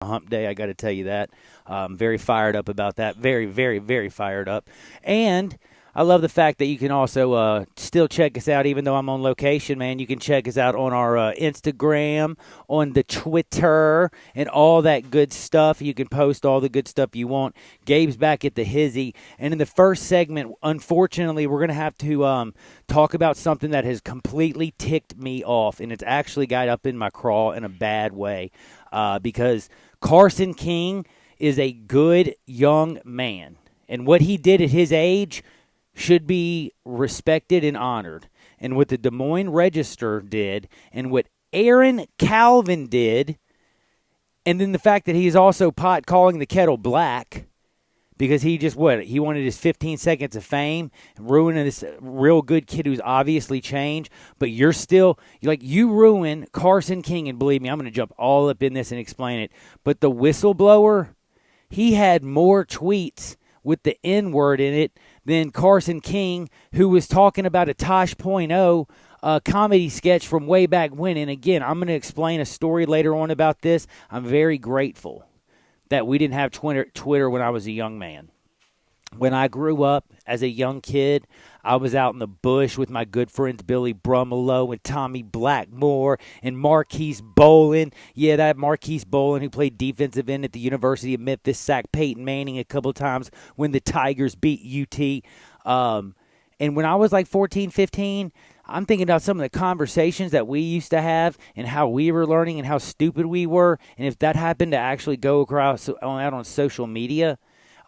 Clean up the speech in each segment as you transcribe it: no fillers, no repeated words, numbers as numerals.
hump day. I got to tell you that. I'm very fired up about that. Very, very, very fired up. And I love the fact that you can also still check us out, even though I'm on location, man. You can check us out on our Instagram, on the Twitter, and all that good stuff. You can post all the good stuff you want. Gabe's back at the hizzy. And in the first segment, unfortunately, we're going to have to talk about something that has completely ticked me off, and it's actually got up in my craw in a bad way because Carson King is a good young man. And what he did at his age should be respected and honored. And what the Des Moines Register did, and what Aaron Calvin did, and then the fact that he is also pot calling the kettle black because he just he wanted his 15 seconds of fame, ruining this real good kid who's obviously changed. But you're still you ruin Carson King, and believe me, I'm going to jump all up in this and explain it. But the whistleblower, he had more tweets with the N-word in it than Carson King, who was talking about a Tosh.0 comedy sketch from way back when. And again, I'm going to explain a story later on about this. I'm very grateful that we didn't have Twitter when I was a young man. When I grew up as a young kid, I was out in the bush with my good friends Billy Brumelo and Tommy Blackmore and Marquise Bolin. Yeah, that Marquise Bolin who played defensive end at the University of Memphis, sacked Peyton Manning a couple times when the Tigers beat UT. And when I was like 14, 15, I'm thinking about some of the conversations that we used to have and how we were learning and how stupid we were. And if that happened to actually go across out on social media,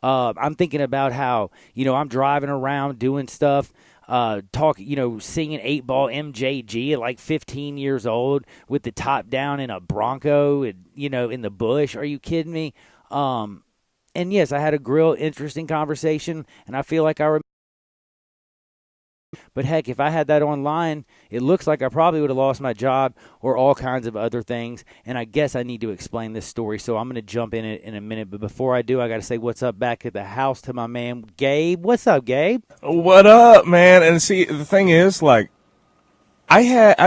I'm thinking about how, I'm driving around doing stuff, singing 8-Ball MJG at like 15 years old with the top down in a Bronco and, in the bush. Are you kidding me? And yes, I had a real interesting conversation, and I feel like I remember. But heck, if I had that online, it looks like I probably would have lost my job or all kinds of other things. And I guess I need to explain this story, so I'm going to jump in it in a minute. But before I do, I got to say what's up back at the house to my man Gabe. What's up, Gabe? What up, man? And see, the thing is, I've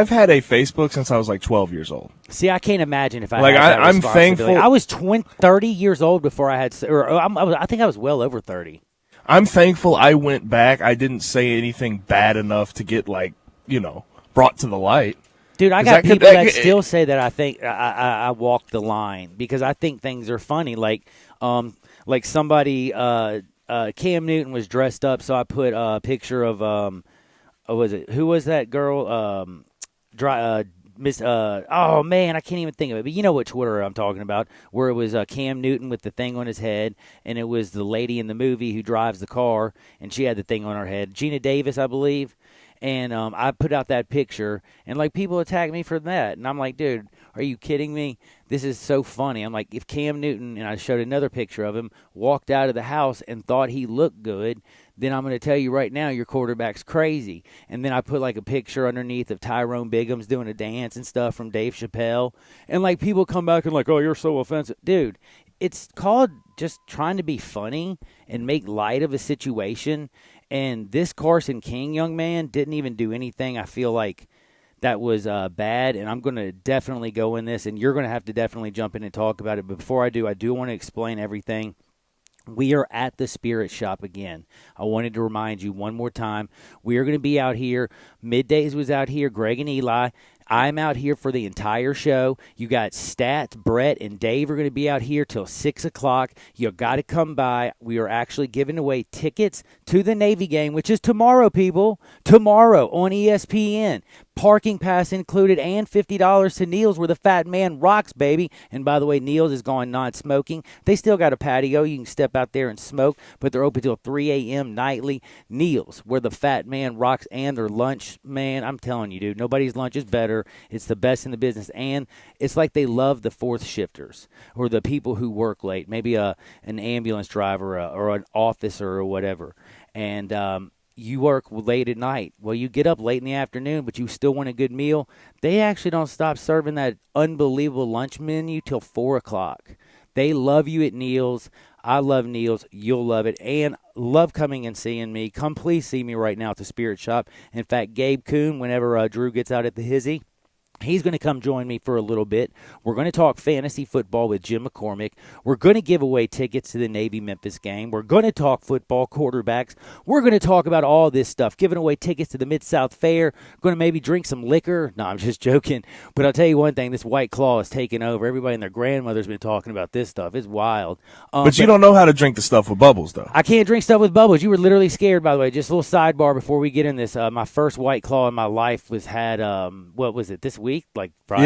had a Facebook since I was like 12 years old. See, I can't imagine if I had that I'm responsibility. thankful. I was 30 years old before I had, I think I was well over 30. I'm thankful I went back. I didn't say anything bad enough to get, brought to the light. Dude, I got people that still say that I think I walked the line because I think things are funny. Like somebody, Cam Newton was dressed up, so I put a picture of, who was that girl? Oh man, I can't even think of it. But you know what Twitter I'm talking about, where it was Cam Newton with the thing on his head, and it was the lady in the movie who drives the car, and she had the thing on her head. Gina Davis, I believe. And I put out that picture, and people attack me for that. And I'm like, dude, are you kidding me? This is so funny. I'm like, if Cam Newton, and I showed another picture of him, walked out of the house and thought he looked good, then I'm going to tell you right now your quarterback's crazy. And then I put a picture underneath of Tyrone Biggums doing a dance and stuff from Dave Chappelle. And people come back and oh, you're so offensive. Dude, it's called just trying to be funny and make light of a situation. And this Carson King young man didn't even do anything. I feel like that was bad, and I'm going to definitely go in this, and you're going to have to definitely jump in and talk about it. But before I do want to explain everything. We are at the Spirit Shop again. I wanted to remind you one more time. We are going to be out here. Middays was out here. Greg and Eli. I'm out here for the entire show. You got Stats, Brett, and Dave are going to be out here till 6 o'clock. You got to come by. We are actually giving away tickets to the Navy game, which is tomorrow, people. Tomorrow on ESPN. Parking pass included and $50 to Neil's where the fat man rocks, baby. And by the way, Neil's is going non-smoking. They still got a patio. You can step out there and smoke, but they're open till 3 a.m. nightly. Neil's, where the fat man rocks, and their lunch, man, I'm telling you, dude, nobody's lunch is better. It's the best in the business, and it's like they love the fourth shifters or the people who work late, maybe an ambulance driver or an officer or whatever. And you work late at night. Well, you get up late in the afternoon, but you still want a good meal. They actually don't stop serving that unbelievable lunch menu till 4 o'clock. They love you at Neil's. I love Neil's. You'll love it. And love coming and seeing me. Come please see me right now at the Spirit Shop. In fact, Gabe Kuhn, whenever Drew gets out at the hizzy, He's going to come join me for a little bit. We're going to talk fantasy football with Jim McCormick. We're going to give away tickets to the Navy-Memphis game. We're going to talk football quarterbacks. We're going to talk about all this stuff, giving away tickets to the Mid-South Fair. Going to maybe drink some liquor. No, I'm just joking. But I'll tell you one thing, this White Claw is taking over. Everybody and their grandmother's been talking about this stuff. It's wild. But you don't know how to drink the stuff with bubbles, though. I can't drink stuff with bubbles. You were literally scared, by the way. Just a little sidebar before we get in this. My first White Claw in my life what was it, this week? Like Friday?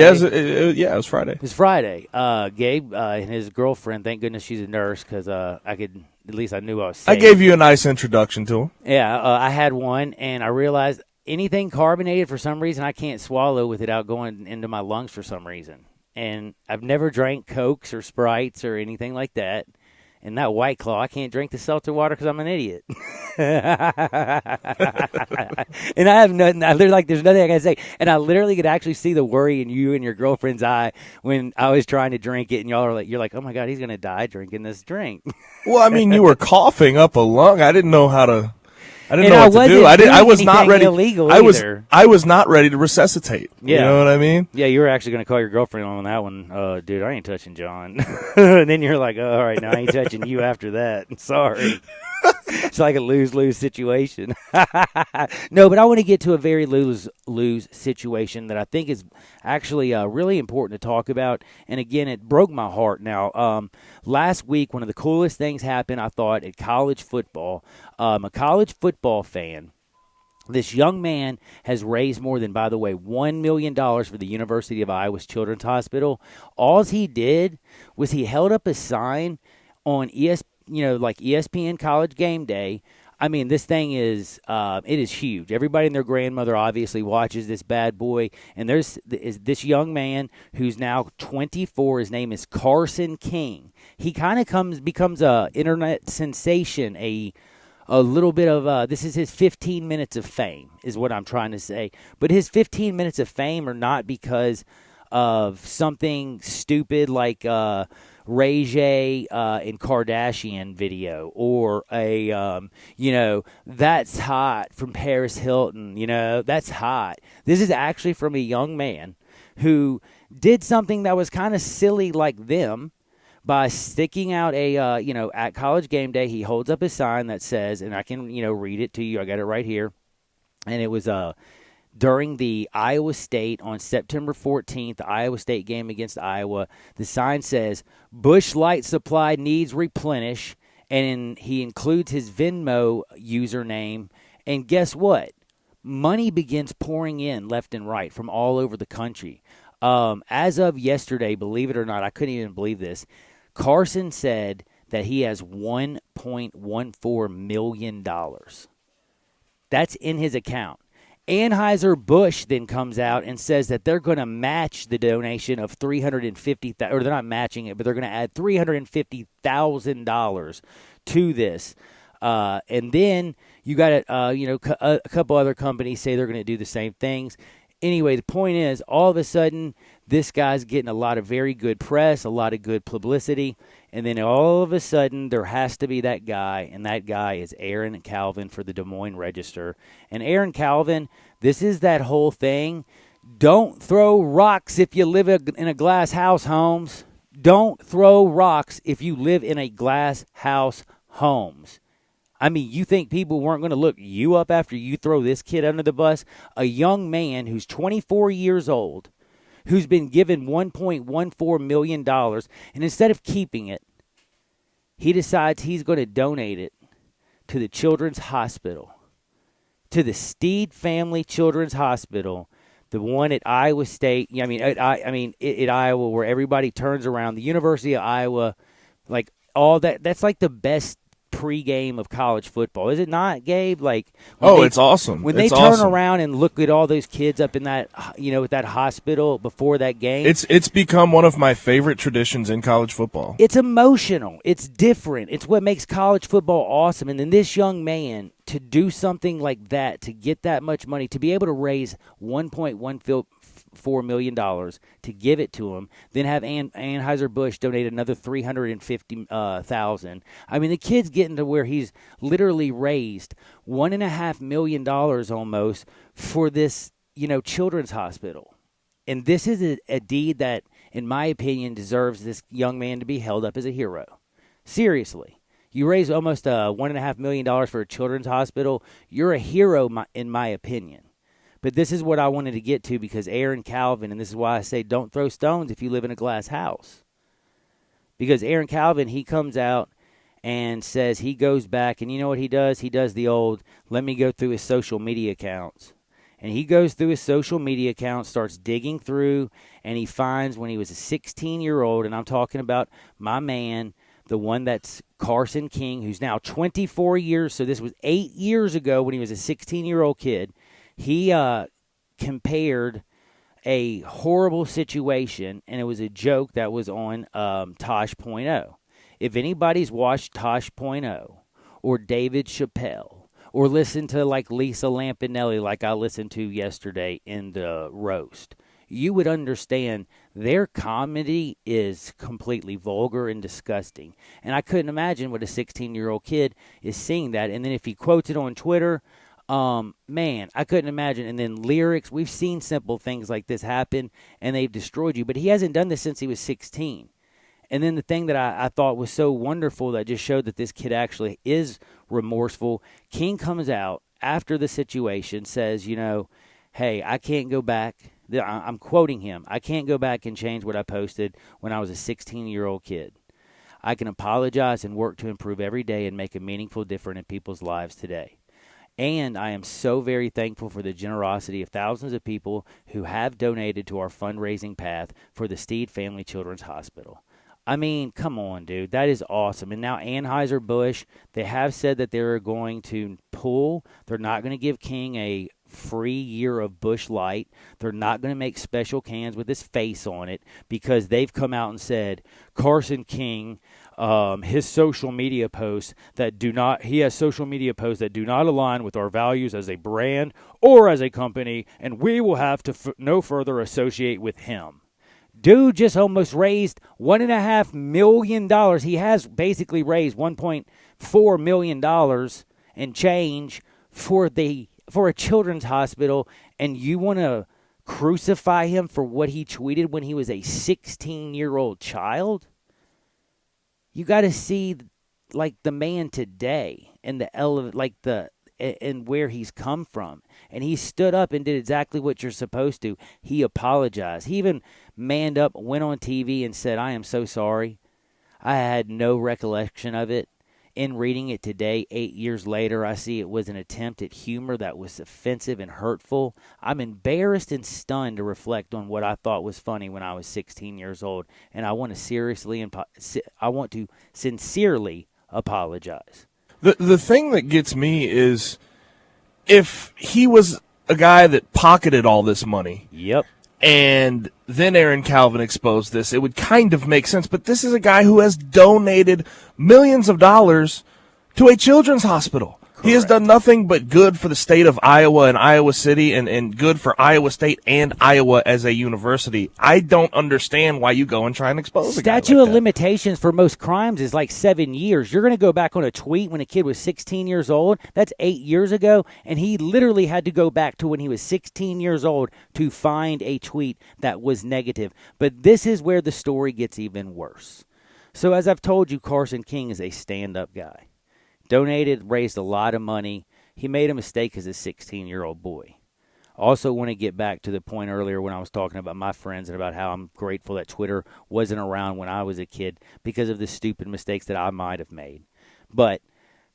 Yeah, it was Friday. It was Friday. Gabe and his girlfriend, thank goodness she's a nurse because I knew I was safe. I gave you a nice introduction to him. Yeah, I had one, and I realized anything carbonated for some reason I can't swallow without going into my lungs for some reason. And I've never drank Cokes or Sprites or anything like that. And that White Claw, I can't drink the seltzer water because I'm an idiot. And I have nothing. There's nothing I can say. And I literally could actually see the worry in you and your girlfriend's eye when I was trying to drink it, and you're like, oh my God, he's gonna die drinking this drink. Well, I mean, you were coughing up a lung. I didn't know how to. I didn't And know what to do. I was not ready. Illegal I either. was not ready to resuscitate. Yeah. You know what I mean? Yeah, you were actually going to call your girlfriend on that one. Dude, I ain't touching John. And then you're like, oh, all right, now I ain't touching you after that. Sorry. It's like a lose-lose situation. No, but I want to get to a very lose-lose situation that I think is actually really important to talk about. And again, it broke my heart. Now, last week, one of the coolest things happened, I thought, at college football. A college football fan, this young man has raised more than, by the way, $1 million for the University of Iowa's Children's Hospital. All he did was he held up a sign on ESPN College Game Day. I mean, this thing is it is huge. Everybody and their grandmother obviously watches this bad boy. And there's this young man who's now 24. His name is Carson King. He kind of becomes a internet sensation, a little bit of this is his 15 minutes of fame is what I'm trying to say. But his 15 minutes of fame are not because of something stupid like Ray J and Kardashian video or that's hot from Paris Hilton, that's hot. This is actually from a young man who did something that was kind of silly like them by sticking out at College Game Day. He holds up a sign that says, and I can, read it to you. I got it right here. And it was during the Iowa State on September 14th, the Iowa State game against Iowa. The sign says, Busch Light Supply needs replenish, and he includes his Venmo username. And guess what? Money begins pouring in left and right from all over the country. As of yesterday, believe it or not, I couldn't even believe this, Carson said that he has $1.14 million. That's in his account. Anheuser-Busch then comes out and says that they're going to match the donation of $350,000, or they're not matching it, but they're going to add $350,000 to this. And then you got a couple other companies say they're going to do the same things. Anyway, the point is, all of a sudden, this guy's getting a lot of very good press, a lot of good publicity, and then all of a sudden, there has to be that guy, and that guy is Aaron Calvin for the Des Moines Register. And Aaron Calvin, this is that whole thing. Don't throw rocks if you live in a glass house, Holmes. Don't throw rocks if you live in a glass house, Holmes. I mean, you think people weren't going to look you up after you throw this kid under the bus? A young man who's 24 years old, who's been given $1.14 million, and instead of keeping it, he decides he's going to donate it to the Children's Hospital, to the Steed Family Children's Hospital, the one at Iowa State. At Iowa, where everybody turns around. The University of Iowa, like all that. That's like the best pregame of college football, is it not, Gabe? It's awesome. When they turn around and look at all those kids up in that, at that hospital before that game, it's become one of my favorite traditions in college football. It's emotional. It's different. It's what makes college football awesome. And then this young man to do something like that, to get that much money, to be able to raise $1.14 million to give it to him, then have Anheuser-Busch donate another $350,000. I mean, the kid's getting to where he's literally raised $1.5 million almost for this, children's hospital. And this is a deed that, in my opinion, deserves this young man to be held up as a hero. Seriously. You raise almost $1.5 million for a children's hospital. You're a hero, in my opinion. But this is what I wanted to get to, because Aaron Calvin, and this is why I say don't throw stones if you live in a glass house. Because Aaron Calvin, he comes out and says he goes back, and you know what he does? He does the old, let me go through his social media accounts. And he goes through his social media accounts, starts digging through, and he finds when he was a 16-year-old, and I'm talking about my man, the one that's Carson King, who's now 24 years, so this was 8 years ago when he was a 16-year-old kid. He compared a horrible situation, and it was a joke that was on Tosh.0. If anybody's watched Tosh.0 or David Chappelle or listened to like Lisa Lampanelli like I listened to yesterday in the roast, you would understand their comedy is completely vulgar and disgusting. And I couldn't imagine what a 16-year-old kid is seeing that. And then if he quotes it on Twitter, man, I couldn't imagine. And then lyrics, we've seen simple things like this happen, and they've destroyed you. But he hasn't done this since he was 16. And then the thing that I thought was so wonderful that just showed that this kid actually is remorseful, King comes out after the situation, says, you know, hey, I can't go back. I'm quoting him. I can't go back and change what I posted when I was a 16-year-old kid. I can apologize and work to improve every day and make a meaningful difference in people's lives today. And I am so very thankful for the generosity of thousands of people who have donated to our fundraising path for the Steed Family Children's Hospital. I mean, come on, dude. That is awesome. And now Anheuser-Busch, they have said that they're going to pull. They're not going to give King a free year of Busch Light. They're not going to make special cans with his face on it, because they've come out and said Carson King, his social media posts that he has social media posts that do not align with our values as a brand or as a company, and we will have to no further associate with him. Dude just almost raised $1.5 million. He has basically raised $1.4 million and change for a children's hospital, and you want to crucify him for what he tweeted when he was a 16-year-old child? You got to see like the man today and and where he's come from. And he stood up and did exactly what you're supposed to. He apologized. He even manned up, went on TV and said, I am so sorry. I had no recollection of it. In reading it today, 8 years later, I see it was an attempt at humor that was offensive and hurtful. I'm embarrassed and stunned to reflect on what I thought was funny when I was 16 years old. And I want to sincerely apologize. The thing that gets me is, if he was a guy that pocketed all this money, yep, and then Aaron Calvin exposed this, it would kind of make sense. But this is a guy who has donated millions of dollars to a children's hospital. Correct. He has done nothing but good for the state of Iowa and Iowa City, and good for Iowa State and Iowa as a university. I don't understand why you go and try and expose a guy like Statute of that. limitations for most crimes is like 7 years. You're going to go back on a tweet when a kid was 16 years old. That's 8 years ago, and he literally had to go back to when he was 16 years old to find a tweet that was negative. But this is where the story gets even worse. So as I've told you, Carson King is a stand-up guy. Donated, raised a lot of money. He made a mistake as a 16-year-old boy. Also want to get back to the point earlier when I was talking about my friends and about how I'm grateful that Twitter wasn't around when I was a kid because of the stupid mistakes that I might have made. But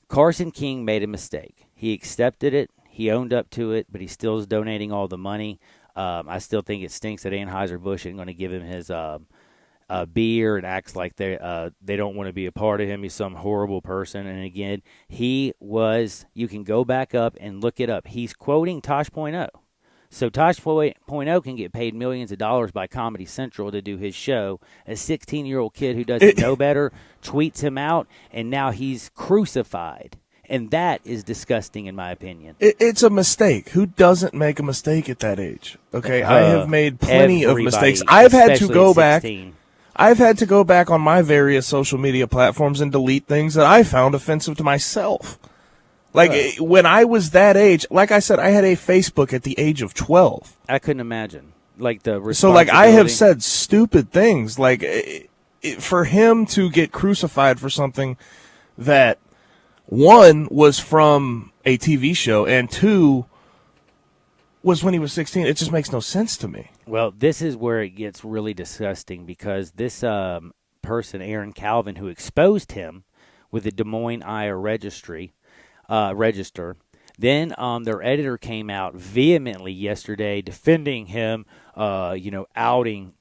Carson King made a mistake. He accepted it. He owned up to it, but he still is donating all the money. I still think it stinks that Anheuser-Busch isn't going to give him his beer and acts like they don't want to be a part of him. He's some horrible person. And again, you can go back up and look it up. He's quoting Tosh.0. So Tosh.0 can get paid millions of dollars by Comedy Central to do his show. A 16-year-old kid who doesn't know better tweets him out, and now he's crucified. And that is disgusting, in my opinion. It's a mistake. Who doesn't make a mistake at that age? Okay, I have made plenty of mistakes. I've had to go back. I've had to go back on my various social media platforms and delete things that I found offensive to myself. Like, when I was that age, like I said, I had a Facebook at the age of 12. I couldn't imagine. like the responsibility. So, like, I have said stupid things. Like, for him to get crucified for something that, one, was from a TV show, and two, was when he was 16, it just makes no sense to me. Well, this is where it gets really disgusting, because this person, Aaron Calvin, who exposed him with the Des Moines Iowa Register, then their editor came out vehemently yesterday defending him, outing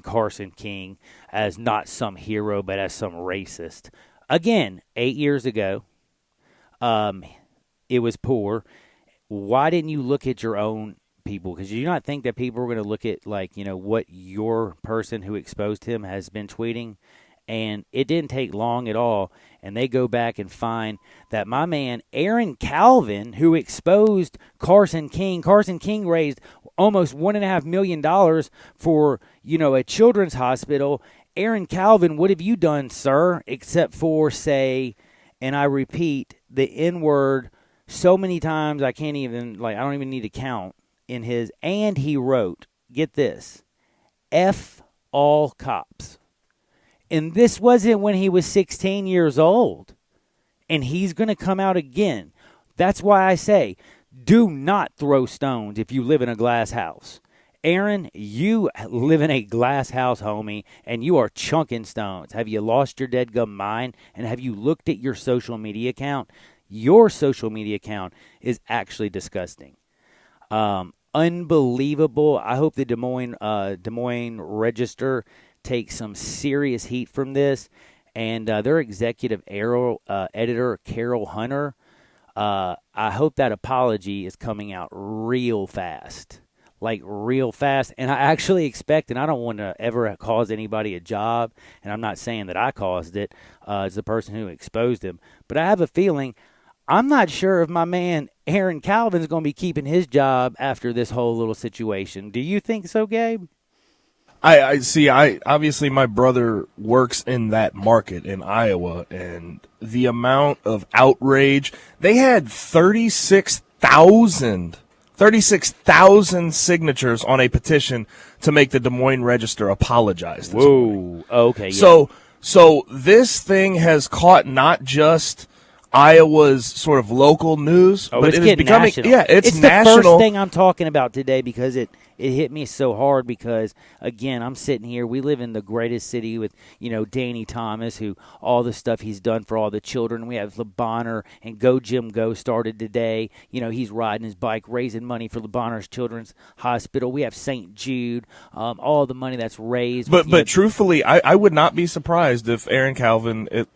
Carson King as not some hero but as some racist. Again, 8 years ago, it was poor. Why didn't you look at your own people? Because you do not think that people are going to look at, what your person who exposed him has been tweeting? And it didn't take long at all, and they go back and find that my man Aaron Calvin, who exposed Carson King raised almost $1.5 million for, a children's hospital. Aaron Calvin, what have you done, sir, except for say, and I repeat, the N-word so many times I don't even need to count in his, and he wrote, get this, F all cops. And this wasn't when he was 16 years old. And he's going to come out again. That's why I say, do not throw stones if you live in a glass house. Aaron, you live in a glass house, homie, and you are chunking stones. Have you lost your deadgum mind? And have you looked at your social media account? Your social media account is actually disgusting. Unbelievable. I hope the Des Moines Register take some serious heat from this, and their executive editor Carol Hunter, I hope that apology is coming out real fast, and I actually expect, and I don't want to ever cause anybody a job, and I'm not saying that I caused it as the person who exposed him, but I have a feeling, I'm not sure if my man Aaron Calvin is going to be keeping his job after this whole little situation. Do you think so, Gabe? I see. Obviously my brother works in that market in Iowa, and the amount of outrage, they had 36,000 signatures on a petition to make the Des Moines Register apologize. Whoa. Okay. Yeah. So this thing has caught not just Iowa's sort of local news, but it is becoming national. Yeah, it's national. The first thing I'm talking about today, because it hit me so hard, because again, I'm sitting here, we live in the greatest city with, Danny Thomas, who all the stuff he's done for all the children. We have Le Bonheur and Go Jim Go started today. He's riding his bike, raising money for Le Bonheur's Children's Hospital. We have St. Jude, all the money that's raised. But truthfully, I would not be surprised if Aaron Calvin,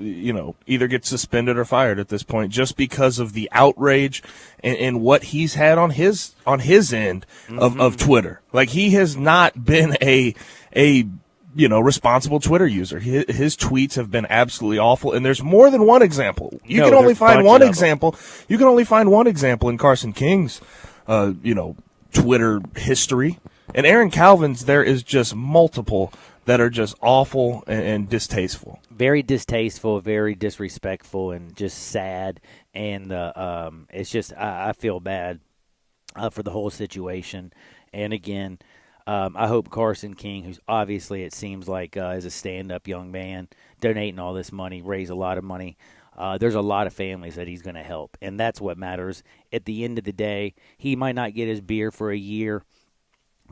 either gets suspended or fired at this point, just because of the outrage and what he's had on his end of Twitter. Like, he has not been a responsible Twitter user. His tweets have been absolutely awful, and there's more than one example. You can only find one example. You can only find one example in Carson King's Twitter history. And Aaron Calvin's, there is just multiple that are just awful and distasteful. Very distasteful, very disrespectful, and just sad. And it's just, I feel bad for the whole situation. And again, I hope Carson King, who's obviously, it seems like, is a stand-up young man, donating all this money, raise a lot of money. There's a lot of families that he's going to help, and that's what matters. At the end of the day, he might not get his beer for a year,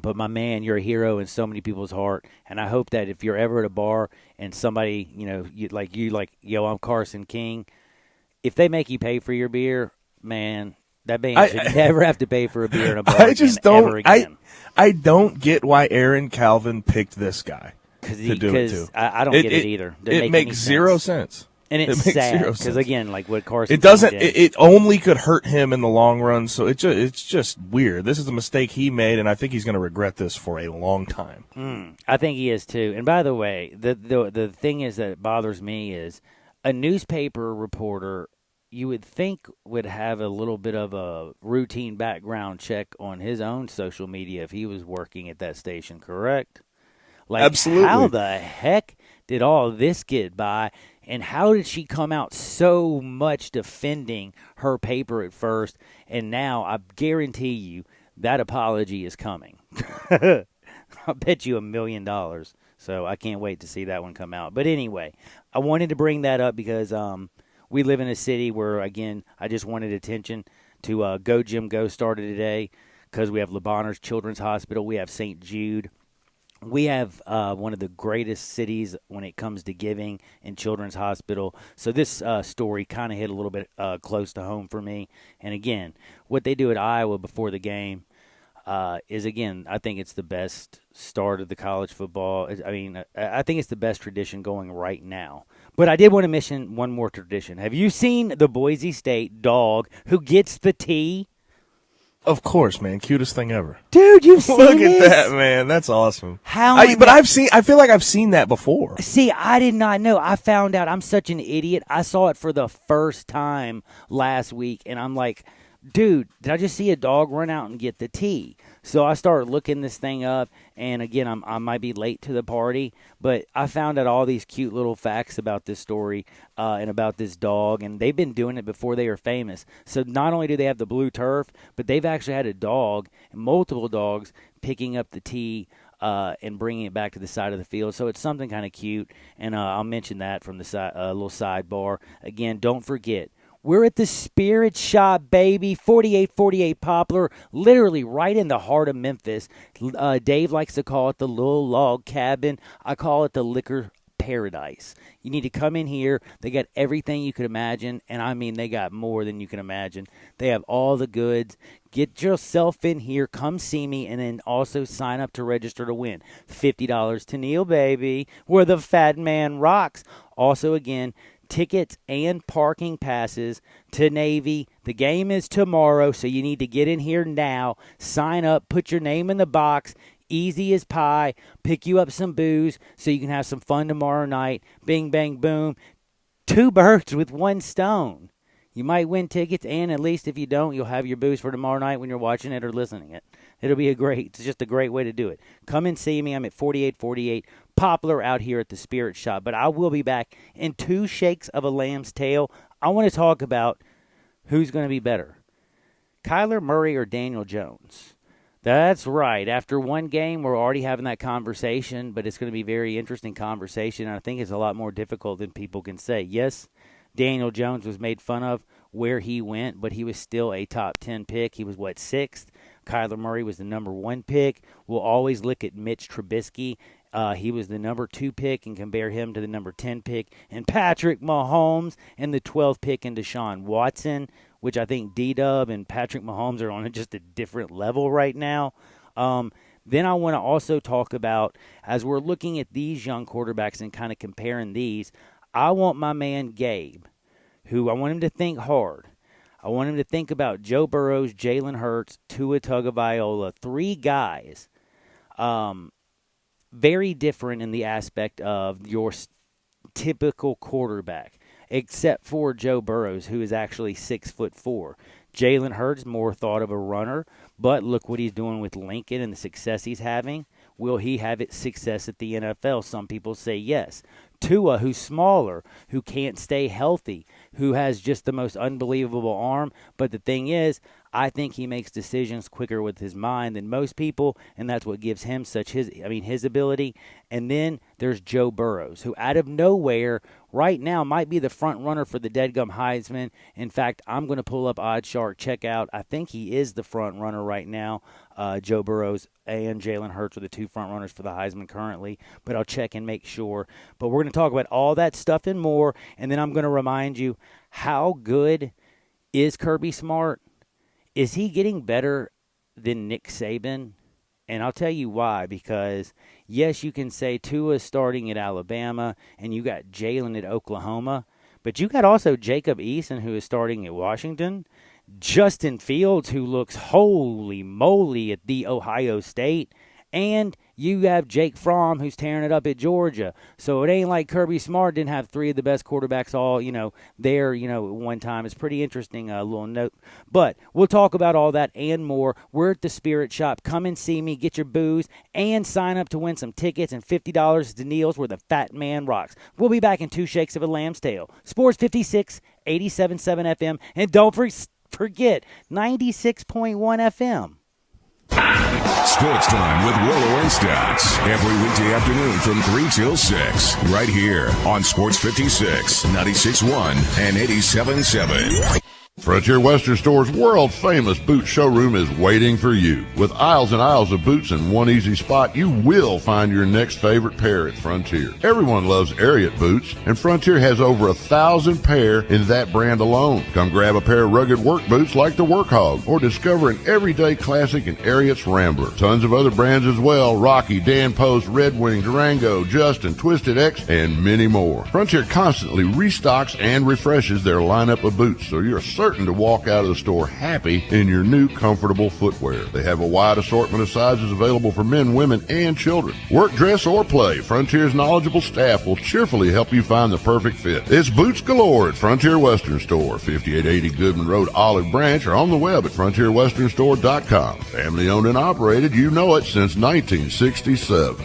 but my man, you're a hero in so many people's heart, and I hope that if you're ever at a bar and somebody, yo, I'm Carson King, if they make you pay for your beer, man, that man should never have to pay for a beer in a bar ever again. I don't get why Aaron Calvin picked this guy to do it too. I don't get it either. It makes zero sense. And it's sad because, again, like what Carson it doesn't. It only could hurt him in the long run. So it's just weird. This is a mistake he made, and I think he's going to regret this for a long time. I think he is too. And by the way, the thing is that bothers me is a newspaper reporter, you would think, would have a little bit of a routine background check on his own social media if he was working at that station, correct? Like, absolutely. How the heck did all this get by? And how did she come out so much defending her paper at first? And now I guarantee you that apology is coming. I'll bet you $1 million. So I can't wait to see that one come out. But anyway, I wanted to bring that up because we live in a city where, again, I just wanted attention to Go Jim Go started today because we have Le Bonheur Children's Hospital. We have St. Jude. We have one of the greatest cities when it comes to giving in Children's Hospital. So this story kind of hit a little bit close to home for me. And, again, what they do at Iowa before the game is, again, I think it's the best start of the college football. I mean, I think it's the best tradition going right now. But I did want to mention one more tradition. Have you seen the Boise State dog who gets the tea? Of course, man. Cutest thing ever. Dude, you've seen Look this? at that, man. That's awesome. I feel like I've seen that before. See, I did not know. I found out. I'm such an idiot. I saw it for the first time last week, and I'm like, dude, did I just see a dog run out and get the tea? So I started looking this thing up, and again, I might be late to the party, but I found out all these cute little facts about this story and about this dog, and they've been doing it before they were famous. So not only do they have the blue turf, but they've actually had a dog, multiple dogs, picking up the tea and bringing it back to the side of the field. So it's something kind of cute, and I'll mention that from the side, little sidebar. Again, don't forget, we're at the Spirit Shop, baby, 4848 Poplar, literally right in the heart of Memphis. Dave likes to call it the little log cabin. I call it the liquor paradise. You need to come in here. They got everything you could imagine, and I mean they got more than you can imagine. They have all the goods. Get yourself in here. Come see me, and then also sign up to register to win. $50 to Neil, baby, where the fat man rocks. Also, again, tickets and parking passes to Navy. The game is tomorrow, so you need to get in here now. Sign up, put your name in the box. Easy as pie. Pick you up some booze so you can have some fun tomorrow night. Bing, bang, boom. 2 birds with 1 stone. You might win tickets, and at least if you don't, you'll have your booze for tomorrow night when you're watching it or listening it. It'll be it's just a great way to do it. Come and see me. I'm at 4848 Poplar out here at the Spirit Shop. But I will be back in 2 shakes of a lamb's tail. I want to talk about who's going to be better, Kyler Murray or Daniel Jones. That's right. After one game, we're already having that conversation, but it's going to be a very interesting conversation. And I think it's a lot more difficult than people can say. Yes, Daniel Jones was made fun of where he went, but he was still a top 10 pick. He was, 6th? Kyler Murray was the number 1 pick. We'll always look at Mitch Trubisky. He was the number 2 pick and compare him to the number 10 pick. And Patrick Mahomes and the 12th pick in Deshaun Watson, which I think D-Dub and Patrick Mahomes are on just a different level right now. Then I want to also talk about, as we're looking at these young quarterbacks and kind of comparing these, I want my man Gabe, who I want him to think hard. I want him to think about Joe Burrows, Jalen Hurts, Tua Tagovailoa, 3 guys, very different in the aspect of your typical quarterback, except for Joe Burrows, who is actually 6'4". Jalen Hurts, more thought of a runner, but look what he's doing with Lincoln and the success he's having. Will he have success at the NFL? Some people say yes. Tua, who's smaller, who can't stay healthy, who has just the most unbelievable arm. But the thing is, I think he makes decisions quicker with his mind than most people, and that's what gives him his ability. And then there's Joe Burrows, who out of nowhere right now might be the front runner for the deadgum Heisman. In fact, I'm going to pull up OddsShark, check out. I think he is the front runner right now. Joe Burrows and Jalen Hurts are the 2 front runners for the Heisman currently, but I'll check and make sure. But we're going to talk about all that stuff and more, and then I'm going to remind you, how good is Kirby Smart? Is he getting better than Nick Saban? And I'll tell you why, because, yes, you can say Tua's starting at Alabama, and you got Jalen at Oklahoma, but you got also Jacob Eason, who is starting at Washington, Justin Fields, who looks holy moly at the Ohio State, and you have Jake Fromm, who's tearing it up at Georgia. So it ain't like Kirby Smart didn't have 3 of the best quarterbacks all, there, at one time. It's pretty interesting little note. But we'll talk about all that and more. We're at the Spirit Shop. Come and see me, get your booze, and sign up to win some tickets and $50 to Neil's where the fat man rocks. We'll be back in 2 shakes of a lamb's tail. Sports 56, 87.7 FM, and don't forget 96.1 FM. Sports Time with Rollo and Stouts. Every weekday afternoon from 3 till 6. Right here on Sports 56, 96.1, and 87.7. Frontier Western Store's world-famous boot showroom is waiting for you. With aisles and aisles of boots in one easy spot, you will find your next favorite pair at Frontier. Everyone loves Ariat boots, and Frontier has over 1,000 pair in that brand alone. Come grab a pair of rugged work boots like the Workhog, or discover an everyday classic in Ariat's Rambler. Tons of other brands as well: Rocky, Dan Post, Red Wing, Durango, Justin, Twisted X, and many more. Frontier constantly restocks and refreshes their lineup of boots, so you're certain to walk out of the store happy in your new comfortable footwear. They have a wide assortment of sizes available for men, women, and children. Work, dress, or play, Frontier's knowledgeable staff will cheerfully help you find the perfect fit. It's boots galore at Frontier Western Store, 5880 Goodman Road, Olive Branch, or on the web at frontierwesternstore.com. Family owned and operated, you know it, since 1967.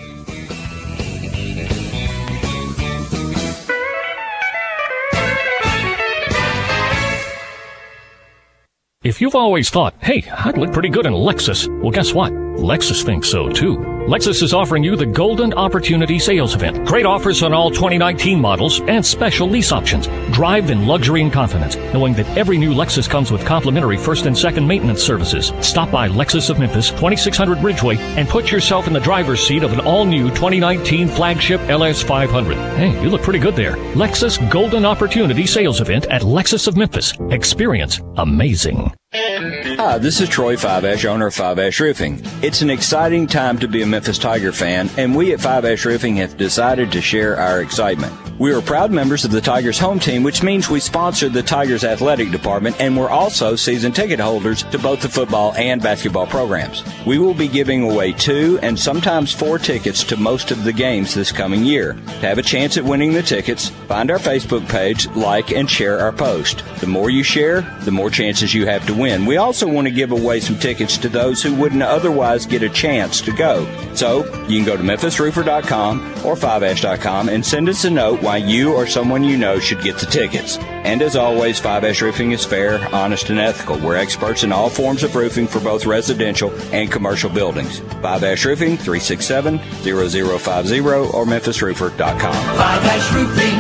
If you've always thought, hey, I'd look pretty good in a Lexus, well, guess what? Lexus thinks so, too. Lexus is offering you the Golden Opportunity Sales Event. Great offers on all 2019 models and special lease options. Drive in luxury and confidence, knowing that every new Lexus comes with complimentary first and second maintenance services. Stop by Lexus of Memphis, 2600 Ridgeway, and put yourself in the driver's seat of an all-new 2019 flagship LS500. Hey, you look pretty good there. Lexus Golden Opportunity Sales Event at Lexus of Memphis. Experience amazing. Hi, this is Troy Five Ash, owner of Five Ash Roofing. It's an exciting time to be a Memphis Tiger fan, and we at Five Ash Roofing have decided to share our excitement. We are proud members of the Tigers home team, which means we sponsor the Tigers athletic department, and we're also season ticket holders to both the football and basketball programs. We will be giving away 2 and sometimes 4 tickets to most of the games this coming year. To have a chance at winning the tickets, find our Facebook page, like, and share our post. The more you share, the more chances you have to win. We also want to give away some tickets to those who wouldn't otherwise get a chance to go. So, you can go to memphisroofer.com or 5ash.com and send us a note why you or someone you know should get the tickets. And as always, 5Ash Roofing is fair, honest, and ethical. We're experts in all forms of roofing for both residential and commercial buildings. 5Ash Roofing, 367-0050 or memphisroofer.com. 5Ash Roofing,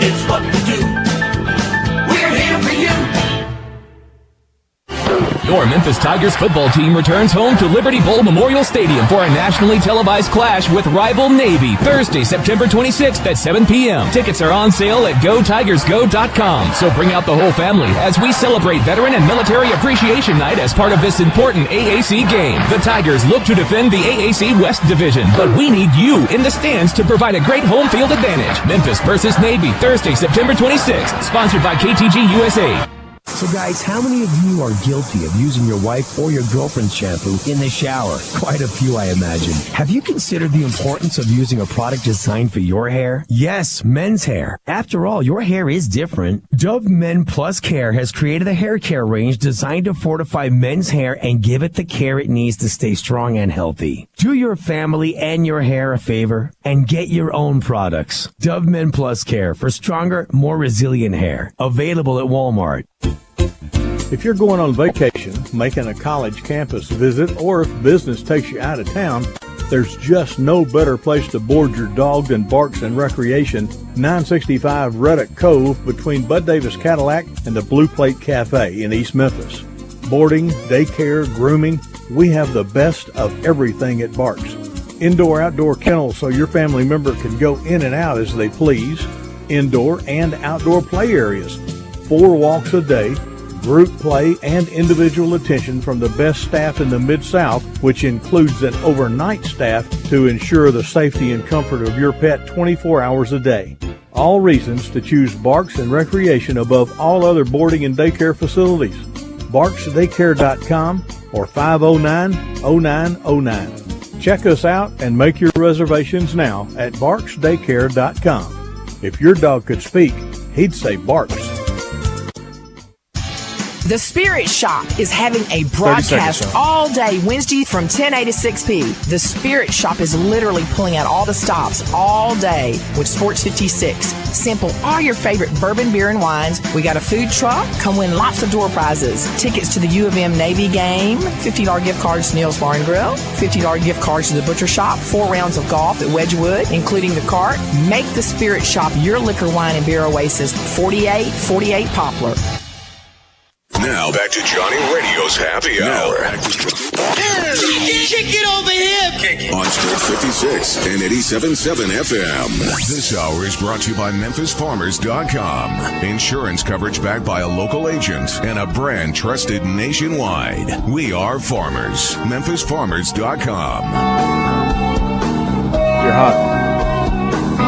it's what we do. We're here for you. Your Memphis Tigers football team returns home to Liberty Bowl Memorial Stadium for a nationally televised clash with rival Navy Thursday, September 26th at 7 p.m. Tickets are on sale at GoTigersGo.com. So bring out the whole family as we celebrate Veteran and Military Appreciation Night as part of this important AAC game. The Tigers look to defend the AAC West Division, but we need you in the stands to provide a great home field advantage. Memphis versus Navy Thursday, September 26th. Sponsored by KTG USA. So guys, how many of you are guilty of using your wife or your girlfriend's shampoo in the shower? Quite a few, I imagine. Have you considered the importance of using a product designed for your hair? Yes, men's hair. After all, your hair is different. Dove Men Plus Care has created a hair care range designed to fortify men's hair and give it the care it needs to stay strong and healthy. Do your family and your hair a favor and get your own products. Dove Men Plus Care for stronger, more resilient hair. Available at Walmart. If you're going on vacation, making a college campus visit, or if business takes you out of town, there's just no better place to board your dog than Barks and Recreation, 965 Ruddock Cove between Bud Davis Cadillac and the Blue Plate Cafe in East Memphis. Boarding, daycare, grooming, we have the best of everything at Barks. Indoor-outdoor kennels so your family member can go in and out as they please. Indoor and outdoor play areas. 4 walks a day, group play, and individual attention from the best staff in the Mid-South, which includes an overnight staff to ensure the safety and comfort of your pet 24 hours a day. All reasons to choose Barks and Recreation above all other boarding and daycare facilities. BarksDaycare.com or 509-0909. Check us out and make your reservations now at BarksDaycare.com. If your dog could speak, he'd say Barks. The Spirit Shop is having a broadcast all day Wednesday from 10 a to 6 p. The Spirit Shop is literally pulling out all the stops all day with Sports 56. Sample all your favorite bourbon, beer, and wines. We got a food truck. Come win lots of door prizes. Tickets to the U of M Navy game, $50 gift cards to Neil's Bar and Grill, $50 gift cards to the Butcher Shop, 4 rounds of golf at Wedgewood, including the cart. Make the Spirit Shop your liquor, wine, and beer oasis. 4848 Poplar. Now back to Johnny Radio's Happy Hour. Kick it over here. On Sports 56 and 87.7 FM. This hour is brought to you by MemphisFarmers.com. Insurance coverage backed by a local agent and a brand trusted nationwide. We are farmers. MemphisFarmers.com. You're hot.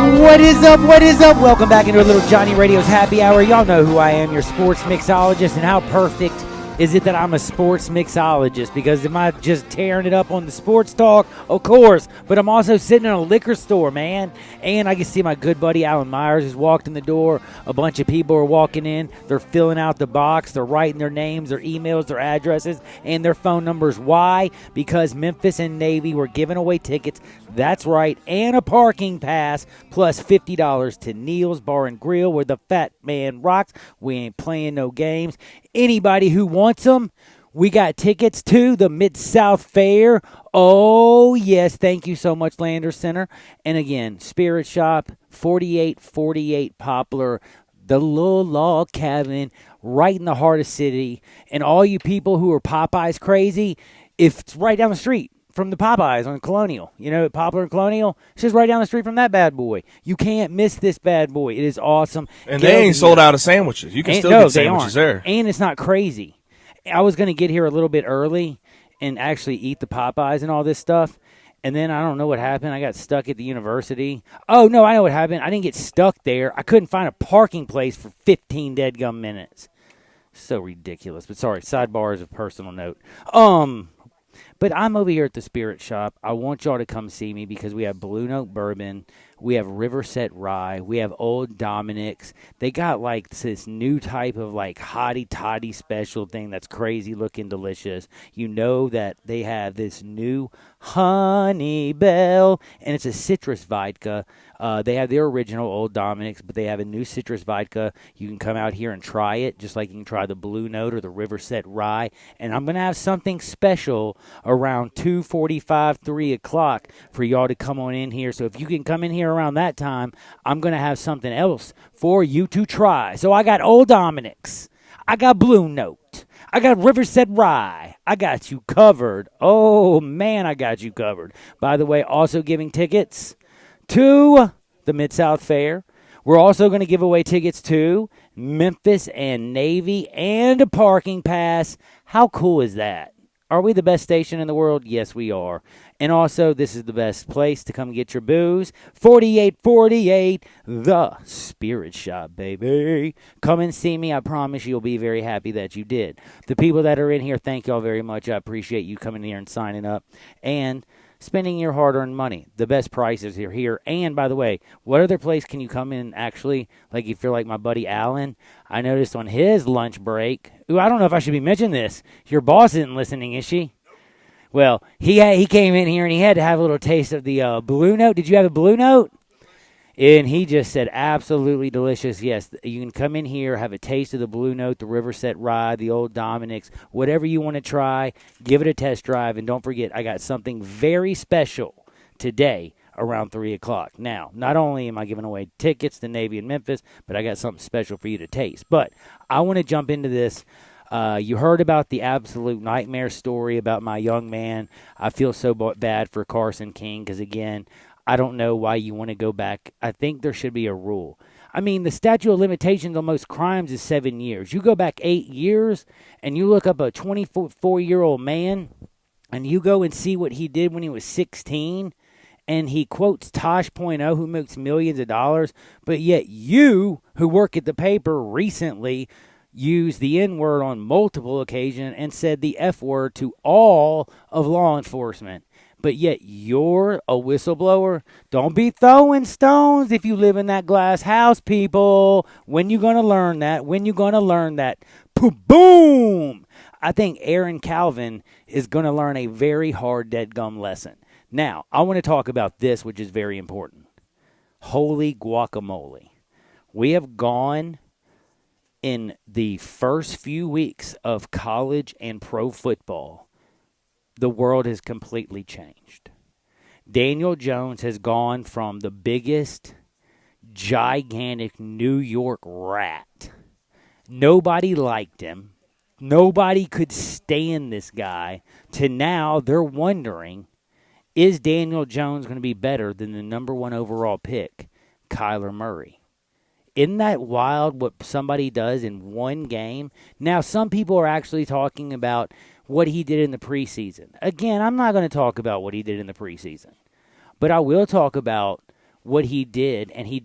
What is up? What is up? Welcome back into a little Johnny Radio's Happy Hour. Y'all know who I am, your sports mixologist, and how perfect is it that I'm a sports mixologist? Because am I just tearing it up on the sports talk? Of course, but I'm also sitting in a liquor store, man, and I can see my good buddy Alan Myers has walked in the door. A bunch of people are walking in. They're filling out the box. They're writing their names, their emails, their addresses, and their phone numbers. Why? Because Memphis and Navy were giving away tickets. That's right, and a parking pass plus $50 to Neil's Bar and Grill where the fat man rocks. We ain't playing no games. Anybody who wants them, we got tickets to the Mid-South Fair. Oh, yes, thank you so much, Landers Center. And again, Spirit Shop, 4848 Poplar, the little log cabin right in the heart of the city. And all you people who are Popeyes crazy, if it's right down the street from the Popeyes on Colonial. You know, Poplar and Colonial, it's just right down the street from that bad boy. You can't miss this bad boy. It is awesome. And they ain't sold out of sandwiches. You can still get sandwiches there. And it's not crazy. I was going to get here a little bit early and actually eat the Popeyes and all this stuff. And then I don't know what happened. I got stuck at the university. Oh, no, I know what happened. I didn't get stuck there. I couldn't find a parking place for 15 deadgum minutes. So ridiculous. But sorry, sidebar is a personal note. But I'm over here at the Spirit Shop. I want y'all to come see me because we have Blue Note Bourbon. We have Riverset Rye. We have Old Dominic's. They got like this new type of like hottie toddy special thing that's crazy looking delicious. You know that they have this new Honey Bell, and it's a citrus vodka. They have their original Old Dominic's, but they have a new citrus vodka. You can come out here and try it, just like you can try the Blue Note or the Riverset Rye. And I'm going to have something special around 2:45, 3 o'clock for y'all to come on in here. So if you can come in here around that time, I'm going to have something else for you to try. So I got Old Dominic's. I got Blue Note. I got Riverset Rye. I got you covered. Oh, man, I got you covered. By the way, also giving tickets to the Mid-South Fair. We're also going to give away tickets to Memphis and Navy and a parking pass. How cool is that? Are we the best station in the world? Yes, we are. And also, this is the best place to come get your booze. 4848, the Spirit Shop, baby. Come and see me. I promise you'll be very happy that you did. The people that are in here, thank y'all very much. I appreciate you coming here and signing up and spending your hard-earned money. The best prices are here. And, by the way, what other place can you come in actually, like if you're like my buddy Alan, I noticed on his lunch break, ooh, I don't know if I should be mentioning this. Your boss isn't listening, is she? Well, he came in here and he had to have a little taste of the Blue Note. Did you have a Blue Note? And he just said, absolutely delicious. Yes, you can come in here, have a taste of the Blue Note, the Riverset Rye, the Old Dominic's, whatever you want to try, give it a test drive. And don't forget, I got something very special today around 3 o'clock. Now, not only am I giving away tickets to Navy and Memphis, but I got something special for you to taste. But I want to jump into this. You heard about the absolute nightmare story about my young man. I feel so bad for Carson King because, again, I don't know why you want to go back. I think there should be a rule. I mean, the statute of limitations on most crimes is 7 years. You go back 8 years and you look up a 24-year-old man and you go and see what he did when he was 16, and he quotes Tosh.0, who makes millions of dollars, but yet you, who work at the paper recently, used the N-word on multiple occasions and said the F-word to all of law enforcement. but yet you're a whistleblower. Don't be throwing stones if you live in that glass house, people. When you going to learn that? When you going to learn that? Boom! I think Aaron Calvin is going to learn a very hard deadgum lesson. Now, I want to talk about this, which is very important. Holy guacamole. We have gone in the first few weeks of college and pro football. The world has completely changed. Daniel Jones has gone from the biggest, gigantic New York rat. Nobody liked him. Nobody could stand this guy. To now, they're wondering, is Daniel Jones going to be better than the number 1 overall pick, Kyler Murray? Isn't that wild what somebody does in one game? Now, some people are actually talking about what he did in the preseason. Again, I'm not going to talk about what he did in the preseason. But I will talk about what he did, and he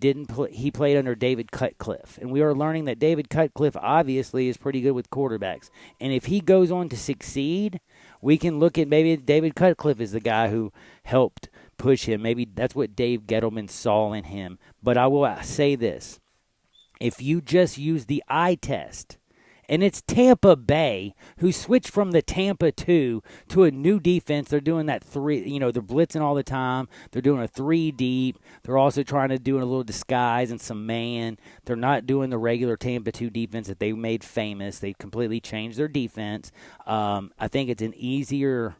played under David Cutcliffe. And we are learning that David Cutcliffe obviously is pretty good with quarterbacks. And if he goes on to succeed, we can look at maybe David Cutcliffe is the guy who helped push him. Maybe that's what Dave Gettleman saw in him. But I will say this. If you just use the eye test, and it's Tampa Bay who switched from the Tampa 2 to a new defense. They're doing that 3, they're blitzing all the time. They're doing a 3 deep. They're also trying to do a little disguise and some man. They're not doing the regular Tampa 2 defense that they made famous. They completely changed their defense. I think it's an easier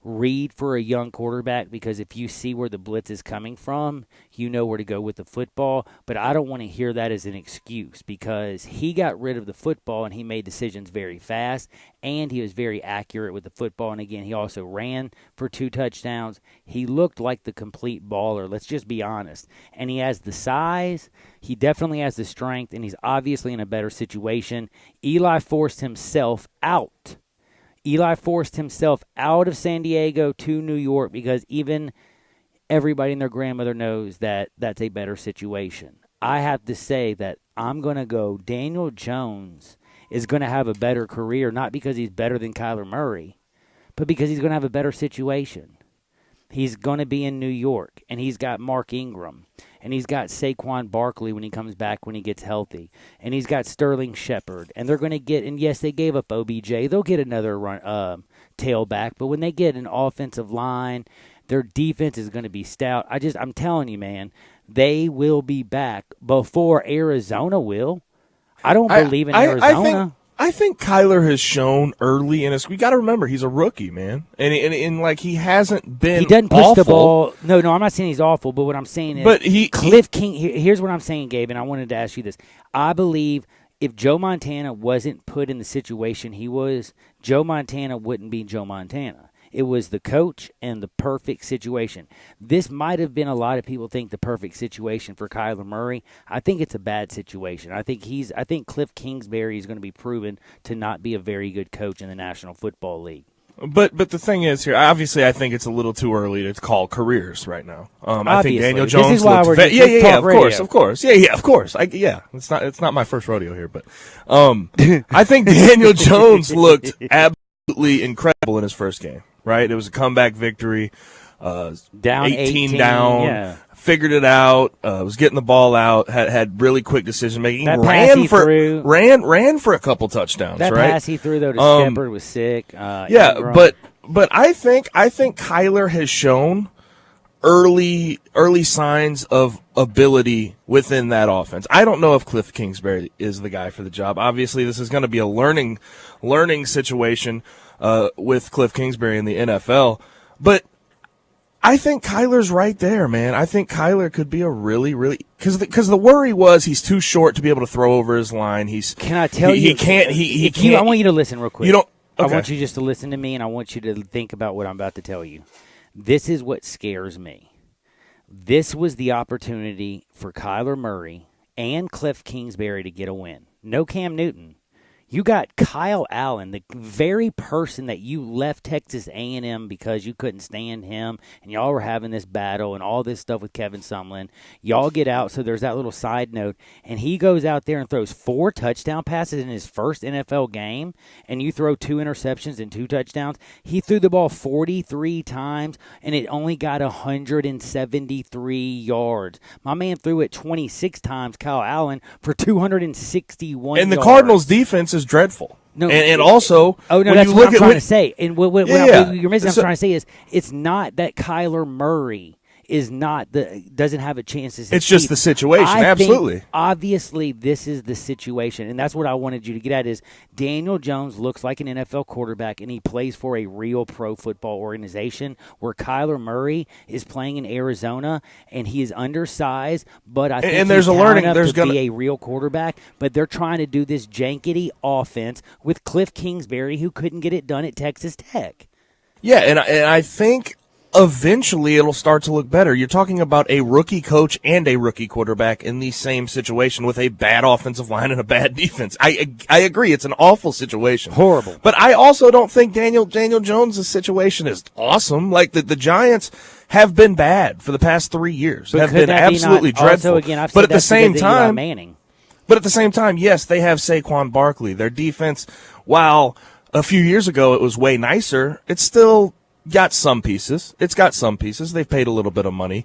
read for a young quarterback because if you see where the blitz is coming from, you know where to go with the football. But I don't want to hear that as an excuse because he got rid of the football and he made decisions very fast and he was very accurate with the football. And again, he also ran for 2 touchdowns. He looked like the complete baller, let's just be honest. And he has the size, he definitely has the strength, and he's obviously in a better situation. Eli forced himself out. Eli forced himself out of San Diego to New York because even everybody and their grandmother knows that that's a better situation. I have to say that I'm going to go Daniel Jones is going to have a better career, not because he's better than Kyler Murray, but because he's going to have a better situation. He's going to be in New York, and he's got Mark Ingram, and he's got Saquon Barkley when he comes back when he gets healthy, and he's got Sterling Shepard, and they're going to get, and yes, they gave up OBJ. They'll get another tailback, but when they get an offensive line, their defense is going to be stout. I'm telling you, man, they will be back before Arizona will. I don't believe in Arizona. I think Kyler has shown early in his. We got to remember he's a rookie, man, and like he hasn't been. He doesn't push awful. the ball. No, I'm not saying he's awful, but what I'm saying is, Cliff King. Here's what I'm saying, Gabe, and I wanted to ask you this. I believe if Joe Montana wasn't put in the situation he was, Joe Montana wouldn't be Joe Montana. It was the coach and the perfect situation. This might have been, a lot of people think, the perfect situation for Kyler Murray. I think it's a bad situation. I think Cliff Kingsbury is going to be proven to not be a very good coach in the National Football League. But the thing is here, obviously, I think it's a little too early to call cares right now. I think Daniel Jones. This is why we're of course. It's not my first rodeo here, but I think Daniel Jones looked absolutely incredible in his first game. Right, it was a comeback victory. Down 18 down. Yeah. Figured it out. Was getting the ball out. Had really quick decision making. Ran for a couple touchdowns. That right? pass he threw though to Shepard was sick. But I think Kyler has shown early signs of ability within that offense. I don't know if Cliff Kingsbury is the guy for the job. Obviously, this is going to be a learning situation with Cliff Kingsbury in the NFL. But I think Kyler's right there, man. I think Kyler could be a really, really – because the worry was he's too short to be able to throw over his line. Can I tell you? He can't. I want you to listen real quick. You don't. Okay. I want you just to listen to me, and I want you to think about what I'm about to tell you. This is what scares me. This was the opportunity for Kyler Murray and Cliff Kingsbury to get a win. No Cam Newton. You got Kyle Allen, the very person that you left Texas A&M because you couldn't stand him, and y'all were having this battle and all this stuff with Kevin Sumlin. Y'all get out, so there's that little side note, and he goes out there and throws 4 touchdown passes in his first NFL game, and you throw 2 interceptions and 2 touchdowns. He threw the ball 43 times, and it only got 173 yards. My man threw it 26 times, Kyle Allen, for 261 yards. And the Cardinals' defense is dreadful. No, and also, oh no, that's what I'm trying to say. And what you're missing, I'm trying to say is, it's not that Kyler Murray doesn't have a chance to succeed. It's just the situation. Absolutely. Obviously, this is the situation, and that's what I wanted you to get at. Is Daniel Jones looks like an NFL quarterback, and he plays for a real pro football organization. Where Kyler Murray is playing in Arizona, and he is undersized, but I think and there's he's a learning. enough There's to be a real quarterback. But they're trying to do this jankety offense with Cliff Kingsbury, who couldn't get it done at Texas Tech. Yeah, and I think eventually it'll start to look better. You're talking about a rookie coach and a rookie quarterback in the same situation with a bad offensive line and a bad defense. I agree. It's an awful situation. Horrible. But I also don't think Daniel Jones' situation is awesome. Like the Giants have been bad for the past 3 years. But have been absolutely dreadful. Also, again, I've but said at the that same because of Eli time, Manning. But at the same time, yes, they have Saquon Barkley. Their defense, while a few years ago it was way nicer, it's still got some pieces. It's got some pieces. They've paid a little bit of money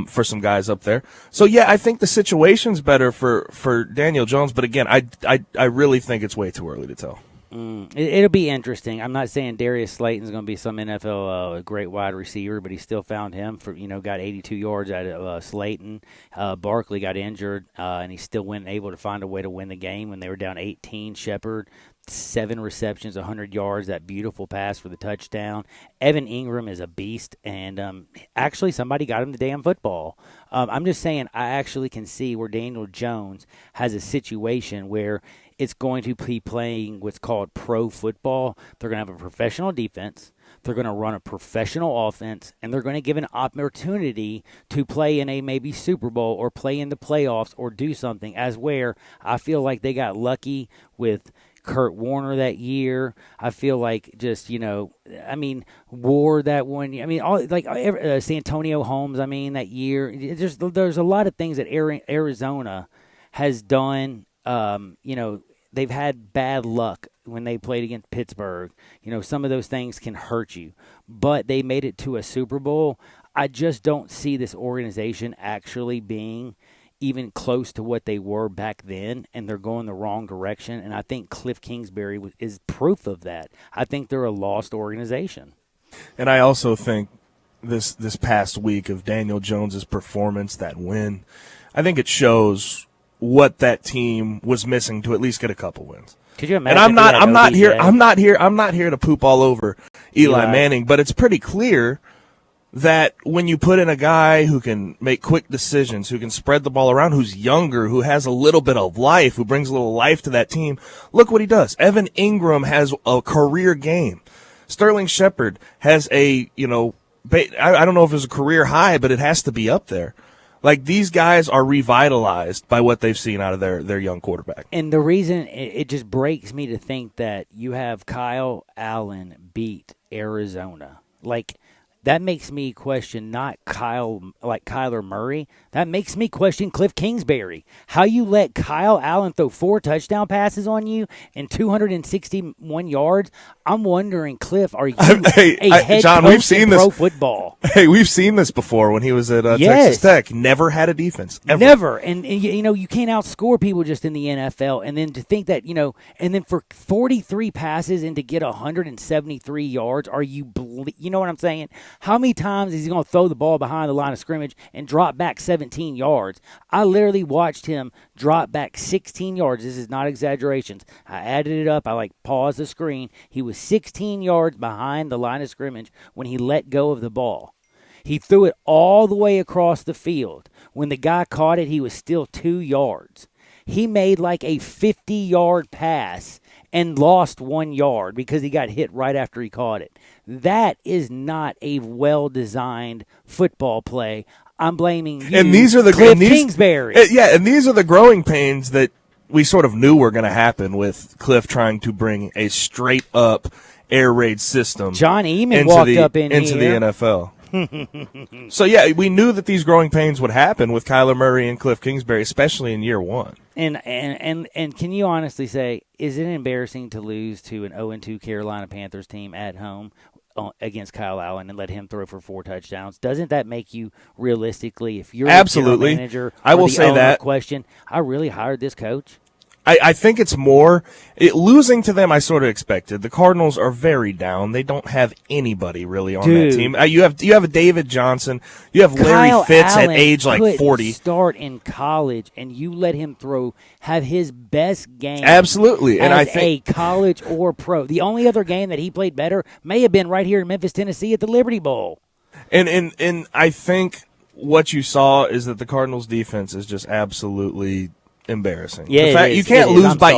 for some guys up there. So, yeah, I think the situation's better for Daniel Jones. But, again, I really think it's way too early to tell. It'll be interesting. I'm not saying Darius Slayton's going to be some NFL great wide receiver, but he still found him got 82 yards out of Slayton. Barkley got injured, and he still able to find a way to win the game when they were down 18. Shepard, 7 receptions, 100 yards, that beautiful pass for the touchdown. Evan Ingram is a beast, and actually somebody got him the damn football. I'm just saying I actually can see where Daniel Jones has a situation where it's going to be playing what's called pro football. They're going to have a professional defense. They're going to run a professional offense, and they're going to give an opportunity to play in a maybe Super Bowl or play in the playoffs or do something, as where I feel like they got lucky with Kurt Warner that year. I feel like just, Ward that one year. Santonio Holmes, that year. There's a lot of things that Arizona has done. They've had bad luck when they played against Pittsburgh. Some of those things can hurt you. But they made it to a Super Bowl. I just don't see this organization actually being even close to what they were back then, and they're going the wrong direction. And I think Cliff Kingsbury is proof of that. I think they're a lost organization. And I also think this past week of Daniel Jones's performance, that win, I think it shows what that team was missing to at least get a couple wins. Could you imagine? And I'm not here to poop all over Eli Manning, but it's pretty clear that when you put in a guy who can make quick decisions, who can spread the ball around, who's younger, who has a little bit of life, who brings a little life to that team, look what he does. Evan Ingram has a career game. Sterling Shepard has I don't know if it's a career high, but it has to be up there. Like, these guys are revitalized by what they've seen out of their young quarterback. And the reason it just breaks me to think that you have Kyle Allen beat Arizona. Like, that makes me question not Kyler Murray. That makes me question Cliff Kingsbury. How you let Kyle Allen throw 4 touchdown passes on you and 261 yards? I'm wondering, Cliff, are you head John, coach we've seen in this. pro football? Hey, we've seen this before when he was at Texas Tech. Never had a defense. Ever. Never. And you can't outscore people just in the NFL. And then to think that, and then for 43 passes and to get 173 yards, you know what I'm saying? How many times is he going to throw the ball behind the line of scrimmage and drop back 17 yards? I literally watched him drop back 16 yards. This is not exaggerations. I added it up. I paused the screen. He was 16 yards behind the line of scrimmage when he let go of the ball. He threw it all the way across the field. When the guy caught it, he was still 2 yards. He made like a 50-yard pass and lost 1 yard because he got hit right after he caught it. That is not a well-designed football play. I'm blaming you, and these are the Cliff Kingsbury. And these are the growing pains that we sort of knew were going to happen with Cliff trying to bring a straight up air raid system. John Eamon walked up into the NFL. So, yeah, we knew that these growing pains would happen with Kyler Murray and Cliff Kingsbury, especially in year one. And can you honestly say, is it embarrassing to lose to an 0-2 Carolina Panthers team at home against Kyle Allen and let him throw for 4 touchdowns? Doesn't that make you realistically, if you're Absolutely. a manager, I will say that question, I really hired this coach? I think it's more losing to them. I sort of expected. The Cardinals are very down. They don't have anybody really on that team. You have a David Johnson. You have Larry Kyle Fitz Allen at age like 40. Start in college, and you let him have his best game. Absolutely, and I think a college or pro. The only other game that he played better may have been right here in Memphis, Tennessee, at the Liberty Bowl. And I think what you saw is that the Cardinals' defense is just absolutely embarrassing. Yeah, you can't lose by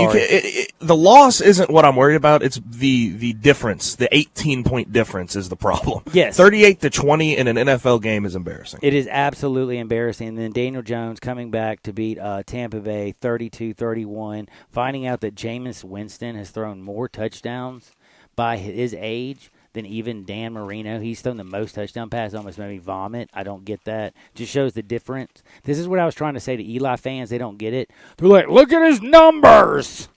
the loss isn't what I'm worried about. It's the difference. The 18-point difference is the problem. Yes, 38-20 in an NFL game is embarrassing. It is absolutely embarrassing. And then Daniel Jones coming back to beat Tampa Bay 32-31, finding out that Jameis Winston has thrown more touchdowns by his age than even Dan Marino. He's thrown the most touchdown passes, almost made me vomit. I don't get that. Just shows the difference. This is what I was trying to say to Eli fans. They don't get it. They're like, look at his numbers.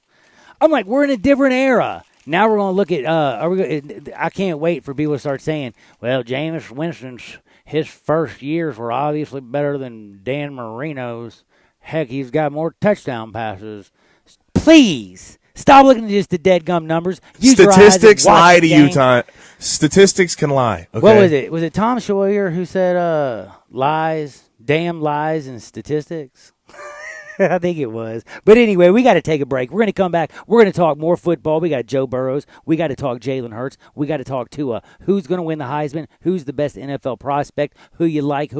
I'm like, we're in a different era. Now we're going to look at I can't wait for people to start saying, well, Jameis Winston's, his first years were obviously better than Dan Marino's. Heck, he's got more touchdown passes. Please. Stop looking at just the dead gum numbers. Statistics lie to you, Tom. Statistics can lie. Okay? What was it? Was it Tom Schroyer who said damn lies and statistics? I think it was. But anyway, we got to take a break. We're going to come back. We're going to talk more football. We got Joe Burrows. We got to talk Jalen Hurts. We got to talk Tua. Who's going to win the Heisman? Who's the best NFL prospect? Who you like?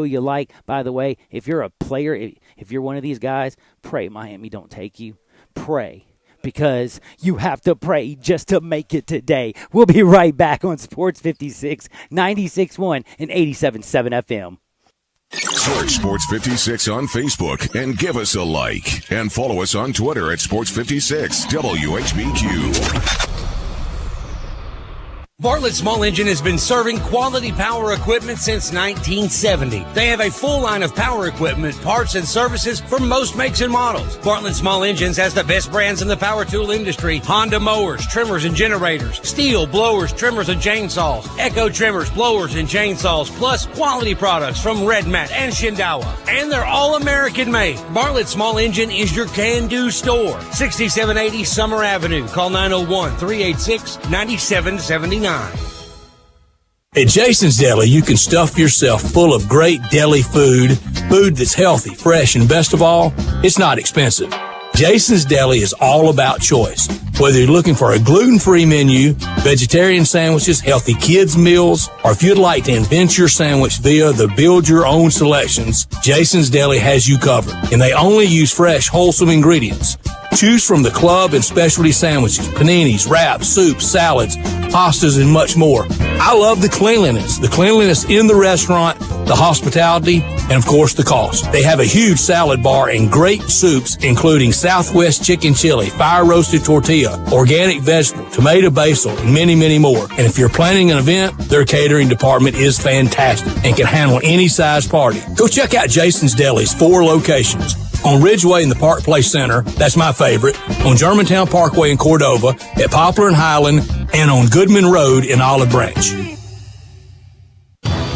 By the way, if you're a player, if you're one of these guys, pray Miami don't take you. Pray. Because you have to pray just to make it today. We'll be right back on Sports 56, 96.1 and 87.7 FM. Search Sports 56 on Facebook and give us a like. And follow us on Twitter at Sports 56 WHBQ. Bartlett Small Engine has been serving quality power equipment since 1970. They have a full line of power equipment, parts, and services for most makes and models. Bartlett Small Engines has the best brands in the power tool industry: Honda mowers, trimmers, and generators, Steel blowers, trimmers, and chainsaws, Echo trimmers, blowers, and chainsaws, plus quality products from Red Mat and Shindawa. And they're all American made. Bartlett Small Engine is your can-do store. 6780 Summer Avenue. Call 901-386-9779. At Jason's Deli, you can stuff yourself full of great deli food that's healthy, fresh, and best of all, it's not expensive. Jason's Deli is all about choice. Whether you're looking for a gluten-free menu, vegetarian sandwiches, healthy kids' meals, or if you'd like to invent your sandwich via the build-your-own selections, Jason's Deli has you covered. And they only use fresh, wholesome ingredients. Choose from the club and specialty sandwiches, paninis, wraps, soups, salads, pastas, and much more. I love the cleanliness in the restaurant, the hospitality, and of course the cost. They have a huge salad bar and great soups, including Southwest chicken chili, fire roasted tortilla, organic vegetable, tomato basil, and many, many more. And if you're planning an event, their catering department is fantastic and can handle any size party. Go check out Jason's Deli's 4 locations. On Ridgeway in the Park Place Center, that's my favorite, on Germantown Parkway in Cordova, at Poplar and Highland, and on Goodman Road in Olive Branch.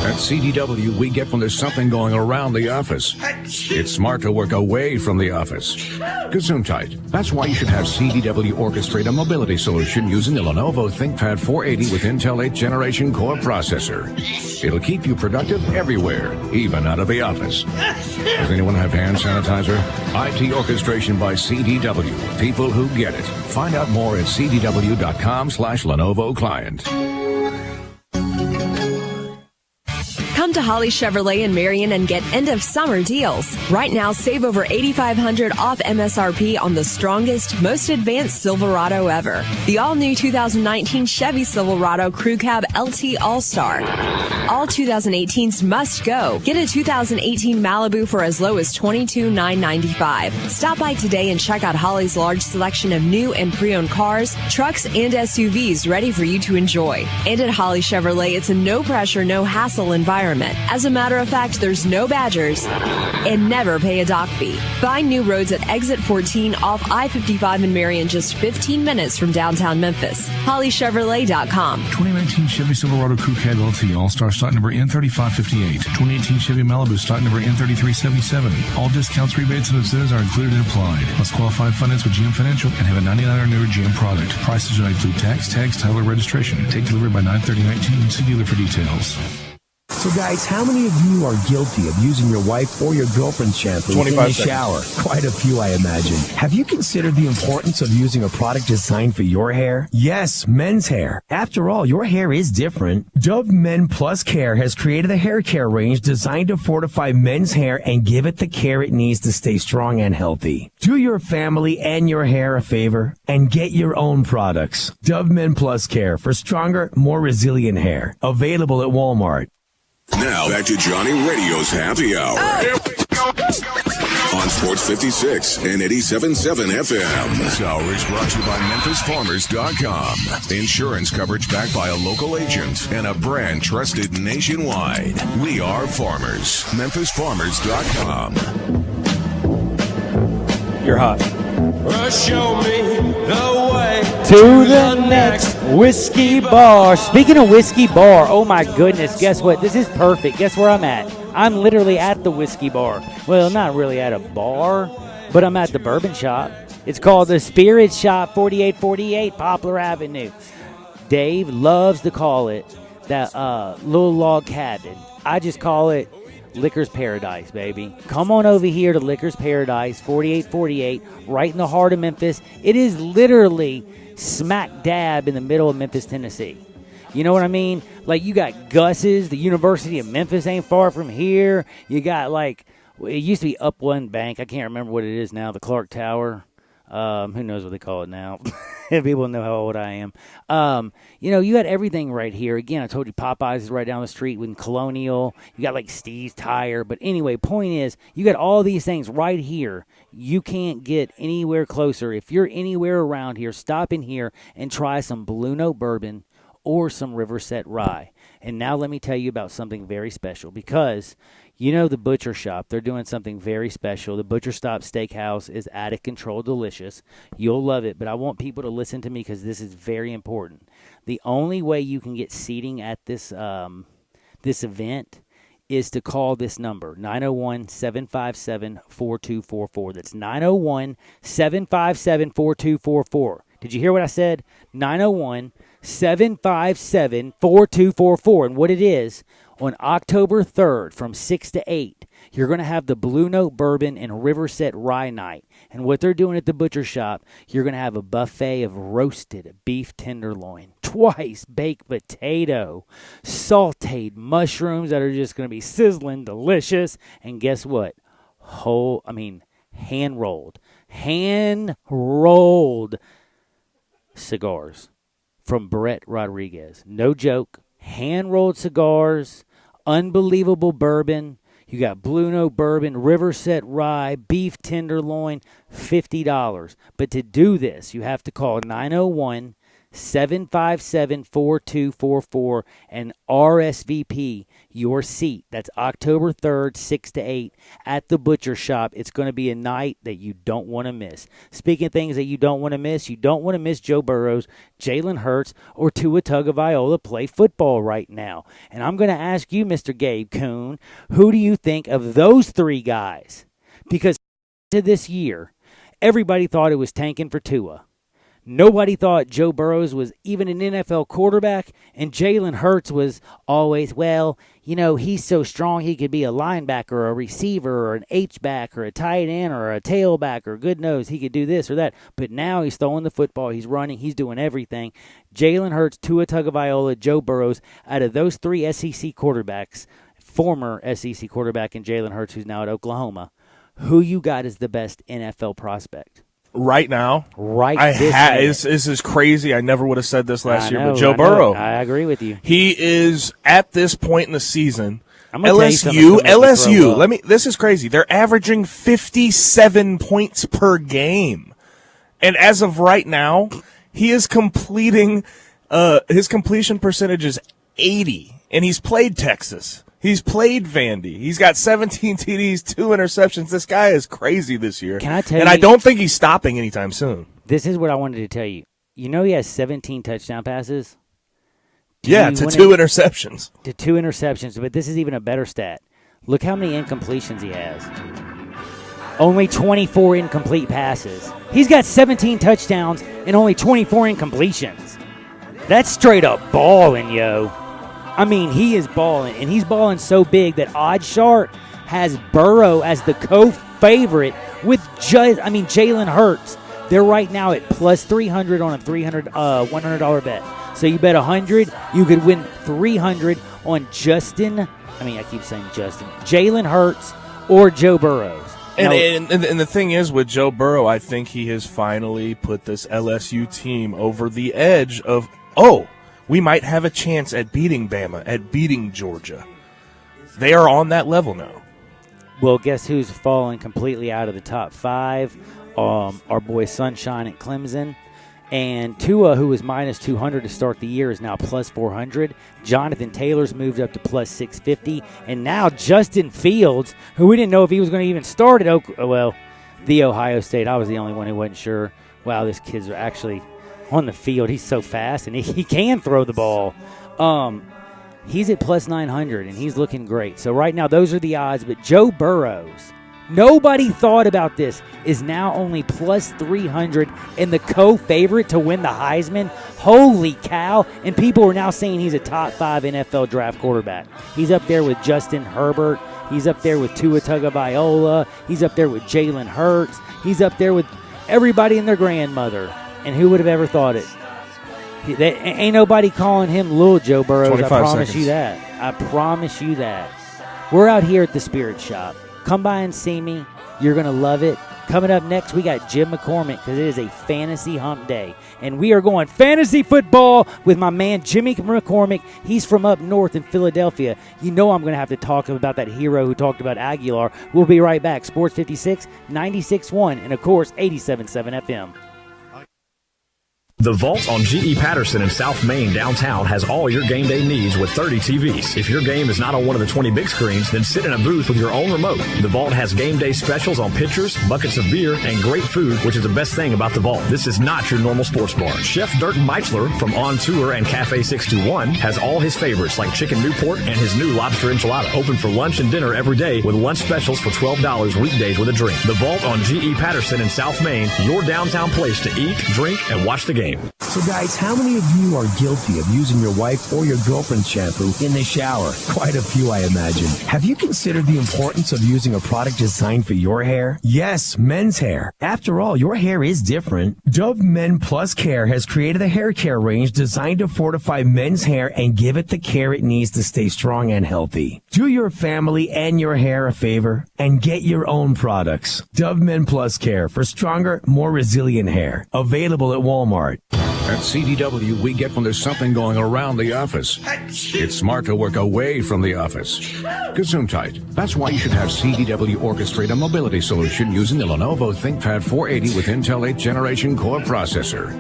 At CDW, we get when there's something going around the office. It's smart to work away from the office. Gesundheit. That's why you should have CDW orchestrate a mobility solution using the Lenovo ThinkPad 480 with Intel 8th Generation Core processor. It'll keep you productive everywhere, even out of the office. Does anyone have hand sanitizer? IT orchestration by CDW. People who get it. Find out more at cdw.com/Lenovo Client. Come to Holly Chevrolet in Marion and get end of summer deals. Right now, save over $8,500 off MSRP on the strongest, most advanced Silverado ever. The all-new 2019 Chevy Silverado Crew Cab LT All-Star. All 2018s must go. Get a 2018 Malibu for as low as $22,995. Stop by today and check out Holly's large selection of new and pre-owned cars, trucks, and SUVs ready for you to enjoy. And at Holly Chevrolet, it's a no-pressure, no-hassle environment. As a matter of fact, there's no badgers and never pay a dock fee. Find new roads at Exit 14 off I-55 in Marion, just 15 minutes from downtown Memphis. HollyChevrolet.com. 2019 Chevy Silverado Crew Cab LT All-Star stock number N3558. 2018 Chevy Malibu stock number N3377. All discounts, rebates, and incentives are included and applied. Must qualify finance with GM Financial and have a 99 or newer GM product. Prices will include tax, tags, title, or registration. Take delivery by 9/30/19. See dealer for details. So guys, how many of you are guilty of using your wife or your girlfriend's shampoo in the shower? Quite a few, I imagine. Have you considered the importance of using a product designed for your hair? Yes, men's hair. After all, your hair is different. Dove Men Plus Care has created a hair care range designed to fortify men's hair and give it the care it needs to stay strong and healthy. Do your family and your hair a favor and get your own products. Dove Men Plus Care for stronger, more resilient hair. Available at Walmart. Now back to Johnny Radio's Happy Hour on Sports 56 and 87.7 FM. This hour is brought to you by MemphisFarmers.com. Insurance coverage backed by a local agent and a brand trusted nationwide. We are farmers. MemphisFarmers.com. You're hot. Show me the way to the next whiskey bar. Speaking of whiskey bar, oh my goodness, guess what? This is perfect. Guess where I'm at? I'm literally at the whiskey bar. Well, not really at a bar, but I'm at the bourbon shop. It's called the Spirit Shoppe, 4848 Poplar Avenue. Dave loves to call it that little log cabin. I just call it Liquor's Paradise, baby. Come on over here to Liquor's Paradise, 4848, right in the heart of Memphis. It is literally smack dab in the middle of Memphis, Tennessee. You know what I mean? Like, you got Gus's, the University of Memphis ain't far from here. You got, like, it used to be Up One Bank. I can't remember what it is now, the Clark Tower. Who knows what they call it now? People know how old I am. You know, you got everything right here. Again, I told you Popeyes is right down the street with Colonial. You got like Steve's Tire. But anyway, point is, you got all these things right here. You can't get anywhere closer. If you're anywhere around here, stop in here and try some Blue Note Bourbon or some Riverset Rye. And now let me tell you about something very special, because you know the Butcher Shop, they're doing something very special. The Butcher Shop Steakhouse is out of control delicious. You'll love it, but I want people to listen to me because this is very important. The only way you can get seating at this this event is to call this number, 901-757-4244. That's 901-757-4244. Did you hear what I said? 901-757-4244. And what it is, on October 3rd from 6 to 8, you're going to have the Blue Note Bourbon and Riverset Rye Night. And what they're doing at the Butcher Shop, you're going to have a buffet of roasted beef tenderloin, twice baked potato, sauteed mushrooms that are just going to be sizzling delicious. And guess what? Hand-rolled cigars from Brett Rodriguez. No joke. Hand-rolled cigars, unbelievable bourbon. You got Blue Note Bourbon, Riverset Rye, beef tenderloin, $50. But to do this, you have to call 901-757-4244 and RSVP your seat. That's October 3rd, 6 to 8 at the Butcher Shop. It's going to be a night that you don't want to miss. Speaking of things that you don't want to miss, you don't want to miss Joe Burrows, Jalen Hurts, or Tua Tagovailoa play football right now. And I'm going to ask you, Mr. Gabe Kuhn, who do you think of those three guys? Because to this year, everybody thought it was tanking for Tua. Nobody thought Joe Burrows was even an NFL quarterback, and Jalen Hurts was always, well, you know, he's so strong he could be a linebacker or a receiver or an H-back or a tight end or a tailback or good knows he could do this or that. But now he's throwing the football, he's running, he's doing everything. Jalen Hurts, Tua Tagovailoa, Joe Burrows, out of those three SEC quarterbacks, former SEC quarterback in Jalen Hurts, who's now at Oklahoma. Who you got as the best NFL prospect? Right now? This is crazy. I never would have said this last year, but Joe Burrow. I agree with you. He is, at this point in the season, LSU. This is crazy. They're averaging 57 points per game. And as of right now, he is completing, his completion percentage is 80. And he's played Texas. He's played Vandy. He's got 17 TDs, 2 interceptions. This guy is crazy this year. Can I tell you? And I don't think he's stopping anytime soon. This is what I wanted to tell you. You know he has 17 touchdown passes? To 2 interceptions. To 2 interceptions, but this is even a better stat. Look how many incompletions he has. Only 24 incomplete passes. He's got 17 touchdowns and only 24 incompletions. That's straight up balling, yo. I mean, he is balling, and he's balling so big that Oddshark has Burrow as the co-favorite with Jalen Hurts. They're right now at plus 300 on a $100 bet. So you bet 100, you could win 300 on Jalen Hurts or Joe Burrows. And the thing is, with Joe Burrow, I think he has finally put this LSU team over the edge of, we might have a chance at beating Bama, at beating Georgia. They are on that level now. Well, guess who's fallen completely out of the top 5? Our boy Sunshine at Clemson. And Tua, who was minus 200 to start the year, is now plus 400. Jonathan Taylor's moved up to plus 650. And now Justin Fields, who we didn't know if he was going to even start at the Ohio State. I was the only one who wasn't sure. Wow, this kid's actually on the field. He's so fast, and he can throw the ball. He's at plus 900, and he's looking great. So right now, those are the odds. But Joe Burrows, nobody thought about this, is now only plus 300 and the co-favorite to win the Heisman. Holy cow. And people are now saying he's a top 5 NFL draft quarterback. He's up there with Justin Herbert. He's up there with Tua Tagovailoa. He's up there with Jalen Hurts. He's up there with everybody and their grandmother. And who would have ever thought it? Ain't nobody calling him Lil Joe Burrows. I promise you that. I promise you that. We're out here at the Spirit Shop. Come by and see me. You're going to love it. Coming up next, we got Jim McCormick because it is a fantasy hump day. And we are going fantasy football with my man Jimmy McCormick. He's from up north in Philadelphia. You know I'm going to have to talk about that hero who talked about Aguilar. We'll be right back. Sports 56, 96.1, and of course 87.7 FM. The Vault on G.E. Patterson in South Main downtown has all your game day needs with 30 TVs. If your game is not on one of the 20 big screens, then sit in a booth with your own remote. The Vault has game day specials on pitchers, buckets of beer, and great food, which is the best thing about the Vault. This is not your normal sports bar. Chef Dirk Meitzler from On Tour and Cafe 621 has all his favorites like Chicken Newport and his new lobster enchilada. Open for lunch and dinner every day with lunch specials for $12 weekdays with a drink. The Vault on G.E. Patterson in South Main, your downtown place to eat, drink, and watch the game. So guys, how many of you are guilty of using your wife or your girlfriend's shampoo in the shower? Quite a few, I imagine. Have you considered the importance of using a product designed for your hair? Yes, men's hair. After all, your hair is different. Dove Men Plus Care has created a hair care range designed to fortify men's hair and give it the care it needs to stay strong and healthy. Do your family and your hair a favor and get your own products. Dove Men Plus Care for stronger, more resilient hair. Available at Walmart. At CDW, we get when there's something going around the office. It's smart to work away from the office. Gesundheit. That's why you should have CDW orchestrate a mobility solution using the Lenovo ThinkPad 480 with Intel 8th generation core processor.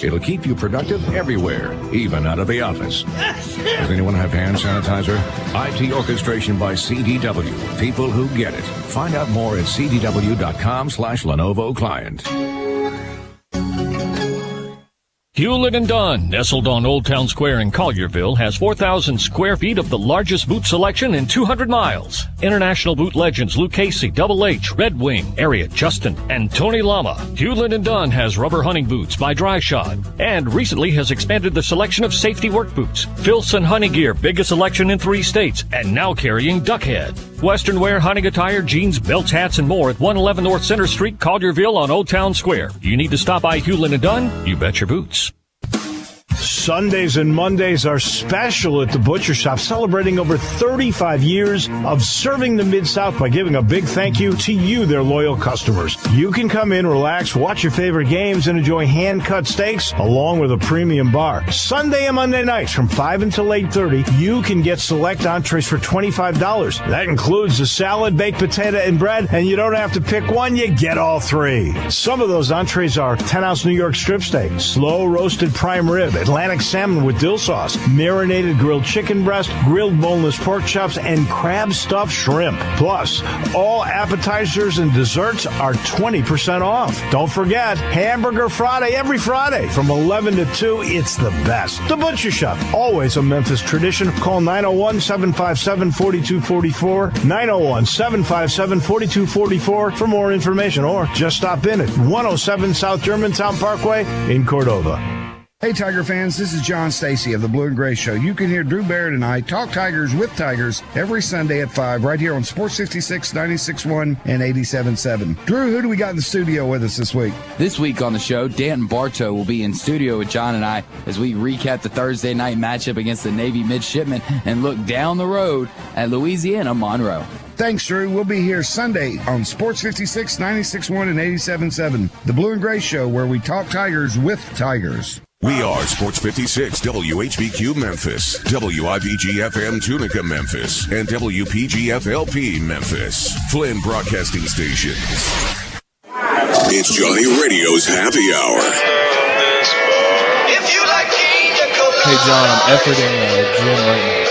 It'll keep you productive everywhere, even out of the office. Does anyone have hand sanitizer? IT orchestration by CDW. People who get it. Find out more at cdw.com/Lenovo client. Hewlett & Dunn, nestled on Old Town Square in Collierville, has 4,000 square feet of the largest boot selection in 200 miles. International boot legends Luke Casey, Double H, Red Wing, Ariat, Justin, and Tony Lama. Hewlett & Dunn has rubber hunting boots by Dry Shod and recently has expanded the selection of safety work boots. Filson Hunting Gear, biggest selection in 3 states, and now carrying Duckhead. Western wear, hunting attire, jeans, belts, hats, and more at 111 North Center Street, Collierville on Old Town Square. You need to stop by Hewlett & Dunn, you bet your boots. Sundays and Mondays are special at the Butcher Shop, celebrating over 35 years of serving the Mid-South by giving a big thank you to you, their loyal customers. You can come in, relax, watch your favorite games, and enjoy hand-cut steaks along with a premium bar. Sunday and Monday nights from 5 until 8:30, you can get select entrees for $25. That includes a salad, baked potato, and bread, and you don't have to pick one, you get all three. Some of those entrees are 10-ounce New York strip steak, slow roasted prime rib, Atlantic salmon with dill sauce, marinated grilled chicken breast, grilled boneless pork chops, and crab stuffed shrimp. Plus, all appetizers and desserts are 20% off. Don't forget, Hamburger Friday every Friday from 11 to 2. It's the best. The Butcher Shop, always a Memphis tradition. Call 901-757-4244, 901-757-4244 for more information, or just stop in at 107 South Germantown Parkway in Cordova. Hey, Tiger fans, this is John Stacy of the Blue and Gray Show. You can hear Drew Barrett and I talk Tigers with Tigers every Sunday at 5 right here on Sports 66, 96.1, and 87.7. Drew, who do we got in the studio with us this week? This week on the show, Danton Bartow will be in studio with John and I as we recap the Thursday night matchup against the Navy midshipmen and look down the road at Louisiana Monroe. Thanks, Drew. We'll be here Sunday on Sports 56, 96.1, and 87.7. The Blue and Gray Show, where we talk Tigers with Tigers. We are Sports 56 WHBQ Memphis, WIVG-FM Tunica Memphis, and WPG-FLP Memphis. Flynn Broadcasting Stations. It's Johnny Radio's Happy Hour. Hey, John, I'm efforting Jim right now.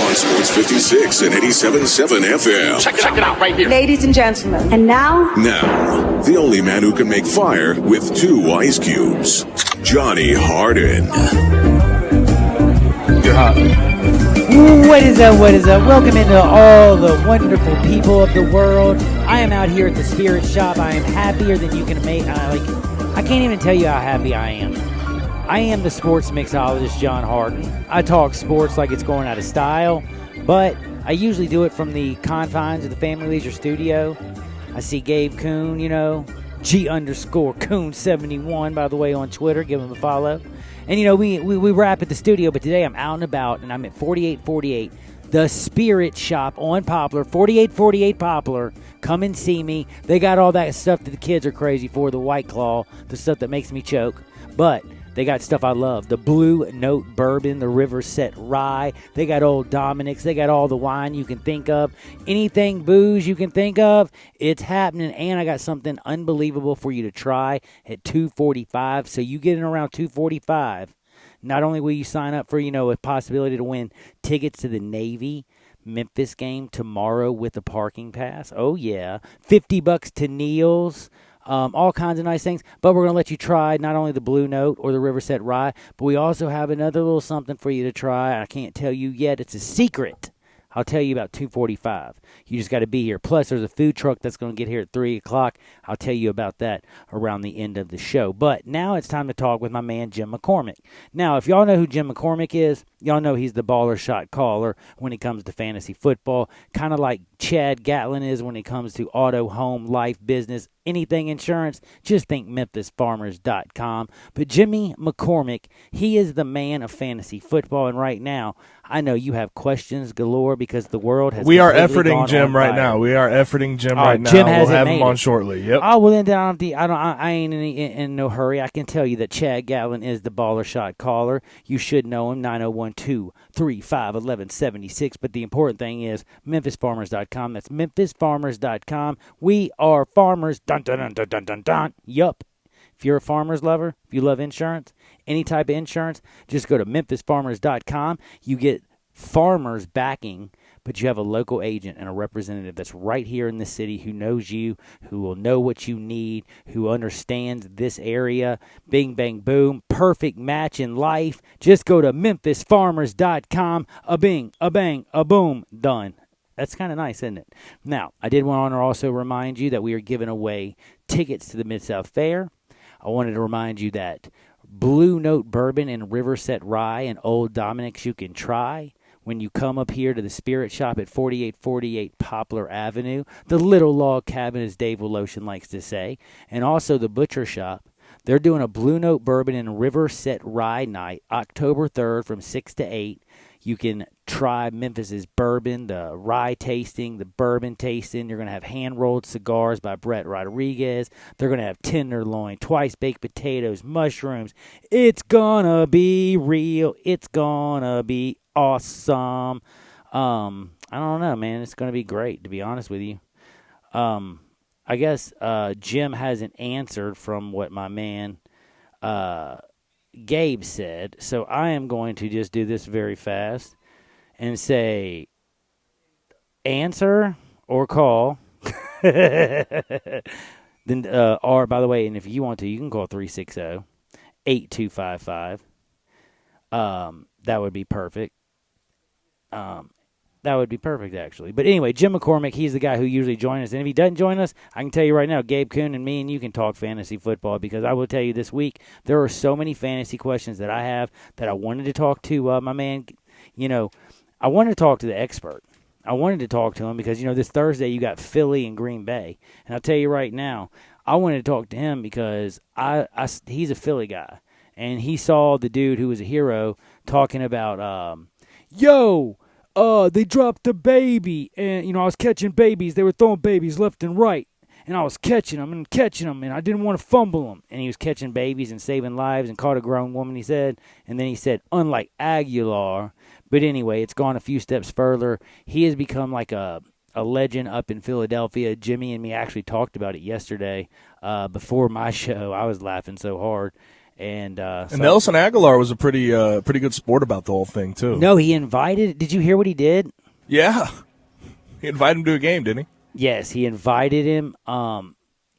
On Sports 56 and 87.7 FM. Check it out right here. Ladies and gentlemen. And now? Now, the only man who can make fire with 2 ice cubes. Johnny Harden. You're hot. What is up? What is up? Welcome into all the wonderful people of the world. I am out here at the Spirit Shop. I am happier than you can make. I can't even tell you how happy I am. I am the sports mixologist, John Harden. I talk sports like it's going out of style, but I usually do it from the confines of the Family Leisure Studio. I see Gabe Kuhn, G_Kuhn71, by the way, on Twitter. Give him a follow. And, we wrap at the studio, but today I'm out and about, and I'm at 4848, the Spirit Shop on Poplar, 4848 Poplar. Come and see me. They got all that stuff that the kids are crazy for, the White Claw, the stuff that makes me choke. But they got stuff I love. The Blue Note Bourbon, the River Set Rye. They got Old Dominic's. They got all the wine you can think of. Anything booze you can think of, it's happening. And I got something unbelievable for you to try at $2.45. So you get in around $2.45. Not only will you sign up for, a possibility to win tickets to the Navy Memphis game tomorrow with a parking pass. Oh, yeah. $50 to Neil's. All kinds of nice things, but we're going to let you try not only the Blue Note or the River Set Rye, but we also have another little something for you to try. I can't tell you yet. It's a secret. I'll tell you about 2:45. You just got to be here. Plus, there's a food truck that's going to get here at 3 o'clock. I'll tell you about that around the end of the show. But now it's time to talk with my man, Jim McCormick. Now, if y'all know who Jim McCormick is, y'all know he's the baller shot caller when it comes to fantasy football, kind of like Chad Gatlin is when it comes to auto, home, life, business, anything insurance. Just think MemphisFarmers.com. But Jimmy McCormick, he is the man of fantasy football, and right now, I know you have questions galore because the world has. We are efforting Jim right now. We are efforting Jim right now. Jim we'll have him on shortly. Yep. Oh well, then I ain't in no hurry. I can tell you that Chad Gatlin is the baller shot caller. You should know him. 901-235-1176. But the important thing is MemphisFarmers.com. That's MemphisFarmers.com. We are farmers. Dun dun dun dun dun dun dun. Yup. If you're a farmer's lover, if you love insurance, any type of insurance, just go to MemphisFarmers.com. You get farmers backing, but you have a local agent and a representative that's right here in the city who knows you, who will know what you need, who understands this area. Bing, bang, boom. Perfect match in life. Just go to MemphisFarmers.com. A bing, a bang, a boom. Done. That's kind of nice, isn't it? Now, I did want to also remind you that we are giving away tickets to the Mid-South Fair. I wanted to remind you that Blue Note Bourbon and River Set Rye and Old Dominic's you can try when you come up here to the Spirit Shop at 4848 Poplar Avenue. The Little Log Cabin, as Dave Woloshin likes to say. And also the Butcher Shop. They're doing a Blue Note Bourbon and River Set Rye Night, October 3rd from 6 to 8. You can try Memphis's bourbon, the rye tasting, the bourbon tasting. You're going to have hand-rolled cigars by Brett Rodriguez. They're going to have tenderloin, twice-baked potatoes, mushrooms. It's going to be real. It's going to be awesome. I don't know, man. It's going to be great, to be honest with you. I guess Jim hasn't answered from what my man Gabe said, so I am going to just do this very fast and say answer or call. Then, or by the way, and if you want to, you can call 360-8255. That would be perfect. That would be perfect, actually. But anyway, Jim McCormick, he's the guy who usually joins us. And if he doesn't join us, I can tell you right now, Gabe Kuhn and me and you can talk fantasy football, because I will tell you this week, there are so many fantasy questions that I have that I wanted to talk to my man. You know, I wanted to talk to the expert. I wanted to talk to him because, you know, this Thursday you got Philly and Green Bay. And I'll tell you right now, I wanted to talk to him because he's a Philly guy. And he saw the dude who was a hero talking about, they dropped a baby, and, you know, I was catching babies. They were throwing babies left and right, and I was catching them, and I didn't want to fumble them. And he was catching babies and saving lives and caught a grown woman, he said. And then he said, unlike Aguilar. But anyway, it's gone a few steps further. He has become like a legend up in Philadelphia. Jimmy and me actually talked about it yesterday before my show. I was laughing so hard. And Nelson Aguilar was a pretty good sport about the whole thing, too. No, he invited – did you hear what he did? Yeah. He invited him to a game, didn't he? Yes, he invited him.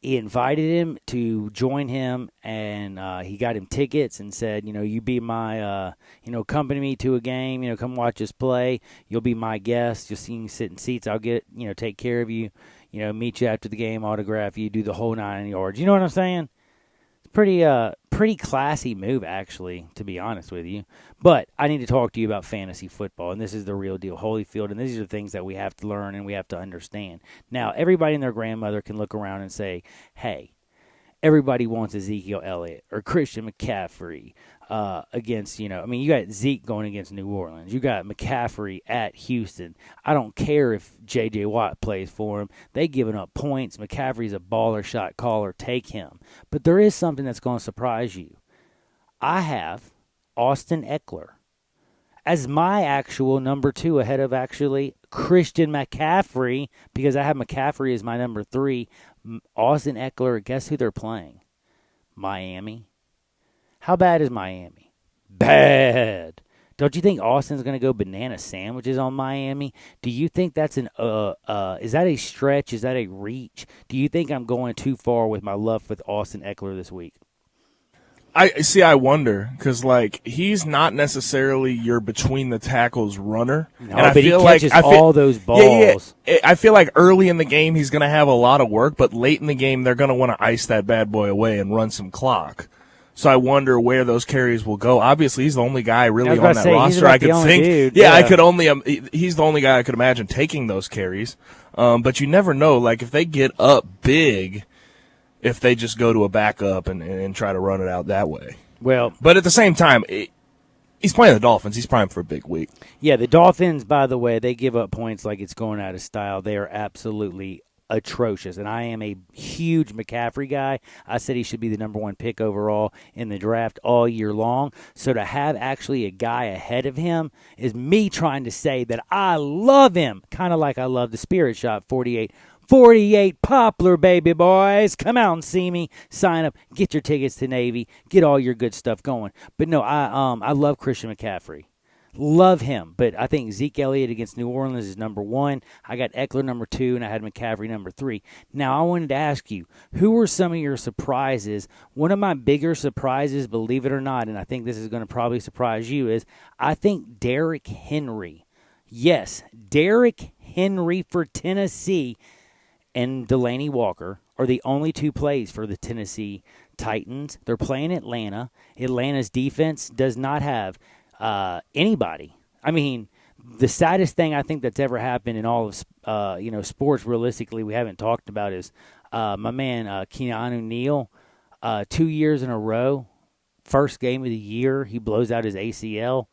He invited him to join him, and he got him tickets and said, you know, you be my, accompany me to a game. You know, come watch us play. You'll be my guest. You'll see you sit in seats. I'll take care of you. You know, meet you after the game, autograph you, do the whole 9 yards. You know what I'm saying? Pretty classy move, actually, to be honest with you. But I need to talk to you about fantasy football, and this is the real deal, Holyfield, and these are the things that we have to learn and we have to understand. Now, everybody and their grandmother can look around and say, hey, everybody wants Ezekiel Elliott or Christian McCaffrey against, you got Zeke going against New Orleans. You got McCaffrey at Houston. I don't care if J.J. Watt plays for him. They giving up points. McCaffrey's a baller shot caller. Take him. But there is something that's going to surprise you. I have Austin Eckler as my actual number 2 ahead of actually Christian McCaffrey, because I have McCaffrey as my number 3. Austin Eckler, guess who they're playing? Miami. How bad is Miami? Bad. Don't you think Austin's going to go banana sandwiches on Miami? Do you think that's is that a stretch? Is that a reach? Do you think I'm going too far with my love with Austin Eckler this week? I wonder, because, he's not necessarily your between-the-tackles runner. No, and but he catches all those balls. Yeah. I feel like early in the game he's going to have a lot of work, but late in the game they're going to want to ice that bad boy away and run some clock. So I wonder where those carries will go. Obviously, he's the only guy really on that roster I could think. Dude. Yeah, I could only. He's the only guy I could imagine taking those carries. But you never know. If they get up big, if they just go to a backup and try to run it out that way. Well, but at the same time, he's playing the Dolphins. He's primed for a big week. Yeah, the Dolphins, by the way, they give up points like it's going out of style. They are absolutely atrocious, and I am a huge McCaffrey guy. I said he should be the number 1 pick overall in the draft all year long. So to have actually a guy ahead of him is me trying to say that I love him, kind of like I love the Spirit Shop 48 Poplar, baby boys. Come out and see me. Sign up. Get your tickets to Navy. Get all your good stuff going. But no, I love Christian McCaffrey. Love him, but I think Zeke Elliott against New Orleans is number 1. I got Eckler number 2, and I had McCaffrey number 3. Now, I wanted to ask you, who were some of your surprises? One of my bigger surprises, believe it or not, and I think this is going to probably surprise you, is I think Derrick Henry. Yes, Derrick Henry for Tennessee and Delaney Walker are the only 2 plays for the Tennessee Titans. They're playing Atlanta. Atlanta's defense does not have anybody. I mean, the saddest thing I think that's ever happened in all of sports, realistically, we haven't talked about is my man Keanu Neal. 2 years in a row, first game of the year, he blows out his ACL.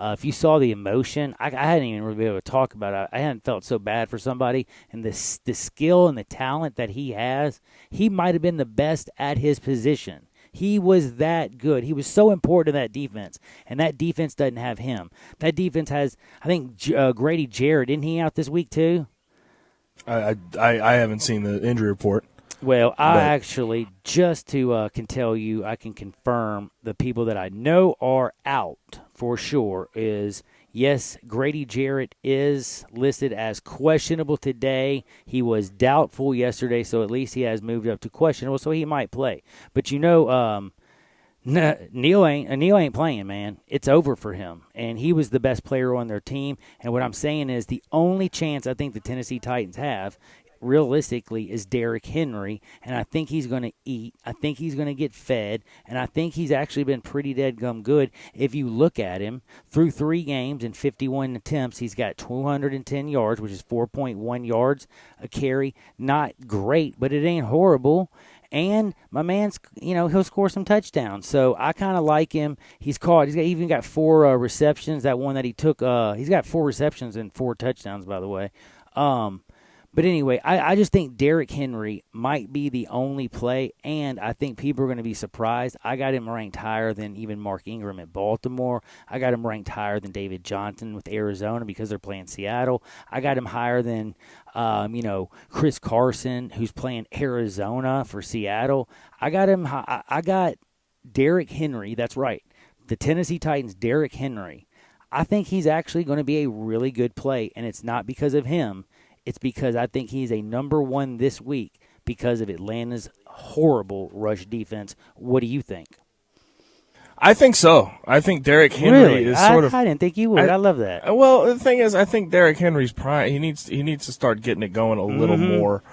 If you saw the emotion, I hadn't even really been able to talk about it. I hadn't felt so bad for somebody. And the skill and the talent that he has, he might have been the best at his position. He was that good. He was so important to that defense, and that defense doesn't have him. That defense has, I think, Grady Jarrett. Isn't he out this week too? I haven't seen the injury report. Well, I actually, just to can tell you, I can confirm the people that I know are out for sure is, yes, Grady Jarrett is listed as questionable today. He was doubtful yesterday, so at least he has moved up to questionable, so he might play. But Neal ain't playing, man. It's over for him, and he was the best player on their team. And what I'm saying is the only chance I think the Tennessee Titans have realistically is Derrick Henry, and I think he's going to eat. I think he's going to get fed, and I think he's actually been pretty dead-gum good. If you look at him, through 3 games and 51 attempts, he's got 210 yards, which is 4.1 yards a carry. Not great, but it ain't horrible. And my man's, he'll score some touchdowns. So I kind of like him. He's even got 4 receptions. That one that he took, he's got 4 receptions and 4 touchdowns, by the way. But anyway, I just think Derrick Henry might be the only play, and I think people are going to be surprised. I got him ranked higher than even Mark Ingram at Baltimore. I got him ranked higher than David Johnson with Arizona because they're playing Seattle. I got him higher than, Chris Carson, who's playing Arizona for Seattle. I got Derrick Henry. That's right. The Tennessee Titans, Derrick Henry. I think he's actually going to be a really good play, and it's not because of him. It's because I think he's a number 1 this week because of Atlanta's horrible rush defense. What do you think? I think so. I think Derrick Henry is sort of. I didn't think you would. I love that. Well, the thing is, I think Derrick Henry's prime. He needs to start getting it going a little more,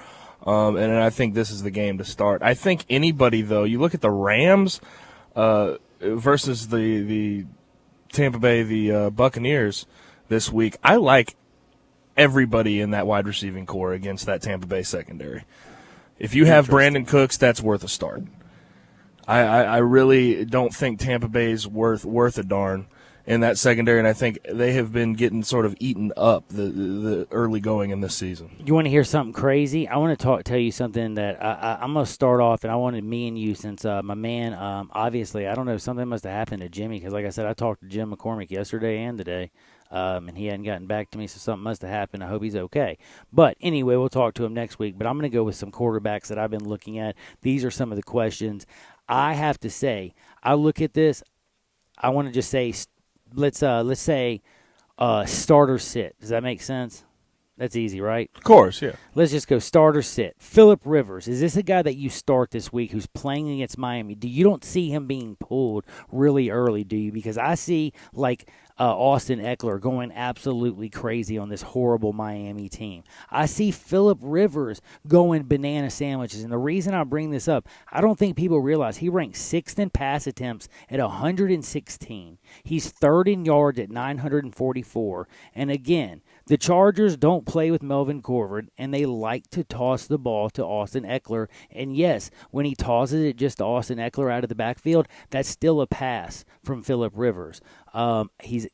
and I think this is the game to start. I think anybody though, you look at the Rams versus the Tampa Bay, the Buccaneers this week. I like everybody in that wide receiving core against that Tampa Bay secondary. If you have Brandon Cooks, that's worth a start. I really don't think Tampa Bay's worth a darn in that secondary, and I think they have been getting sort of eaten up the early going in this season. You want to hear something crazy? I want to tell you something that I'm going to start off, and I wanted me and you since my man, obviously, I don't know, something must have happened to Jimmy because, like I said, I talked to Jim McCormick yesterday and today. And he hadn't gotten back to me, so something must have happened. I hope he's okay. But anyway, we'll talk to him next week. But I'm going to go with some quarterbacks that I've been looking at. These are some of the questions. I have to say, I look at this, I want to just say, let's say start or sit. Does that make sense? That's easy, right? Of course, yeah. Let's just go start or sit. Phillip Rivers, is this a guy that you start this week who's playing against Miami? You don't see him being pulled really early, do you? Because I see, like, Austin Eckler going absolutely crazy on this horrible Miami team. I see Phillip Rivers going banana sandwiches. And the reason I bring this up, I don't think people realize he ranked 6th in pass attempts at 116. He's 3rd in yards at 944. And again, the Chargers don't play with Melvin Gordon, and they like to toss the ball to Austin Eckler. And yes, when he tosses it just to Austin Eckler out of the backfield, that's still a pass from Phillip Rivers. He's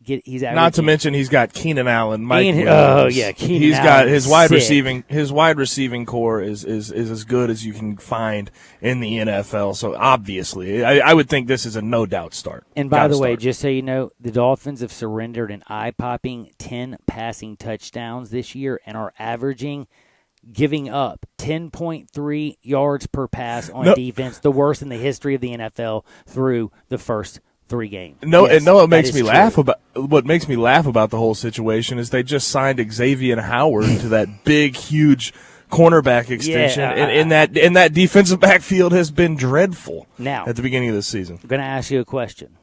not to mention he's got Keenan Allen, Mike Williams. Oh yeah, Keenan He's Allen got his wide sick. receiving. His wide receiving core is as good as you can find in the NFL. So obviously, I would think this is a no doubt start. And by the way, just so you know, the Dolphins have surrendered an eye-popping 10 passing touchdowns this year and are giving up 10.3 yards per pass on defense, the worst in the history of the NFL through the first 3 games. What makes me laugh about the whole situation is they just signed Xavier Howard to that big, huge cornerback extension, and that defensive backfield has been dreadful now at the beginning of this season. I'm going to ask you a question.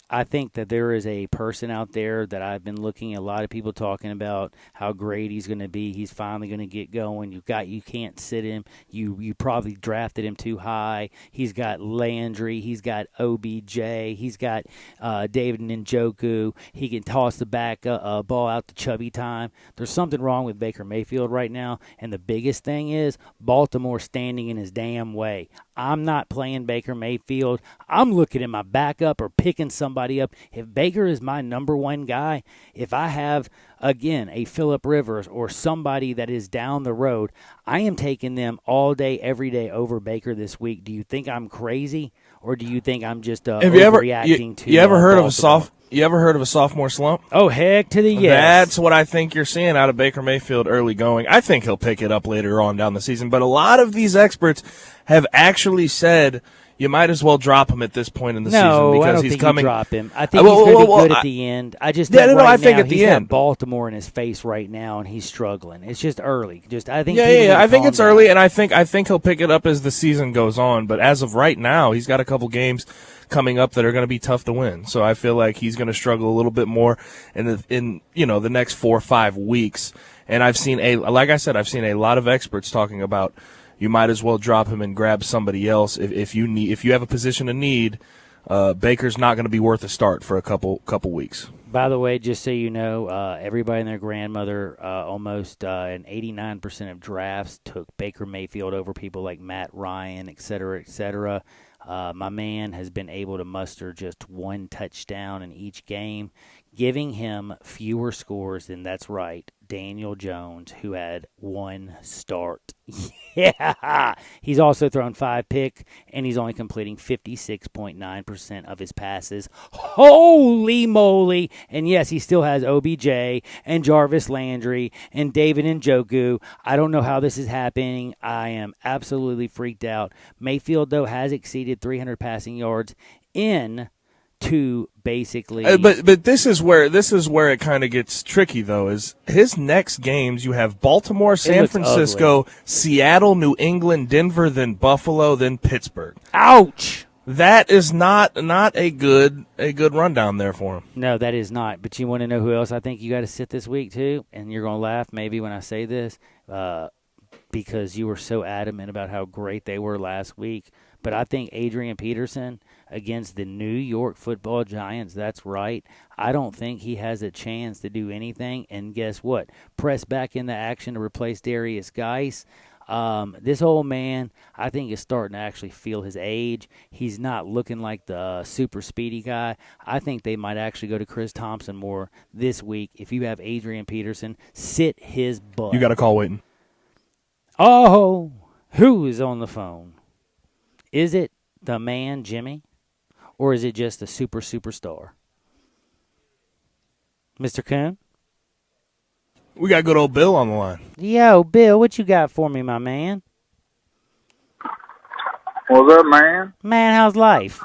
I think that there is a person out there that I've been looking at, a lot of people talking about how great he's going to be. He's finally going to get going. You can't sit him. You probably drafted him too high. He's got Landry. He's got OBJ. He's got David Njoku. He can toss the back ball out to Chubby time. There's something wrong with Baker Mayfield right now, and the biggest thing is Baltimore standing in his damn way. I'm not playing Baker Mayfield. I'm looking at my backup or picking somebody up. If Baker is my number one guy, if I have, again, a Phillip Rivers or somebody that is down the road, I am taking them all day, every day over Baker this week. Do you think I'm crazy, or do you think I'm just overreacting to You ever heard of Baltimore? You ever heard of a sophomore slump? Oh, heck to the yes. That's what I think you're seeing out of Baker Mayfield early going. I think he'll pick it up later on down the season, but a lot of these experts have actually said you might as well drop him at this point in the season because I don't he's think coming. You drop him. I think he's going to be good at the end. I just think I think at the he's end, got Baltimore in his face right now, and he's struggling. It's just early. I think. I think it's early, and I think he'll pick it up as the season goes on. But as of right now, he's got a couple games coming up that are going to be tough to win. So I feel like he's going to struggle a little bit more in the next 4 or 5 weeks. And I've seen a lot of experts talking about you might as well drop him and grab somebody else if you have a position of need. Baker's not going to be worth a start for a couple weeks. By the way, just so you know, everybody and their grandmother, almost an 89% of drafts took Baker Mayfield over people like Matt Ryan, et cetera, et cetera. My man has been able to muster just one touchdown in each game, giving him fewer scores than, that's right, Daniel Jones, who had one start. Yeah! He's also thrown 5 picks, and he's only completing 56.9% of his passes. Holy moly! And yes, he still has OBJ and Jarvis Landry and David Njoku. I don't know how this is happening. I am absolutely freaked out. Mayfield, though, has exceeded 300 passing yards in to basically but this is where it kind of gets tricky, though, is his next games. You have Baltimore, San Francisco, ugly. Seattle, New England, Denver, then Buffalo, then Pittsburgh. Ouch! That is not a good rundown there for him. No, that is not. But you want to know who else I think you got to sit this week too? And you're going to laugh maybe when I say this, because you were so adamant about how great they were last week. But I think Adrian Peterson against the New York Football Giants, that's right. I don't think he has a chance to do anything. And guess what? Press back into action to replace Darius Geis. This old man, I think, is starting to actually feel his age. He's not looking like the super speedy guy. I think they might actually go to Chris Thompson more this week. If you have Adrian Peterson, sit his butt. You got a call waiting. Oh, who is on the phone? Is it the man, Jimmy, or is it just a superstar? Mr. Coon? We got good old Bill on the line. Yo, Bill, what you got for me, my man? What's up, man? Man, how's life?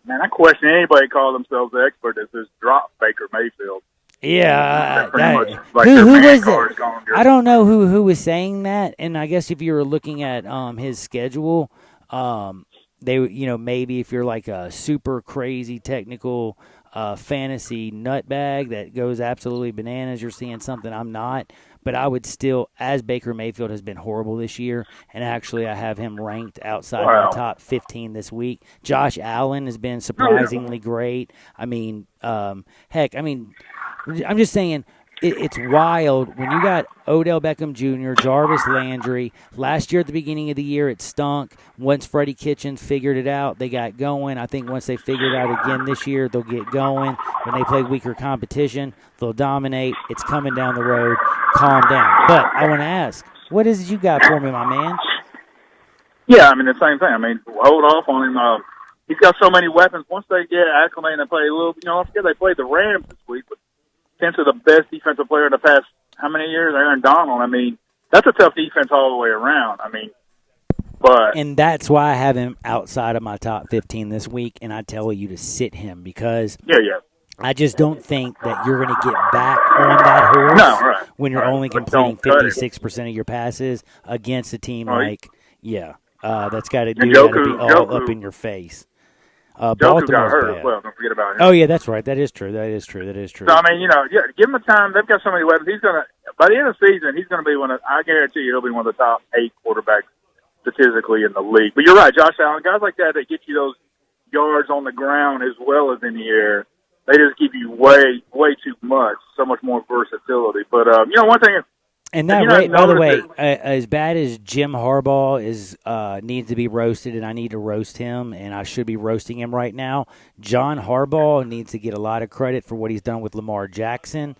Man, I question anybody call themselves the expert that just dropped Baker Mayfield. Yeah, who was it? I don't know who was saying that, and I guess if you were looking at his schedule, they maybe if you're like a super crazy technical fantasy nutbag that goes absolutely bananas, you're seeing something I'm not. But I would still, as Baker Mayfield has been horrible this year, and actually I have him ranked outside my top 15 this week. Josh Allen has been surprisingly great. I mean, I'm just saying it's wild when you got Odell Beckham Jr., Jarvis Landry. Last year at the beginning of the year, it stunk. Once Freddie Kitchens figured it out, they got going. I think once they figure it out again this year, they'll get going. When they play weaker competition, they'll dominate. It's coming down the road. Calm down. But I want to ask, what is it you got for me, my man? Yeah, I mean, the same thing. I mean, hold off on him. He's got so many weapons. Once they get acclimated and play a little, I forget they played the Rams this week, but potentially the best defensive player in the past, how many years? Aaron Donald. I mean, that's a tough defense all the way around. I mean, and that's why I have him outside of my top 15 this week, and I tell you to sit him because I just don't think that you're going to get back on that horse when you're only completing 56% of your passes against a team that's got to be all up in your face. Baltimore's got hurt as well. Don't forget about him. Oh, yeah, that's right. That is true. So, I mean, give him a time. They've got so many weapons. He's going to, by the end of the season, he's going to be I guarantee you, he'll be one of the top 8 quarterbacks statistically in the league. But you're right, Josh Allen, guys like that get you those yards on the ground as well as in the air. They just give you way too much, so much more versatility. But, one thing And that, by the way, as bad as Jim Harbaugh is, needs to be roasted, and I need to roast him, and I should be roasting him right now. John Harbaugh needs to get a lot of credit for what he's done with Lamar Jackson.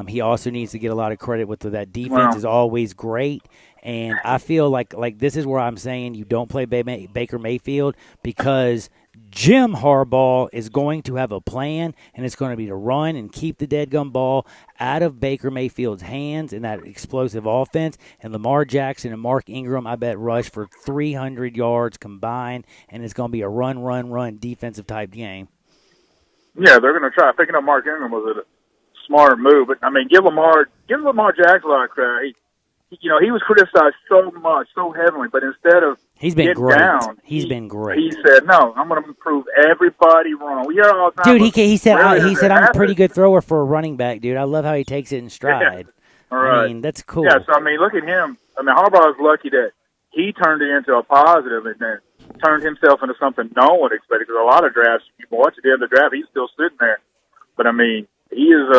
He also needs to get a lot of credit with that defense is always great. And I feel like this is where I'm saying you don't play Baker Mayfield, because Jim Harbaugh is going to have a plan, and it's going to be to run and keep the deadgum ball out of Baker Mayfield's hands in that explosive offense. And Lamar Jackson and Mark Ingram, I bet, rush for 300 yards combined, and it's going to be a run defensive type game. Yeah, they're going to try. Picking up Mark Ingram was a smart move, but I mean, give Lamar Jackson a lot of credit. He was criticized so much, so heavily, but instead of he's been great. He's been great. He said, "No, I'm going to prove everybody wrong." We hear all the time. Dude, he said I'm a pretty good thrower for a running back, dude. I love how he takes it in stride. Yeah. All right. I mean, that's cool. Yeah, so I mean, look at him. I mean, Harbaugh is lucky that he turned it into a positive and then turned himself into something no one expected. Because a lot of drafts, you watch the end of the draft, he's still sitting there. But I mean, he is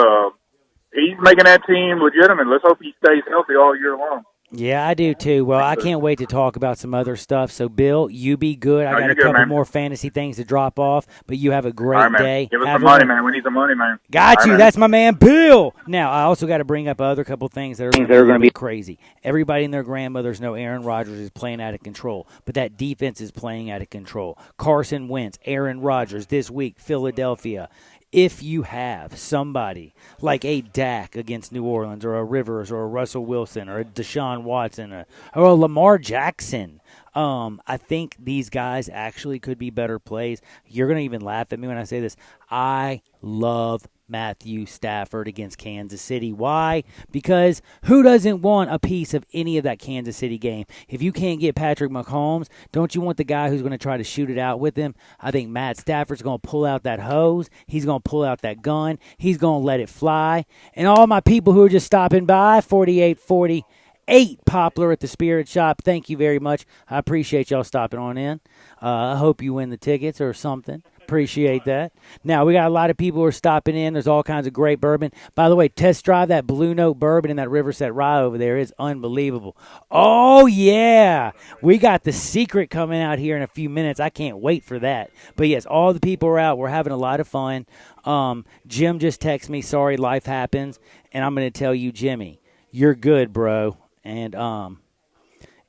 he's making that team legitimate. Let's hope he stays healthy all year long. Yeah, I do too. Well, I can't wait to talk about some other stuff. So, Bill, you be good. I got a couple more fantasy things to drop off, but you have a great day. Give us some money, man. We need some money, man. Got you. That's my man, Bill. Now, I also got to bring up other couple things that are going to be crazy. Everybody and their grandmothers know Aaron Rodgers is playing out of control, but that defense is playing out of control. Carson Wentz, Aaron Rodgers this week, Philadelphia. If you have somebody like a Dak against New Orleans, or a Rivers, or a Russell Wilson, or a Deshaun Watson, or a Lamar Jackson, I think these guys actually could be better plays. You're going to even laugh at me when I say this. I love Matthew Stafford against Kansas City. Why? Because who doesn't want a piece of any of that Kansas City game? If you can't get Patrick Mahomes, don't you want the guy who's going to try to shoot it out with him? I think Matt Stafford's going to pull out that hose. He's going to pull out that gun. He's going to let it fly. And all my people who are just stopping by, 4848 Poplar at the Spirit Shop, thank you very much. I appreciate y'all stopping on in. I hope you win the tickets or something. Appreciate that. Now, we got a lot of people who are stopping in. There's all kinds of great bourbon. By the way, test drive that Blue Note bourbon and that Riverset Rye over there is unbelievable. Oh, yeah. We got the secret coming out here in a few minutes. I can't wait for that. But, yes, all the people are out. We're having a lot of fun. Jim just texted me, sorry, life happens. And I'm going to tell you, Jimmy, you're good, bro. And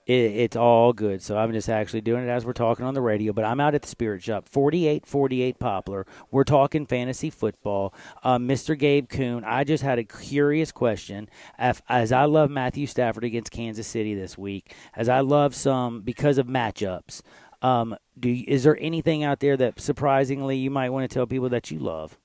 it's all good. So I'm just actually doing it as we're talking on the radio. But I'm out at the Spirit Shop, 4848 Poplar. We're talking fantasy football. Mr. Gabe Kuhn, I just had a curious question. As I love Matthew Stafford against Kansas City this week, as I love some because of matchups, is there anything out there that surprisingly you might want to tell people that you love?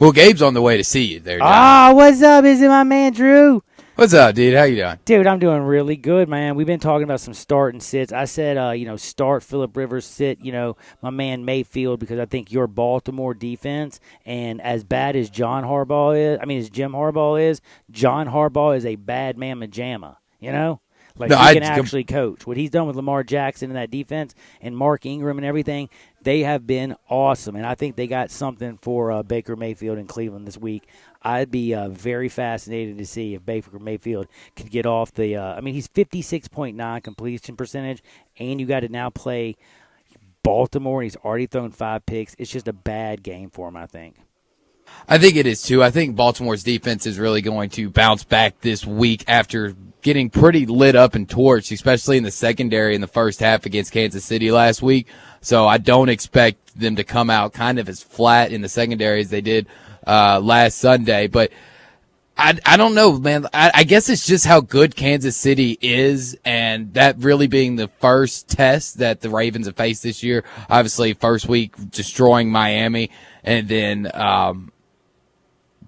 Well, Gabe's on the way to see you there, John. What's up? Is it my man, Drew? What's up, dude? How you doing? Dude, I'm doing really good, man. We've been talking about some start and sits. I said, start Phillip Rivers, sit, my man Mayfield, because I think your Baltimore defense, and as bad as Jim Harbaugh is, John Harbaugh is a bad mamma jamma, Like, he can actually coach. What he's done with Lamar Jackson and that defense and Mark Ingram and everything, they have been awesome. And I think they got something for Baker Mayfield in Cleveland this week. I'd be very fascinated to see if Baker Mayfield could get off the he's 56.9 completion percentage, and you got to now play Baltimore, and he's already thrown 5 picks. It's just a bad game for him, I think. I think it is, too. I think Baltimore's defense is really going to bounce back this week after getting pretty lit up and torched, especially in the secondary in the first half against Kansas City last week. So I don't expect them to come out kind of as flat in the secondary as they did last Sunday. But I don't know, man. I guess it's just how good Kansas City is, and that really being the first test that the Ravens have faced this year. Obviously, first week destroying Miami, and then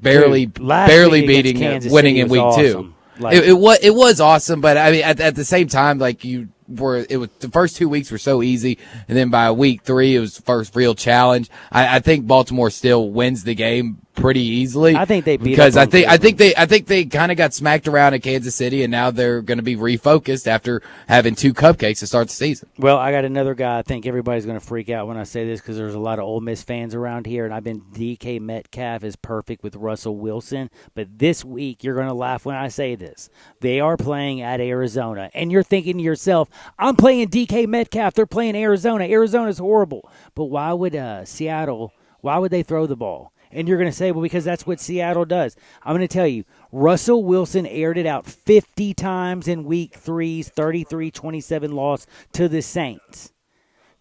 barely beating winning in week awesome. 2. Like, it was awesome, but I mean at the same time, like it was the first 2 weeks were so easy, and then by week 3 it was the first real challenge. I think Baltimore still wins the game pretty easily. I think they beat because up I think they kind of got smacked around at Kansas City, and now they're going to be refocused after having 2 cupcakes to start the season. Well, I got another guy. I think everybody's going to freak out when I say this because there's a lot of Ole Miss fans around here, and I've been DK Metcalf is perfect with Russell Wilson. But this week, you're going to laugh when I say this. They are playing at Arizona, and you're thinking to yourself, I'm playing DK Metcalf. They're playing Arizona. Arizona's horrible. But why would Seattle, why would they throw the ball? And you're going to say, well, because that's what Seattle does. I'm going to tell you, Russell Wilson aired it out 50 times in Week 3's 33-27 loss to the Saints.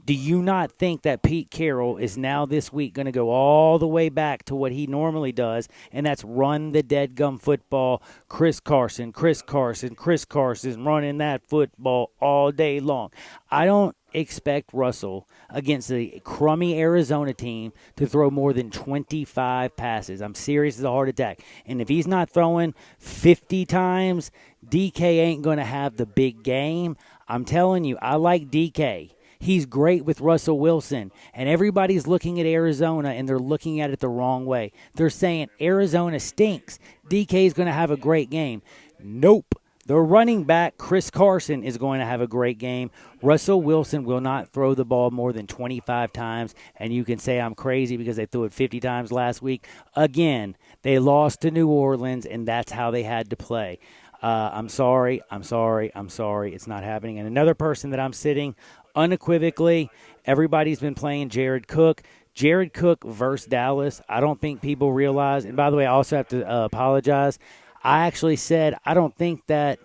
Do you not think that Pete Carroll is now this week going to go all the way back to what he normally does, and that's run the deadgum football, Chris Carson running that football all day long? I don't expect Russell against the crummy Arizona team to throw more than 25 passes. I'm serious as a heart attack. And if he's not throwing 50 times, DK ain't going to have the big game. I'm telling you, I like DK. He's great with Russell Wilson, and everybody's looking at Arizona, and they're looking at it the wrong way. They're saying Arizona stinks. DK is going to have a great game. Nope. The running back, Chris Carson, is going to have a great game. Russell Wilson will not throw the ball more than 25 times, and you can say I'm crazy because they threw it 50 times last week. Again, they lost to New Orleans, and that's how they had to play. I'm sorry. It's not happening. And another person that I'm sitting unequivocally, everybody's been playing Jared Cook. Jared Cook versus Dallas. I don't think people realize, and by the way, I also have to apologize. I actually said I don't think that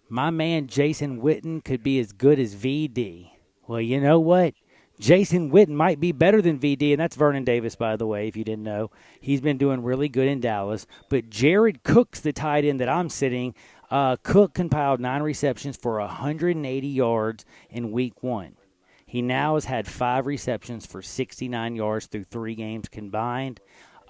my man Jason Witten could be as good as VD. Well, you know what? Jason Witten might be better than VD, and that's Vernon Davis, by the way, if you didn't know. He's been doing really good in Dallas. But Jared Cook's the tight end that I'm sitting. Cook compiled 9 receptions for 180 yards in Week 1. He now has had 5 receptions for 69 yards through 3 games combined.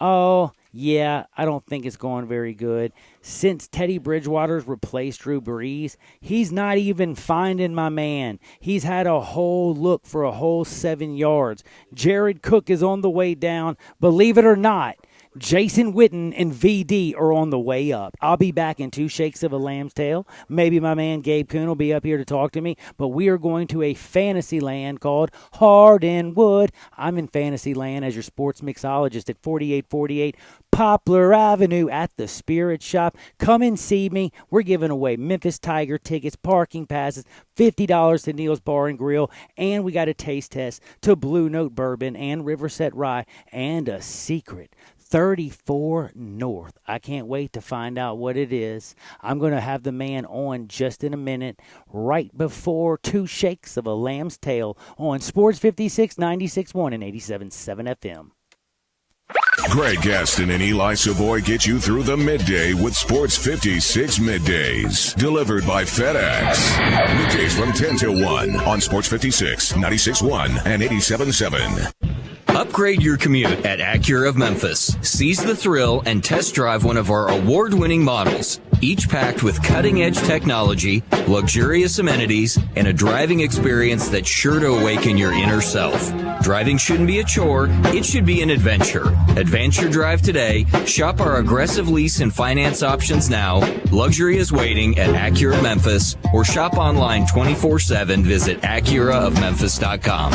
Oh, yeah, I don't think it's going very good. Since Teddy Bridgewater's replaced Drew Brees, he's not even finding my man. He's had a whole look for a whole 7 yards. Jared Cook is on the way down. Believe it or not, Jason Witten and VD are on the way up. I'll be back in 2 shakes of a lamb's tail. Maybe my man Gabe Kuhn will be up here to talk to me. But we are going to a fantasy land called Hardinwood. I'm in fantasy land as your sports mixologist at 4848 Poplar Avenue at the Spirit Shop. Come and see me. We're giving away Memphis Tiger tickets, parking passes, $50 to Neil's Bar and Grill, and we got a taste test to Blue Note Bourbon and Riverset Rye, and a secret 34 North. I can't wait to find out what it is. I'm going to have the man on just in a minute, right before 2 shakes of a lamb's tail on Sports 56, 96.1 and 87.7 FM. Greg Gaston and Eli Savoy get you through the midday with Sports 56 Middays. Delivered by FedEx. Middays from 10 till 1 on Sports 56, 96.1 and 87.7. Upgrade your commute at Acura of Memphis. Seize the thrill and test drive one of our award-winning models, each packed with cutting-edge technology, luxurious amenities, and a driving experience that's sure to awaken your inner self. Driving shouldn't be a chore, it should be an adventure. Advance your drive today. Shop our aggressive lease and finance options now. Luxury is waiting at Acura Memphis, or shop online 24/7. Visit AcuraofMemphis.com.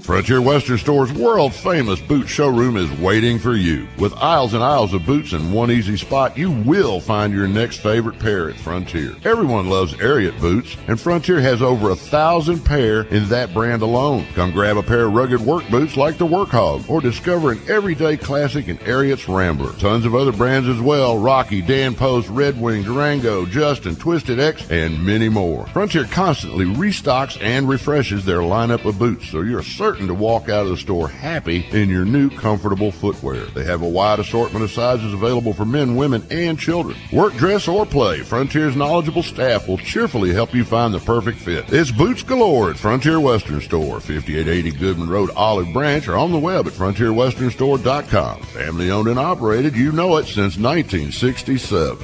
Frontier Western Store's world-famous boot showroom is waiting for you. With aisles and aisles of boots in one easy spot, you will find your next favorite pair at Frontier. Everyone loves Ariat boots, and Frontier has over 1,000 pair in that brand alone. Come grab a pair of rugged work boots like the Workhog, or discover an everyday classic in Ariat's Rambler. Tons of other brands as well: Rocky, Dan Post, Red Wing, Durango, Justin, Twisted X, and many more. Frontier constantly restocks and refreshes their lineup of boots, so you're certain to walk out of the store happy in your new comfortable footwear. They have a wide assortment of sizes available for men, women, and children. Work, dress, or play, Frontier's knowledgeable staff will cheerfully help you find the perfect fit. It's boots galore at Frontier Western Store, 5880 Goodman Road, Olive Branch, or on the web at frontierwesternstore.com. Family owned and operated, you know it, since 1967.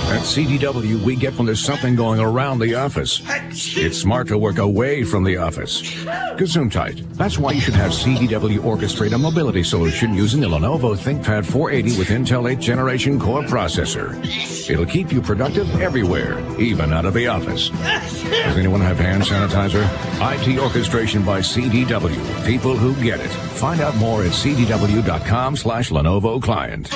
At CDW, we get when there's something going around the office. It's smart to work away from the office. Gesundheit. That's why you should have CDW orchestrate a mobility solution using the Lenovo ThinkPad 480 with Intel 8th generation core processor. It'll keep you productive everywhere, even out of the office. Does anyone have hand sanitizer? IT orchestration by CDW. People who get it. Find out more at cdw.com/Lenovo client.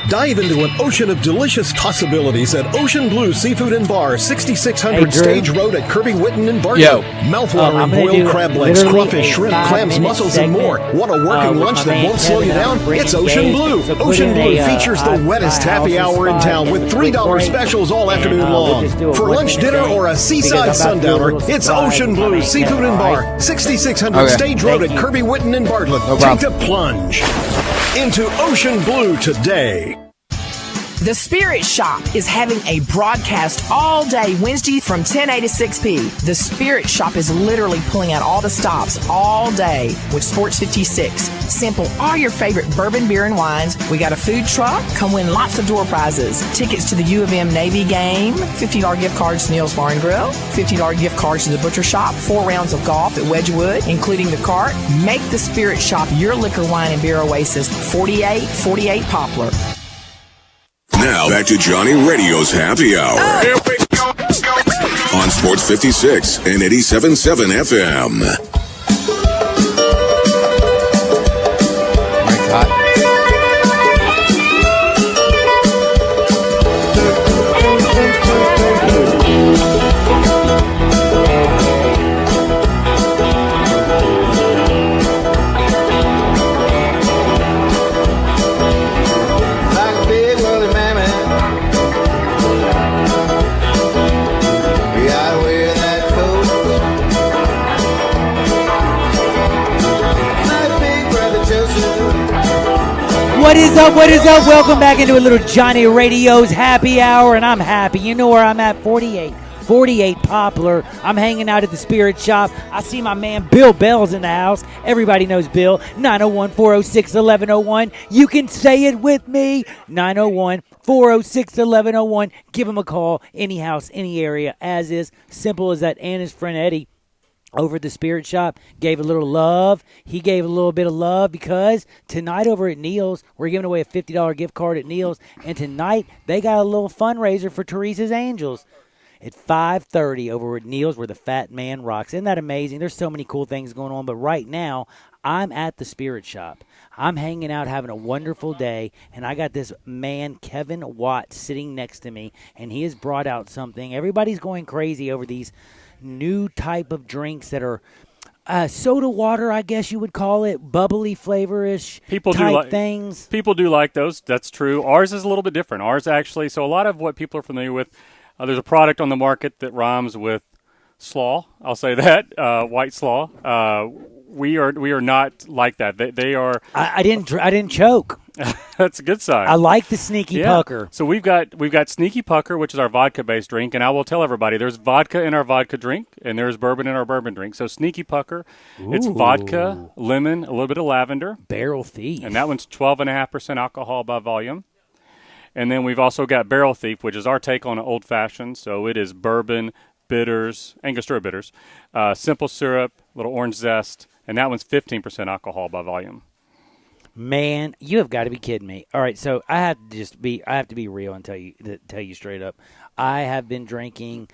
Dive into an ocean of delicious possibilities at Ocean Blue Seafood and Bar, 6600 Stage Road at Kirby Whitten and Barton. Mouthwatering boiled crab legs, crawfish, shrimp, clams, mussels, and more. Want a working lunch that won't slow you down? It's Ocean Blue. Ocean Blue features the wettest happy hour in town with $3 specials all afternoon long. For lunch, dinner, or a seaside sundowner, it's Ocean Blue Seafood and Bar, 6600 Stage Road at Kirby Whitten and Bartlett. Take the plunge into Ocean Blue today. The Spirit Shop is having a broadcast all day Wednesday from 10 a to 6 p. The Spirit Shop is literally pulling out all the stops all day with Sports 56. Sample all your favorite bourbon, beer, and wines. We got a food truck. Come win lots of door prizes. Tickets to the U of M Navy game. $50 gift cards to Neil's Bar and Grill. $50 gift cards to the Butcher Shop. 4 rounds of golf at Wedgwood, including the cart. Make the Spirit Shop your liquor, wine, and beer oasis. 4848 Poplar. Now back to Johnny Radio's Happy Hour on Sports 56 and 87.7 FM. What is up? What is up? Welcome back into a little Johnny Radio's Happy Hour, and I'm happy. You know where I'm at, 48 Poplar. I'm hanging out at the Spirit Shop. I see my man Bill Bell's in the house. Everybody knows Bill. 901-406-1101. You can say it with me. 901-406-1101. Give him a call. Any house, any area, as is. Simple as that. And his friend Eddie over at the Spirit Shop gave a little love. He gave a little bit of love because tonight over at Neil's, we're giving away a $50 gift card at Neil's. And tonight, they got a little fundraiser for Teresa's Angels at 5:30 over at Neil's where the fat man rocks. Isn't that amazing? There's so many cool things going on. But right now, I'm at the Spirit Shop. I'm hanging out, having a wonderful day, and I got this man, Kevin Watt, sitting next to me, and he has brought out something. Everybody's going crazy over these new type of drinks that are soda water, I guess you would call it, bubbly flavor-ish things. People do like those. That's true. Ours is a little bit different. Ours actually, so a lot of what people are familiar with, there's a product on the market that rhymes with slaw. I'll say that, white slaw. We are not like that. They are. I didn't choke. That's a good sign. I like the Sneaky Pucker. So we've got Sneaky Pucker, which is our vodka-based drink, and I will tell everybody there's vodka in our vodka drink, and there's bourbon in our bourbon drink. So Sneaky Pucker, it's vodka, lemon, a little bit of lavender, Barrel Thief, and that one's 12.5% alcohol by volume. And then we've also got Barrel Thief, which is our take on an old fashioned. So it is bourbon, bitters, Angostura bitters, simple syrup, little orange zest, and that one's 15% alcohol by volume. Man, you have got to be kidding me. All right, so I have to be real and tell you straight up. I have been drinking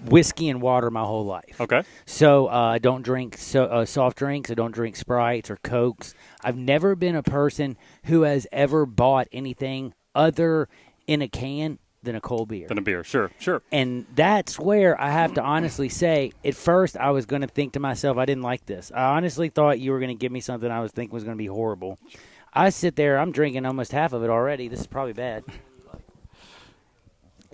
whiskey and water my whole life. Okay. So I don't drink soft drinks. I don't drink Sprites or Cokes. I've never been a person who has ever bought anything other in a can than a cold beer. Than a beer, sure. And that's where I have to honestly say, at first I was going to think to myself, I didn't like this. I honestly thought you were going to give me something I was thinking was going to be horrible. I sit there, I'm drinking almost half of it already. This is probably bad.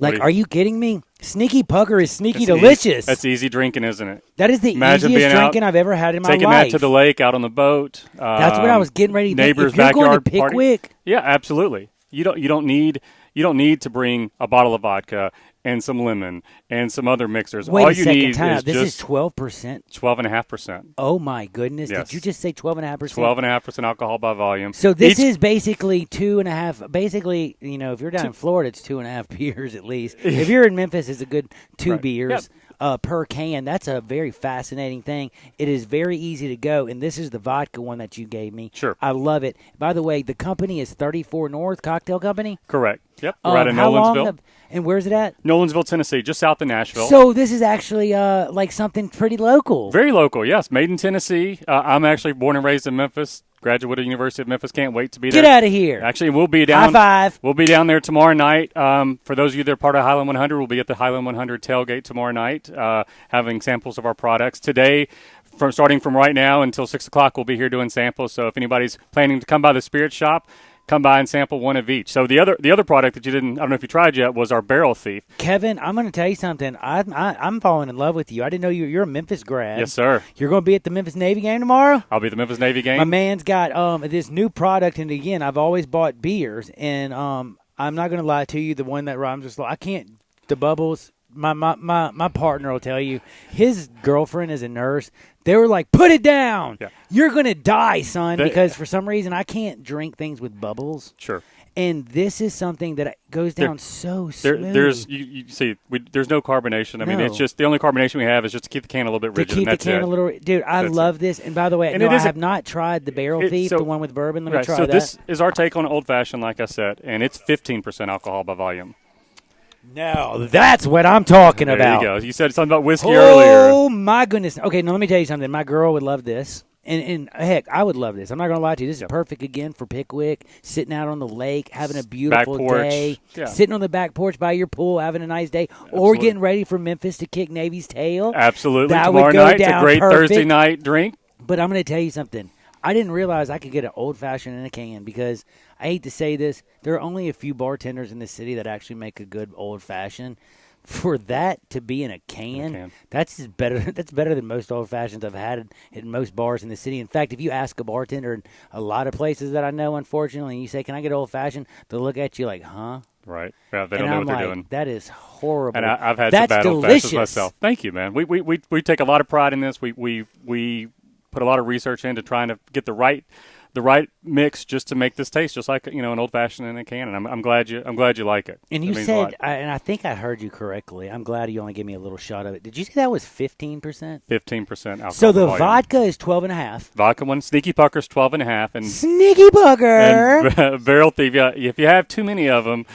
Are you kidding me? Sneaky Pucker is sneaky delicious. That's easy drinking, isn't it? That is the easiest drinking I've ever had in my life. Taking that to the lake, out on the boat. That's what I was getting ready to neighbor's think. If you're backyard going to Pickwick. Party. Yeah, absolutely. You don't need You don't need to bring a bottle of vodka and some lemon and some other mixers. Wait All a you second, need time is out. This just is 12%. 12.5%. Oh my goodness! Yes. Did you just say 12.5%? 12.5% alcohol by volume. So this is basically 2.5. Basically, if you're down in Florida, it's 2.5 beers at least. If you're in Memphis, it's a good 2 Right. beers. Per can. That's a very fascinating thing. It is very easy to go, and this is the vodka one that you gave me. Sure. I love it. By the way, the company is 34 North Cocktail Company. Correct. Yep. We're out in How long Nolensville. and where's it at? Nolensville, Tennessee, just south of Nashville. So this is actually like something pretty local. Very local, yes. Made in Tennessee. I'm actually born and raised in Memphis. Graduate of the University of Memphis. Can't wait to be there. Get out of here. Actually, we'll be down. High five. We'll be down there tomorrow night. For those of you that are part of Highland 100, we'll be at the Highland 100 tailgate tomorrow night, having samples of our products. Today, starting from right now until 6 o'clock, we'll be here doing samples. So if anybody's planning to come by the Spirit Shop, come by and sample one of each. So the other product that you didn't, I don't know if you tried yet, was our Barrel Thief. Kevin, I'm going to tell you something. I'm falling in love with you. I didn't know you're a Memphis grad. Yes, sir. You're going to be at the Memphis Navy game tomorrow? I'll be at the Memphis Navy game. My man's got this new product, and again, I've always bought beers, and I'm not going to lie to you, the one that I'm just like, I can't, the bubbles. My partner will tell you, his girlfriend is a nurse. They were like, put it down. Yeah. You're going to die, son, because for some reason I can't drink things with bubbles. Sure. And this is something that goes down so smooth. There's you see, there's no carbonation. I mean, it's just the only carbonation we have is just to keep the can a little bit rigid. To keep the can a little, dude. I love this. And by the way, I have not tried the Barrel Thief, the one with bourbon. Let me try that. So this is our take on old fashioned, like I said, and it's 15% alcohol by volume. No, that's what I'm talking about. There you go. You said something about whiskey earlier. Oh, my goodness. Okay, now let me tell you something. My girl would love this. And heck, I would love this. I'm not going to lie to you. This is perfect, again, for Pickwick, sitting out on the lake, having a beautiful day, sitting on the back porch by your pool, having a nice day, or getting ready for Memphis to kick Navy's tail. Absolutely. That Tomorrow would go night, it's down a great perfect. Thursday night drink. But I'm going to tell you something. I didn't realize I could get an old-fashioned in a can because, I hate to say this, there are only a few bartenders in the city that actually make a good old-fashioned. For that to be in a can, that's better. That's better than most old fashions I've had in most bars in the city. In fact, if you ask a bartender in a lot of places that I know, unfortunately, and you say, "Can I get old fashioned?" They'll look at you like, "Huh?" Right? Yeah, they don't know what they're doing. That is horrible. And I've had that's some bad old delicious. fashions myself. Thank you, man. We take a lot of pride in this. We put a lot of research into trying to get the right mix just to make this taste just like an old fashioned in a can, and I'm glad you like it. And you said, and I think I heard you correctly. I'm glad you only gave me a little shot of it. Did you say that was 15%? 15% alcohol. So the volume. vodka is 12.5. Vodka one, Sneaky Pucker's 12.5, and Sneaky Pucker and Barrel Thief. Yeah, if you have too many of them.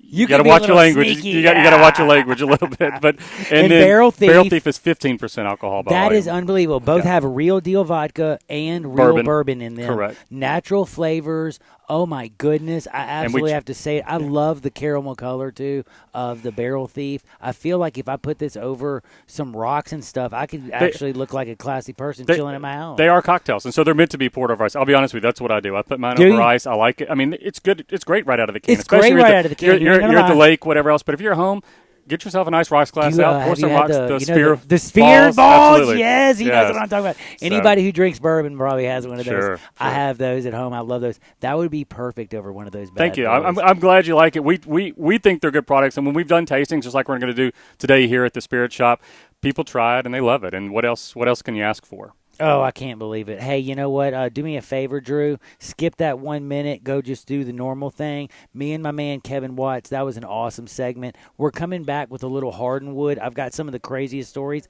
You got to be watch your language. sneaky. You got to watch your language a little bit. But and then Barrel Thief is 15% alcohol by That volume. is unbelievable. Both have real deal vodka and real bourbon in them. Correct. Natural flavors. Oh my goodness! I absolutely have to say it. I love the caramel color too of the Barrel Thief. I feel like if I put this over some rocks and stuff, I could actually look like a classy person chilling at my house. They are cocktails, and so they're meant to be poured over ice. I'll be honest with you, that's what I do. I put mine over ice. I like it. I mean, it's good. It's great right out of the can. It's great right out of the can. You're at the lake, whatever else. But if you're home, get yourself a nice rocks glass out. Pour some rocks. The sphere balls. Absolutely. Yes, he knows what I'm talking about. Anybody who drinks bourbon probably has one of those. Sure. I have those at home. I love those. That would be perfect over one of those. Thank you. I'm glad you like it. We think they're good products, and when we've done tastings, just like we're going to do today here at the Spirit Shop, people try it and they love it. And what else can you ask for? Oh, I can't believe it. Hey, you know what? Do me a favor, Drew. Skip that 1 minute. Go just do the normal thing. Me and my man, Kevin Watts, that was an awesome segment. We're coming back with a little Hardwood. I've got some of the craziest stories.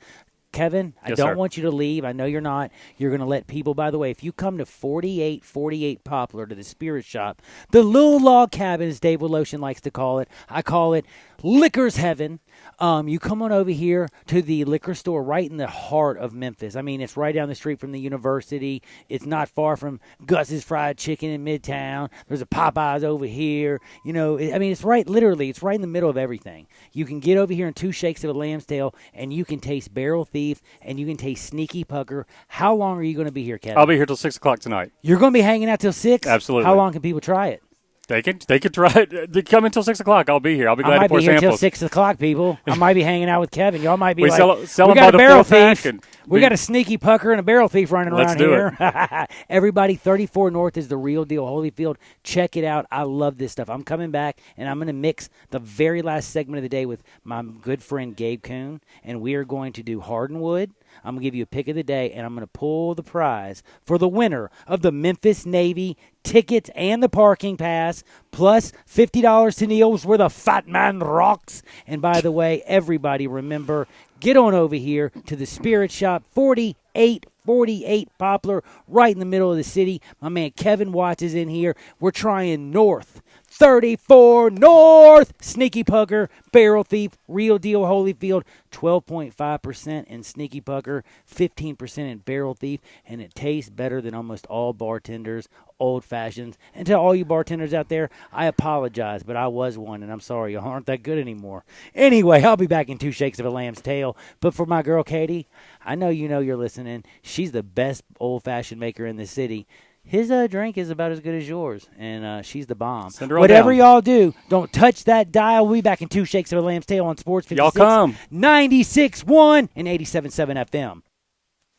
Kevin, I don't want you to leave. I know you're not. You're going to let people, by the way, if you come to 4848 Poplar to the Spirit Shop, the little log cabin, as Dave Woloshin likes to call it, I call it Liquor's Heaven. You come on over here to the liquor store right in the heart of Memphis. I mean, it's right down the street from the university. It's not far from Gus's Fried Chicken in Midtown. There's a Popeyes over here. You know, it's right, literally, it's right in the middle of everything. You can get over here in 2 shakes of a lamb's tail, and you can taste Barrel Thief, and you can taste Sneaky Pucker. How long are you going to be here, Kevin? I'll be here till 6 o'clock tonight. You're going to be hanging out till 6? Absolutely. How long can people try it? They could try. They come until 6 o'clock. I'll be here. I'll be glad to pour samples. I might be here until 6 o'clock, people. I might be hanging out with Kevin. Y'all might be we like, sell we them got by a barrel the 4-pack thief. We got a sneaky pucker and a barrel thief running around here. Everybody, 34 North is the real deal. Holyfield, check it out. I love this stuff. I'm coming back, and I'm going to mix the very last segment of the day with my good friend Gabe Kuhn, and we are going to do Hardwood. I'm going to give you a pick of the day, and I'm going to pull the prize for the winner of the Memphis Navy tickets and the parking pass, plus $50 to Neil's where the fat man rocks. And by the way, everybody remember, get on over here to the Spirit Shop, 4848 Poplar, right in the middle of the city. My man Kevin Watts is in here. We're trying North. 34 North, Sneaky Pucker, Barrel Thief, Real Deal Holyfield, 12.5% in Sneaky Pucker, 15% in Barrel Thief, and it tastes better than almost all bartenders, old fashions. And to all you bartenders out there, I apologize, but I was one, and I'm sorry, y'all aren't that good anymore. Anyway, I'll be back in 2 shakes of a lamb's tail. But for my girl Katie, I know you're listening. She's the best old-fashioned maker in the city. His drink is about as good as yours, and she's the bomb. Whatever y'all do, don't touch that dial. We'll be back in 2 shakes of a lamb's tail on Sports 56. Y'all come. 96.1 and 87.7 FM.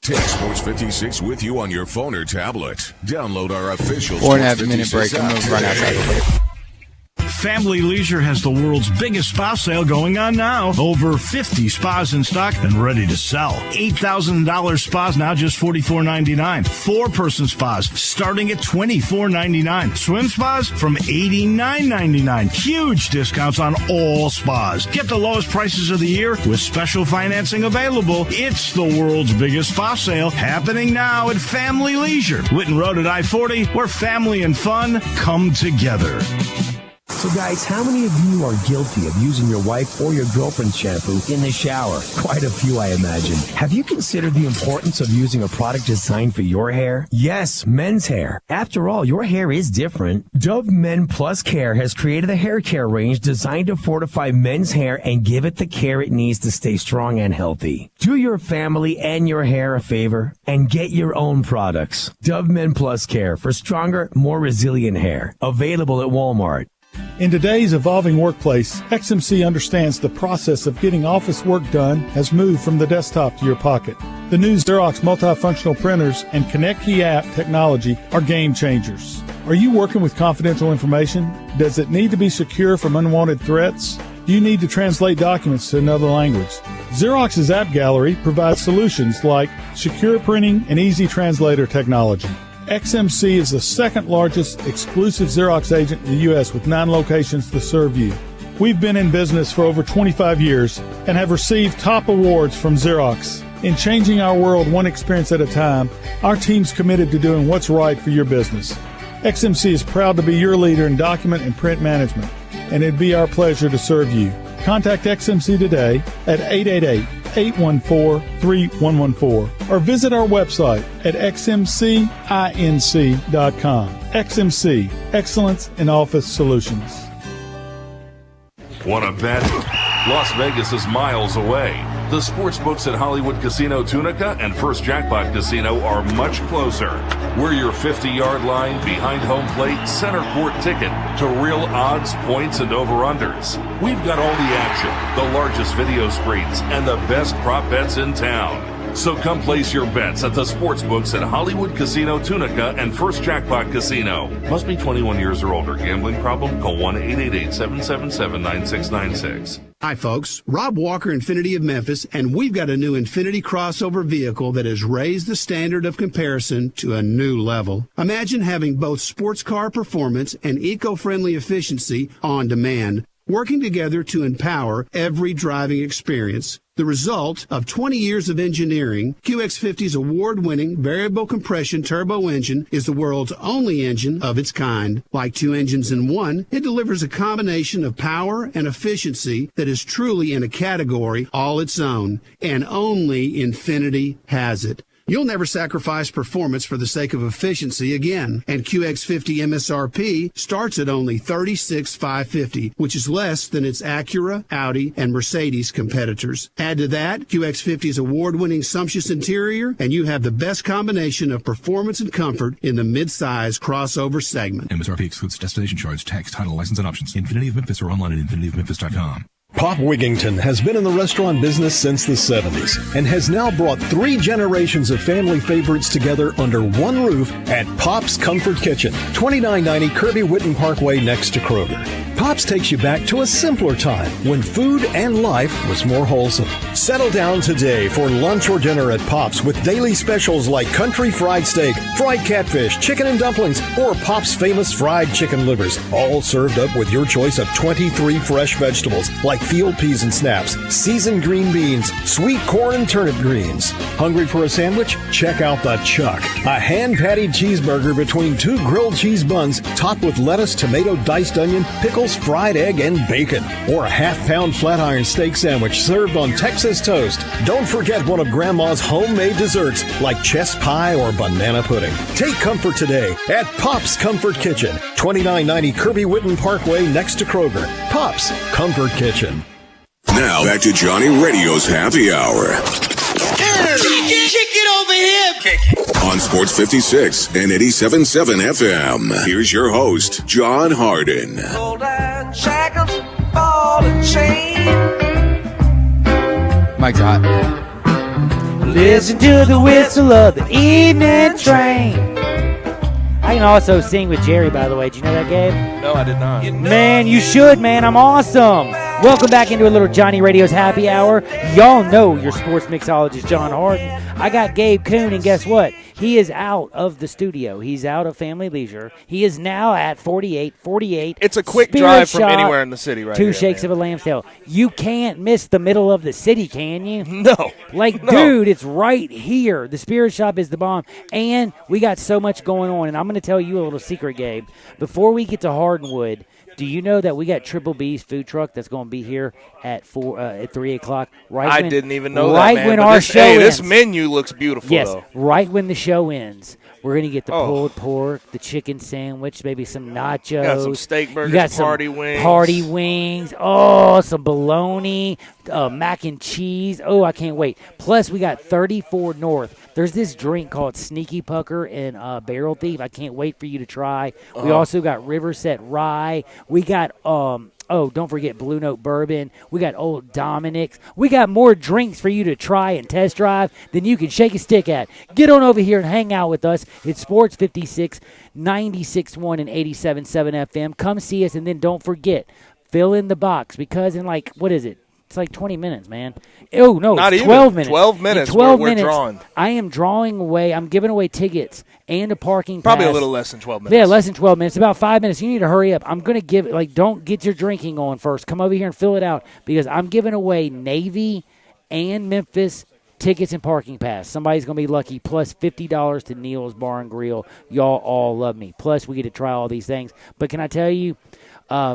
Take Sports 56 with you on your phone or tablet. Download our official 4.5 minute break. I'm going to run outside a little bit. Family Leisure has the world's biggest spa sale going on now. Over 50 spas in stock and ready to sell. $8,000 spas now just $44.99. 4-person spas starting at $24.99. Swim spas from $89.99. Huge discounts on all spas. Get the lowest prices of the year with special financing available. It's the world's biggest spa sale happening now at Family Leisure. Whitten Road at I-40, where family and fun come together. So guys, how many of you are guilty of using your wife or your girlfriend's shampoo in the shower? Quite a few, I imagine. Have you considered the importance of using a product designed for your hair? Yes, men's hair. After all, your hair is different. Dove Men Plus Care has created a hair care range designed to fortify men's hair and give it the care it needs to stay strong and healthy. Do your family and your hair a favor and get your own products. Dove Men Plus Care for stronger, more resilient hair. Available at Walmart. In today's evolving workplace, XMC understands the process of getting office work done has moved from the desktop to your pocket. The new Xerox multifunctional printers and Connect Key app technology are game changers. Are you working with confidential information? Does it need to be secure from unwanted threats? Do you need to translate documents to another language? Xerox's App Gallery provides solutions like secure printing and easy translator technology. XMC is the second largest exclusive Xerox agent in the U.S. with 9 locations to serve you. We've been in business for over 25 years and have received top awards from Xerox. In changing our world one experience at a time, our team's committed to doing what's right for your business. XMC is proud to be your leader in document and print management, and it'd be our pleasure to serve you. Contact XMC today at 888-814-3114 or visit our website at xmcinc.com. XMC, Excellence in Office Solutions. Want to bet? Las Vegas is miles away. The sports books at Hollywood Casino Tunica and First Jackpot Casino are much closer. We're your 50-yard line, behind home plate, center court ticket to real odds, points, and over-unders. We've got all the action, the largest video screens, and the best prop bets in town. So come place your bets at the sports books at Hollywood Casino Tunica and First Jackpot Casino. Must be 21 years or older. Gambling problem? Call 1-888-777-9696. Hi, folks. Rob Walker, Infinity of Memphis, and we've got a new Infinity crossover vehicle that has raised the standard of comparison to a new level. Imagine having both sports car performance and eco-friendly efficiency on demand, working together to empower every driving experience. The result of 20 years of engineering, QX50's award-winning variable compression turbo engine is the world's only engine of its kind. Like 2 engines in one, it delivers a combination of power and efficiency that is truly in a category all its own, and only Infinity has it. You'll never sacrifice performance for the sake of efficiency again. And QX50 MSRP starts at only $36,550, which is less than its Acura, Audi, and Mercedes competitors. Add to that QX50's award-winning sumptuous interior, and you have the best combination of performance and comfort in the mid-size crossover segment. MSRP excludes destination charge, tax, title, license, and options. Infinity of Memphis or online at infinityofmemphis.com. Pop Wigington has been in the restaurant business since the 70s and has now brought 3 generations of family favorites together under one roof at Pop's Comfort Kitchen, 2990 Kirby Whitten Parkway next to Kroger. Pop's takes you back to a simpler time when food and life was more wholesome. Settle down today for lunch or dinner at Pop's with daily specials like country fried steak, fried catfish, chicken and dumplings, or Pop's famous fried chicken livers, all served up with your choice of 23 fresh vegetables like field peas and snaps, seasoned green beans, sweet corn and turnip greens. Hungry for a sandwich? Check out the Chuck, a hand-patted cheeseburger between 2 grilled cheese buns topped with lettuce, tomato, diced onion, pickles, fried egg, and bacon. Or a half-pound flat iron steak sandwich served on Texas toast. Don't forget one of Grandma's homemade desserts like chess pie or banana pudding. Take comfort today at Pop's Comfort Kitchen, 2990 Kirby Whitten Parkway next to Kroger. Pop's Comfort Kitchen. Now back to Johnny Radio's Happy Hour. Kick it over here. On Sports 56 and 87.7 FM. Here's your host, John Harden. Golden shackles, ball and chain. Mike's hot. Listen to the whistle of the evening train. I can also sing with Jerry, by the way. Did you know that, Gabe? No, I did not. Man, you should, man. I'm awesome. Welcome back into a little Johnny Radio's Happy Hour. Y'all know your sports mixologist, John Harden. I got Gabe Kuhn, and guess what? He is out of the studio. He's out of Family Leisure. He is now at 4848. It's a quick Spirit drive from Shop, anywhere in the city right 2 here, shakes man. of a lamb's tail. You can't miss the middle of the city, can you? No. Dude, it's right here. The Spirit Shop is the bomb. And we got so much going on. And I'm going to tell you a little secret, Gabe. Before we get to Hardenwood, do you know that we got Triple B's food truck that's going to be here at 3 o'clock? I didn't even know right that, man. When but our show ends. This menu looks beautiful, yes, though. right when the show ends. We're going to get the pulled pork, the chicken sandwich, maybe some nachos. You got some steak burgers, you got party some wings. Party wings. Oh, some bologna, mac and cheese. Oh, I can't wait. Plus, we got 34 North. There's this drink called Sneaky Pucker and Barrel Thief. I can't wait for you to try. We also got Riverset Rye. We got don't forget Blue Note Bourbon. We got Old Dominic's. We got more drinks for you to try and test drive than you can shake a stick at. Get on over here and hang out with us. It's Sports 56, 96.1 and 87.7 FM. Come see us, and then don't forget, fill in the box because in what is it? It's like 20 minutes, man. Oh, no, Not it's even. 12 minutes. 12 minutes. In 12 we're minutes, drawing. I am drawing away. I'm giving away tickets and a parking Probably pass. a little less than 12 minutes. Yeah, less than 12 minutes. About 5 minutes. You need to hurry up. I'm going to give don't get your drinking on first. Come over here and fill it out because I'm giving away Navy and Memphis tickets and parking pass. Somebody's going to be lucky. Plus $50 to Neil's Bar and Grill. Y'all all love me. Plus we get to try all these things. But can I tell you,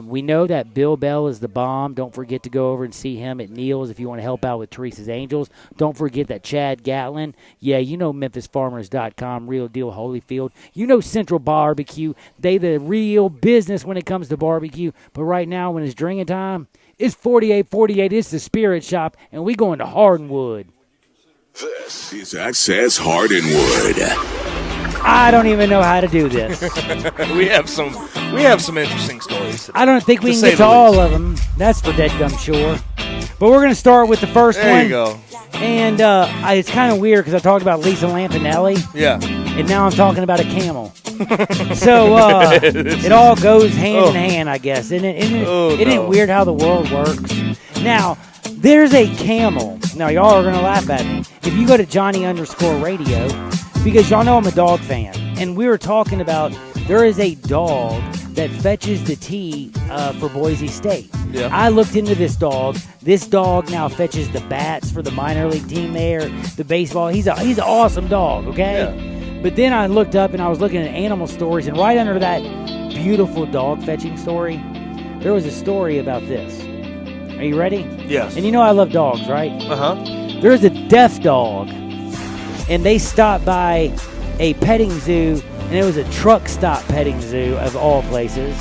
we know that Bill Bell is the bomb. Don't forget to go over and see him at Neil's if you want to help out with Teresa's Angels. Don't forget that Chad Gatlin. Yeah, you know MemphisFarmers.com, Real Deal Holyfield. You know Central Barbecue. They the real business when it comes to barbecue. But right now when it's drinking time, it's 4848. It's the Spirit Shop, and we going to Hardenwood. This is Access Hardenwood. I don't even know how to do this. we have some interesting stories today, I don't think we can get to all of them. That's for dead gum sure. But we're going to start with the first one. There you go. And it's kind of weird because I talked about Lisa Lampanelli. Yeah. And now I'm talking about a camel. So it all goes hand in hand, I guess. Isn't it weird how the world works? Now, there's a camel. Now, y'all are going to laugh at me. If you go to Johnny_radio, because y'all know I'm a dog fan, and we were talking about there is a dog that fetches the tea for Boise State. Yeah. I looked into this dog. This dog now fetches the bats for the minor league team there, the baseball. He's an awesome dog, okay? Yeah. But then I looked up and I was looking at animal stories, and right under that beautiful dog fetching story, there was a story about this. Are you ready? Yes. And you know I love dogs, right? Uh-huh. There's a deaf dog and they stopped by a petting zoo, and it was a truck stop petting zoo of all places.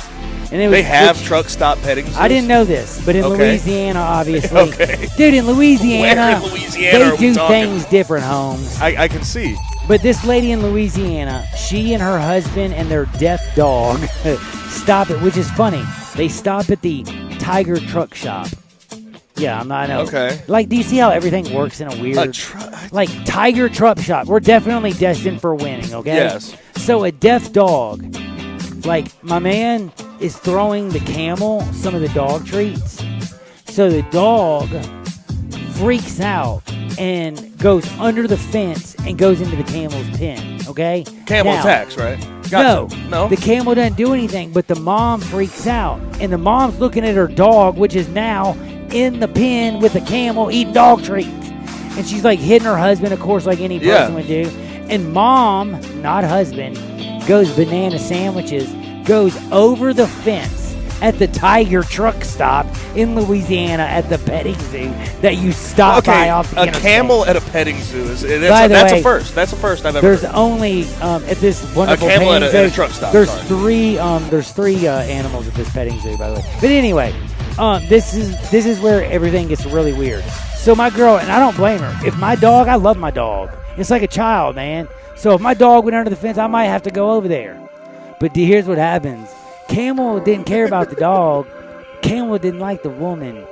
And it was, they have truck stop petting zoos? I didn't know this, but in Louisiana, obviously. Okay. Dude, in Louisiana, Where in Louisiana they do things different, Holmes. I can see. But this lady in Louisiana, she and her husband and their deaf dog stop at, which is funny, they stop at the Tiger Truck Shop. Yeah, I know. Okay. Like, do you see how everything works in a weird... like, Tiger Truck Shop. We're definitely destined for winning, okay? Yes. So a deaf dog, like, my man is throwing the camel some of the dog treats. So the dog freaks out and goes under the fence and goes into the camel's pen, okay? Camel attacks, right? Gotcha. No. The camel doesn't do anything, but the mom freaks out. And the mom's looking at her dog, which is now in the pen with the camel eating dog treats. And she's like hitting her husband, of course, like any person would do. And mom, not husband, goes banana sandwiches, goes over the fence at the Tiger Truck Stop in Louisiana at the petting zoo that you stop by off the interstate. Camel at a petting zoo that's way, a first. That's a first I've ever heard. There's only at this wonderful a camel petting zoo. At a truck stop. There's three animals at this petting zoo, by the way. But anyway, this is where everything gets really weird. So my girl, and I don't blame her. If my dog, I love my dog. It's like a child, man. So if my dog went under the fence, I might have to go over there. But here's what happens. Camel didn't care about the dog. Camel didn't like the woman.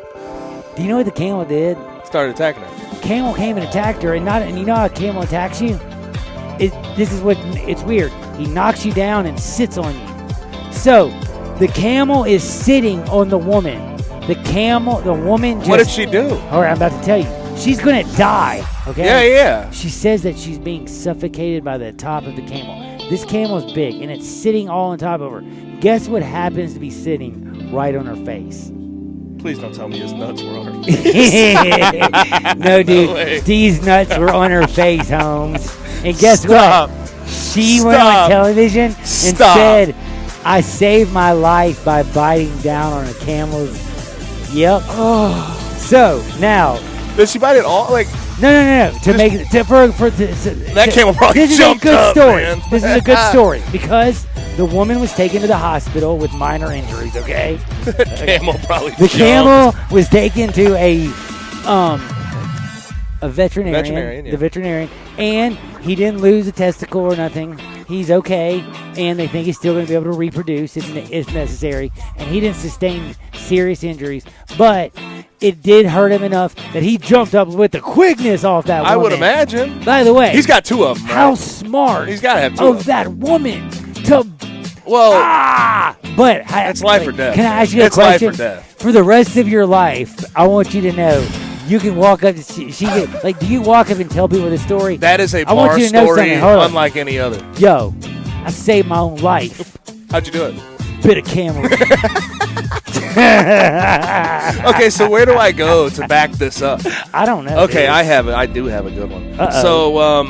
Do you know what the camel did? Started attacking her. Camel came and attacked her, and you know how a camel attacks you? It's weird. He knocks you down and sits on you. So the camel is sitting on the woman. The woman just... What did she do? All right, I'm about to tell you. She's going to die, okay? Yeah. She says that she's being suffocated by the top of the camel. This camel's big, and it's sitting all on top of her. Guess what happens to be sitting right on her face? Please don't tell me his nuts were on her face. No, dude. These nuts were on her face, Holmes. And guess what? She went on television and said, I saved my life by biting down on a camel's... Yep. So, now... Did she bite it all? Like... No. That camel probably jumped up, man. This is a good story because the woman was taken to the hospital with minor injuries, okay? Camel probably The camel was taken to a veterinarian. Yeah. The veterinarian. And he didn't lose a testicle or nothing. He's okay. And they think he's still going to be able to reproduce if necessary. And he didn't sustain serious injuries. But... it did hurt him enough that he jumped up with the quickness off that woman. I would imagine. By the way, he's got two of them. Right? How smart he's got to have two of that woman to. Well, but it's life or death. Can I ask you a question? It's life or death. For the rest of your life, I want you to know you can walk up to like. Do you walk up and tell people the story? That is a I want bar you to know story unlike any other. Yo, I saved my own life. How'd you do it? Bit of camel. Okay, so where do I go to back this up? I don't know. Okay, I do have a good one. Uh-oh. So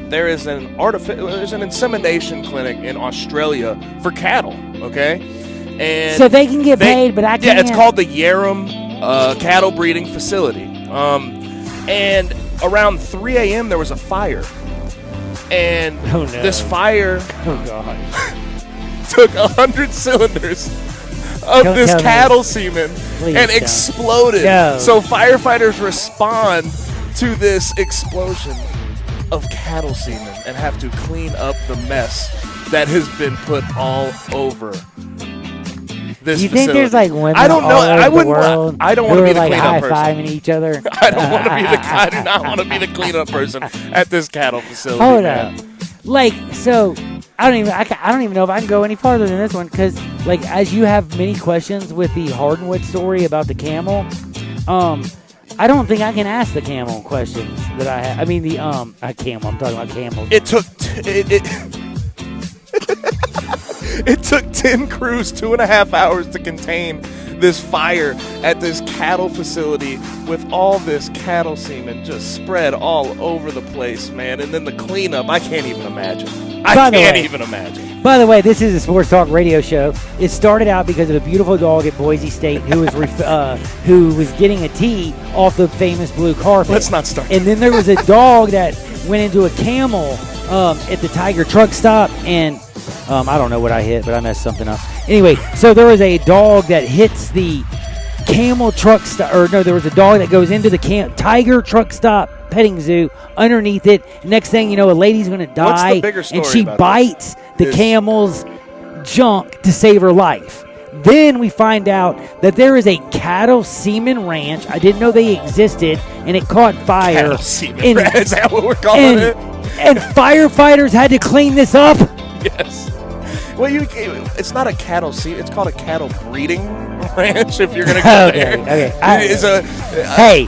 there's an insemination clinic in Australia for cattle. Okay, and so they can get paid, but I can't. Yeah, it's called the Yarram Cattle Breeding Facility. And around 3 a.m. there was a fire, and this fire took 100 cylinders of this cattle semen and exploded. No. So firefighters respond to this explosion of cattle semen and have to clean up the mess that has been put all over this you facility. think there's like women I don't know. all over I wouldn't. the world I don't want to be the like cleanup person. high-fiving each other. I don't want to be the. I do not want to be the cleanup person at this cattle facility. Hold man. up. Like, so I don't even know if I can go any farther than this one because, like, as you have many questions with the Hardwood story about the camel, I don't think I can ask the camel questions that I have. I mean, the camel. I'm talking about camels. It took it took 10 crews 2.5 hours to contain this fire at this cattle facility with all this cattle semen just spread all over the place, man. And then the cleanup, I can't even imagine. I can't even imagine. By the way, this is a sports talk radio show. It started out because of a beautiful dog at Boise State who was getting a tee off the famous blue carpet. Let's not start. And then there was a dog that went into a camel at the Tiger truck stop, and I don't know what I hit, but I messed something up. Anyway, so there was a dog that hits the camel truck stop, or no, there was a dog that goes into the Tiger truck stop petting zoo underneath it. Next thing you know, a lady's going to die, and she bites the camel's junk to save her life. Then we find out that there is a cattle semen ranch. I didn't know they existed, and it caught fire. Cattle semen ranch, is that what we're calling it? And firefighters had to clean this up. Yes. Well, it's not a cattle semen. It's called a cattle breeding ranch. If you're going to go there. Okay. Hey,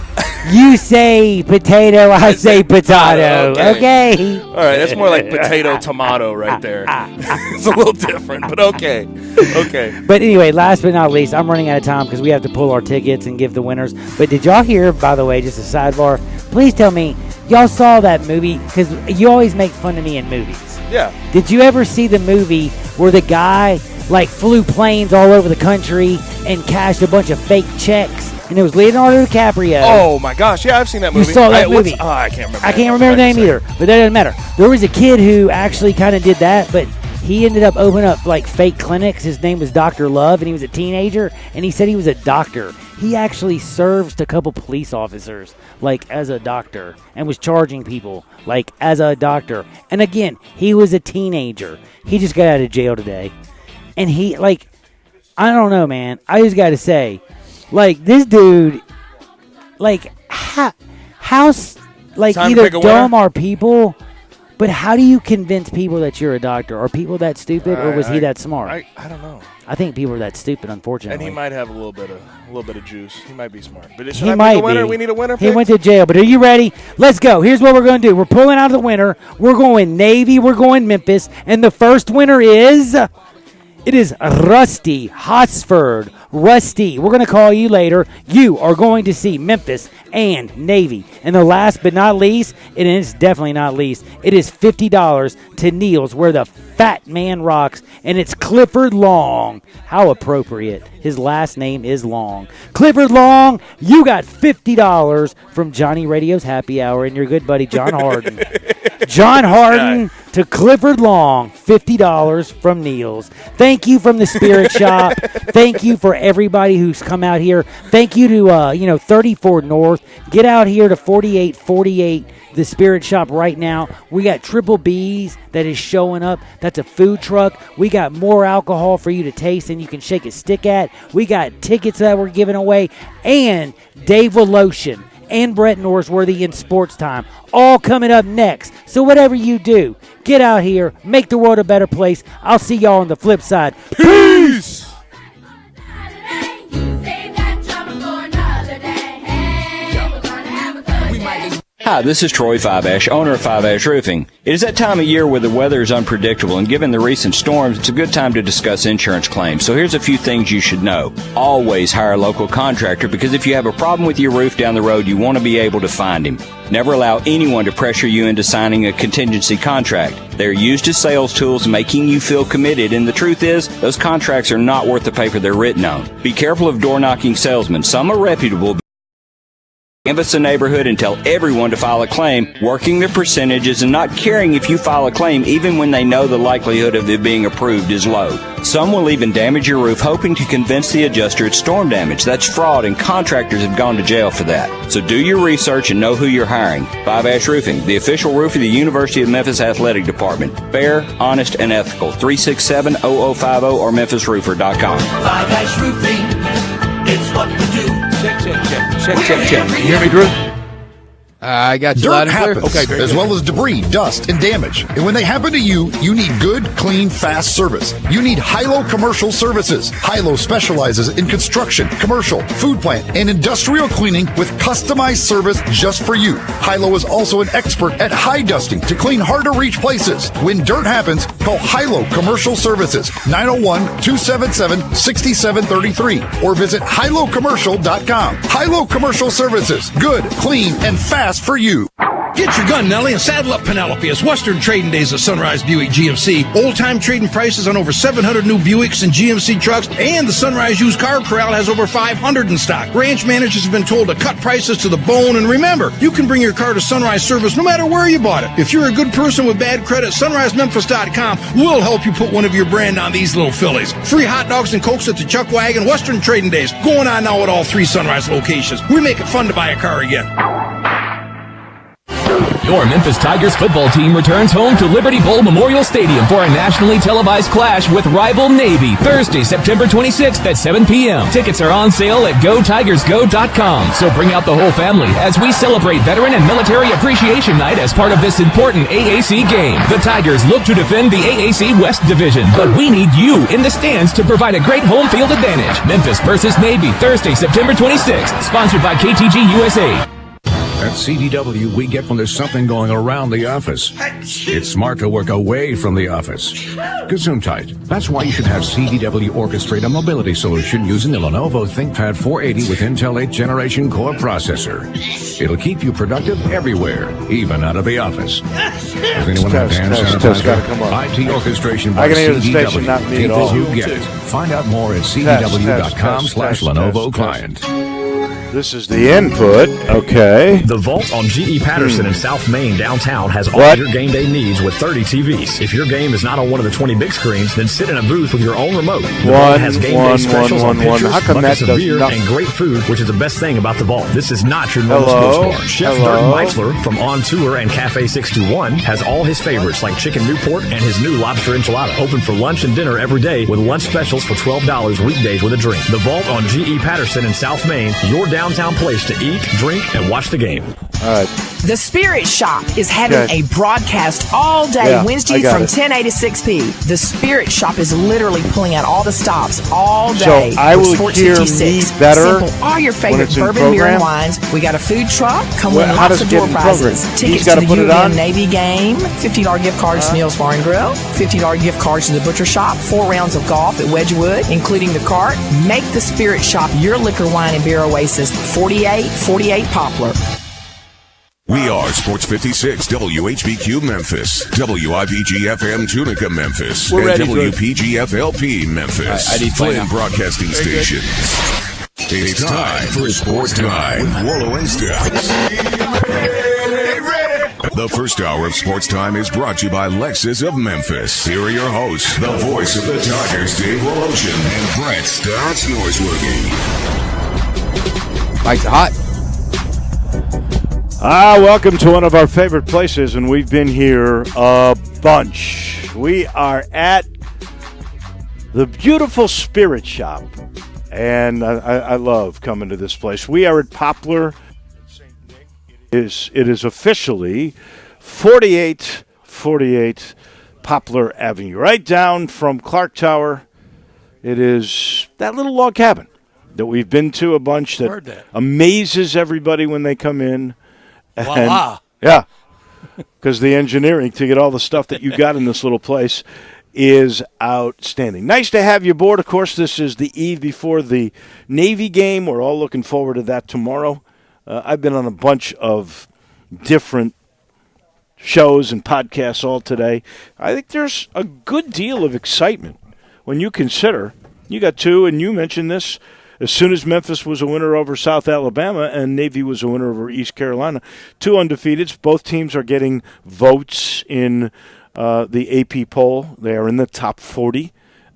you say potato, I say potato. Okay. All right, that's more like potato tomato right there. It's a little different, but okay. But anyway, last but not least, I'm running out of time because we have to pull our tickets and give the winners. But did y'all hear, by the way, just a sidebar, please tell me, y'all saw that movie? Because you always make fun of me in movies. Yeah. Did you ever see the movie where the guy flew planes all over the country and cashed a bunch of fake checks? And it was Leonardo DiCaprio. Oh my gosh, yeah, I've seen that movie. You saw that movie? I can't remember. I can't remember the name either, but that doesn't matter. There was a kid who actually kind of did that, but he ended up opening up fake clinics. His name was Dr. Love, and he was a teenager, and he said he was a doctor. He actually served a couple police officers as a doctor and was charging people as a doctor. And again, he was a teenager. He just got out of jail today. And he I don't know, man. I just got to say, this dude, how either dumb are people, but how do you convince people that you're a doctor? Are people that stupid, or was he that smart? I don't know. I think people are that stupid, unfortunately. And he might have a little bit of juice. He might be smart. But he might be. We need a winner. He went to jail. But are you ready? Let's go. Here's what we're going to do. We're pulling out the winner. We're going Navy. We're going Memphis. And the first winner is... It is Rusty Hotsford. Rusty, we're going to call you later. You are going to see Memphis and Navy. And the last but not least, and it's definitely not least, it is $50 to Neil's, where the fat man rocks, and it's Clifford Long. How appropriate. His last name is Long. Clifford Long, you got $50 from Johnny Radio's Happy Hour and your good buddy John Harden. John Harden to Clifford Long, $50 from Neil's. Thank you from the Spirit Shop. Thank you for everybody who's come out here. Thank you to 34 North. Get out here to 4848 the Spirit Shop right now. We got Triple B's that is showing up. That's a food truck. We got more alcohol for you to taste than you can shake a stick at. We got tickets that we're giving away, and Dave Lotion and Brett Norsworthy in Sports Time, all coming up next. So whatever you do, get out here, make the world a better place. I'll see y'all on the flip side. Peace! Hi, this is Troy Five Ash, owner of Five Ash Roofing. It is that time of year where the weather is unpredictable, and given the recent storms, it's a good time to discuss insurance claims. So here's a few things you should know. Always hire a local contractor, because if you have a problem with your roof down the road, you want to be able to find him. Never allow anyone to pressure you into signing a contingency contract. They're used as sales tools, making you feel committed, and the truth is, those contracts are not worth the paper they're written on. Be careful of door-knocking salesmen. Some are reputable. Canvass the neighborhood and tell everyone to file a claim, working their percentages and not caring if you file a claim even when they know the likelihood of it being approved is low. Some will even damage your roof hoping to convince the adjuster it's storm damage. That's fraud, and contractors have gone to jail for that. So do your research and know who you're hiring. Five Ash Roofing, the official roof of the University of Memphis Athletic Department. Fair, honest, and ethical. 367-0050 or memphisroofer.com. Five Ash Roofing, it's what we do. Check. You hear me, Drew? I got you Dirt loud and clear. happens, as well as debris, dust, and damage. And when they happen to you, you need good, clean, fast service. You need Hilo Commercial Services. Hilo specializes in construction, commercial, food plant, and industrial cleaning with customized service just for you. Hilo is also an expert at high dusting to clean hard-to-reach places. When dirt happens, call Hilo Commercial Services, 901-277-6733, or visit HiloCommercial.com. Hilo Commercial Services, good, clean, and fast for you. Get your gun, Nellie, and saddle up Penelope as Western Trading Days at Sunrise Buick GMC. Old-time trading prices on over 700 new Buicks and GMC trucks, and the Sunrise Used Car Corral has over 500 in stock. Branch managers have been told to cut prices to the bone, and remember, you can bring your car to Sunrise Service no matter where you bought it. If you're a good person with bad credit, SunriseMemphis.com will help you put one of your brand on these little fillies. Free hot dogs and Cokes at the Chuck Wagon Western Trading Days, going on now at all 3 Sunrise locations. We make it fun to buy a car again. Your Memphis Tigers football team returns home to Liberty Bowl Memorial Stadium for a nationally televised clash with rival Navy Thursday, September 26th at 7 p.m. Tickets are on sale at GoTigersGo.com. So bring out the whole family as we celebrate Veteran and Military Appreciation Night as part of this important AAC game. The Tigers look to defend the AAC West Division, but we need you in the stands to provide a great home field advantage. Memphis versus Navy Thursday, September 26th. Sponsored by KTG USA. At CDW, we get when there's something going around the office. It's smart to work away from the office. Gesundheit. That's why you should have CDW orchestrate a mobility solution using the Lenovo ThinkPad 480 with Intel 8th generation core processor. It'll keep you productive everywhere, even out of the office. Does anyone have hand sanitizer? IT orchestration by CDW. People who get it. Find out more at cdw.com/Lenovo client. This is the input. Okay. The Vault on G.E. Patterson in South Main downtown has all your game day needs with 30 TVs. If your game is not on one of the 20 big screens, then sit in a booth with your own remote. The Vault has game day specials on pictures, buckets of beer, and great food, which is the best thing about the Vault. This is not your normal sports bar. Chef Dirk Meisler from On Tour and Cafe 621 has all his favorites like chicken Newport and his new lobster enchilada. Open for lunch and dinner every day with lunch specials for $12 weekdays with a drink. The Vault on G.E. Patterson in South Main, your downtown place to eat, drink, and watch the game. All right. The Spirit Shop is having a broadcast all day Wednesday from 10 to 6 p. The Spirit Shop is literally pulling out all the stops all day. So I will hear me better. Sample all your favorite bourbon, beer, and wines. We got a food truck. Come with lots of door prizes. Tickets to the UVM Navy game. $50 gift cards to Neil's Bar and Grill. $50 gift cards to the Butcher Shop. 4 rounds of golf at Wedgwood, including the cart. Make the Spirit Shop your liquor, wine, and beer oasis. 4848 Poplar. We are Sports 56, WHBQ Memphis, WIVG-FM Tunica Memphis, and WPG-FLP Memphis, Flynn Broadcasting Stations. It's time for Sports Time with Warlow and Stills. The first hour of Sports Time is brought to you by Lexus of Memphis. Here are your hosts, the voice of the Tigers, Dave Woloshin and Brett Stotts Noisworthy. Mike's hot. Welcome to one of our favorite places, and we've been here a bunch. We are at the beautiful Spirit Shop, and I love coming to this place. We are at Poplar. It is officially 4848 Poplar Avenue, right down from Clark Tower. It is that little log cabin that we've been to a bunch that amazes everybody when they come in. Voila. Yeah, because the engineering to get all the stuff that you got in this little place is outstanding. Nice to have you aboard. Of course, this is the eve before the Navy game. We're all looking forward to that tomorrow. I've been on a bunch of different shows and podcasts all today. I think there's a good deal of excitement when you consider you got two, and you mentioned this. As soon as Memphis was a winner over South Alabama and Navy was a winner over East Carolina, 2 undefeateds. Both teams are getting votes in the AP poll. They are in the top 40.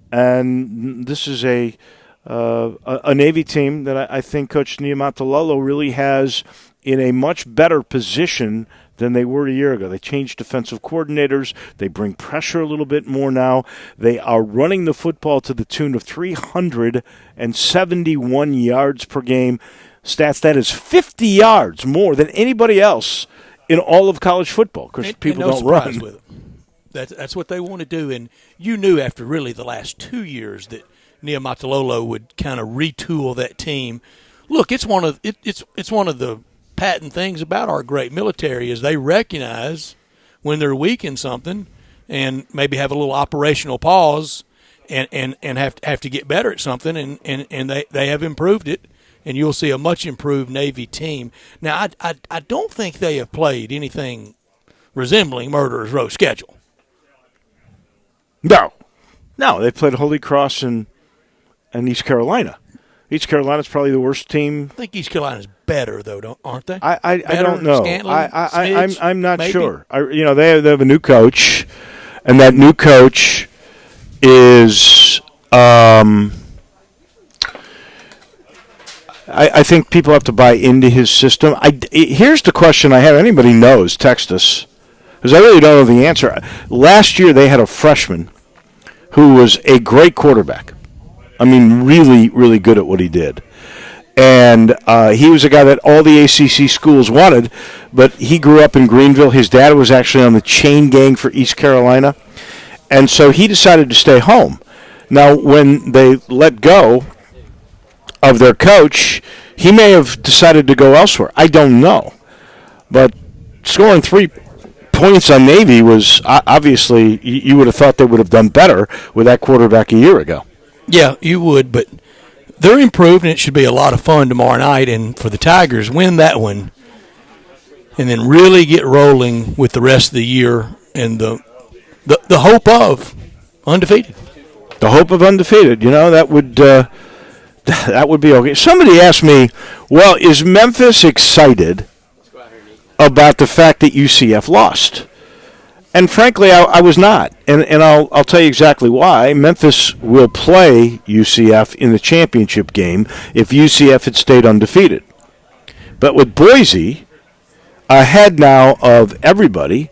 And this is a Navy team that I think Coach Niumatalolo really has in a much better position than they were a year ago. They changed defensive coordinators. They bring pressure a little bit more now. They are running the football to the tune of 371 yards per game. Stats, that is 50 yards more than anybody else in all of college football because people don't run. With them. That's what they want to do. And you knew after really the last 2 years that Niumatalolo would kind of retool that team. Look, it's one of the patent things about our great military is they recognize when they're weak in something and maybe have a little operational pause and have to get better at something and they have improved it and you'll see a much improved Navy team. Now, I don't think they have played anything resembling Murderers Row schedule. No, they played Holy Cross and East Carolina. East Carolina's probably the worst team. I think East Carolina's better, though, aren't they? I don't know. I'm not maybe? sure. They have a new coach, and that new coach is. I think people have to buy into his system. Here's the question I have. Anybody knows, text us, because I really don't know the answer. Last year they had a freshman who was a great quarterback. I mean, really, really good at what he did. And he was a guy that all the ACC schools wanted, but he grew up in Greenville. His dad was actually on the chain gang for East Carolina. And so he decided to stay home. Now, when they let go of their coach, he may have decided to go elsewhere. I don't know. But scoring 3 points on Navy was obviously, you would have thought they would have done better with that quarterback a year ago. Yeah, you would, but they're improved, and it should be a lot of fun tomorrow night. And for the Tigers, win that one, and then really get rolling with the rest of the year and the hope of undefeated. The hope of undefeated, that would be okay. Somebody asked me, well, is Memphis excited about the fact that UCF lost? And frankly, I was not, and I'll tell you exactly why. Memphis will play UCF in the championship game if UCF had stayed undefeated. But with Boise ahead now of everybody,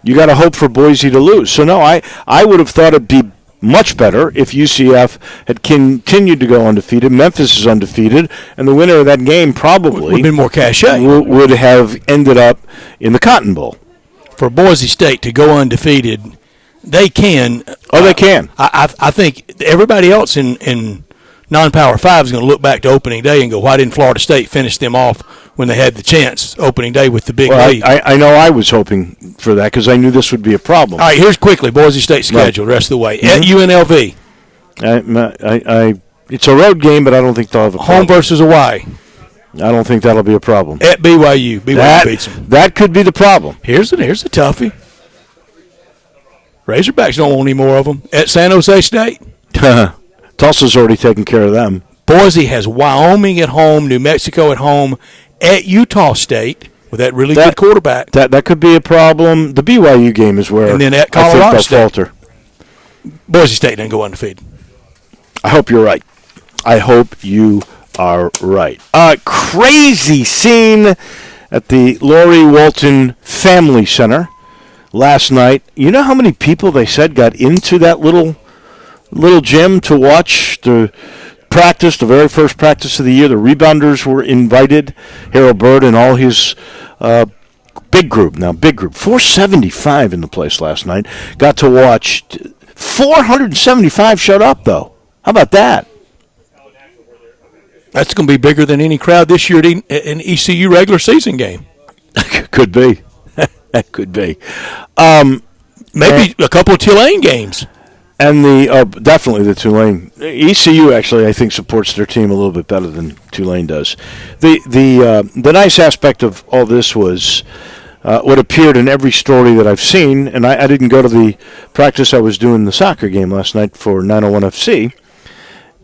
you got to hope for Boise to lose. So no, I would have thought it'd be much better if UCF had continued to go undefeated. Memphis is undefeated, and the winner of that game probably would have been more cachet. Would have ended up in the Cotton Bowl. For Boise State to go undefeated, they can. Oh, they can. I think everybody else in non-Power 5 is going to look back to opening day and go, why didn't Florida State finish them off when they had the chance opening day with the big lead? I know I was hoping for that because I knew this would be a problem. All right, here's quickly Boise State's schedule the rest of the way. At UNLV. It's a road game, but I don't think they'll have a problem. Home versus Hawaii. I don't think that'll be a problem. At BYU. BYU beats them. That could be the problem. Here's a toughie. Razorbacks don't want any more of them. At San Jose State. Tulsa's already taken care of them. Boise has Wyoming at home, New Mexico at home, at Utah State with that really good quarterback. That could be a problem. The BYU game is where and then at Colorado I think State. they'll falter. Boise State didn't go undefeated. I hope you're right. I hope you are right. Crazy scene at the Lori Walton Family Center last night. You know how many people they said got into that little gym to watch the practice, the very first practice of the year? The rebounders were invited. Harold Bird and all his big group, 475 in the place last night. Got to watch. 475 showed up, though. How about that? That's going to be bigger than any crowd this year at an ECU regular season game. Could be. That could be. Maybe a couple of Tulane games. And definitely the Tulane. ECU actually, I think, supports their team a little bit better than Tulane does. The nice aspect of all this was what appeared in every story that I've seen, and I didn't go to the practice. I was doing the soccer game last night for 901 FC.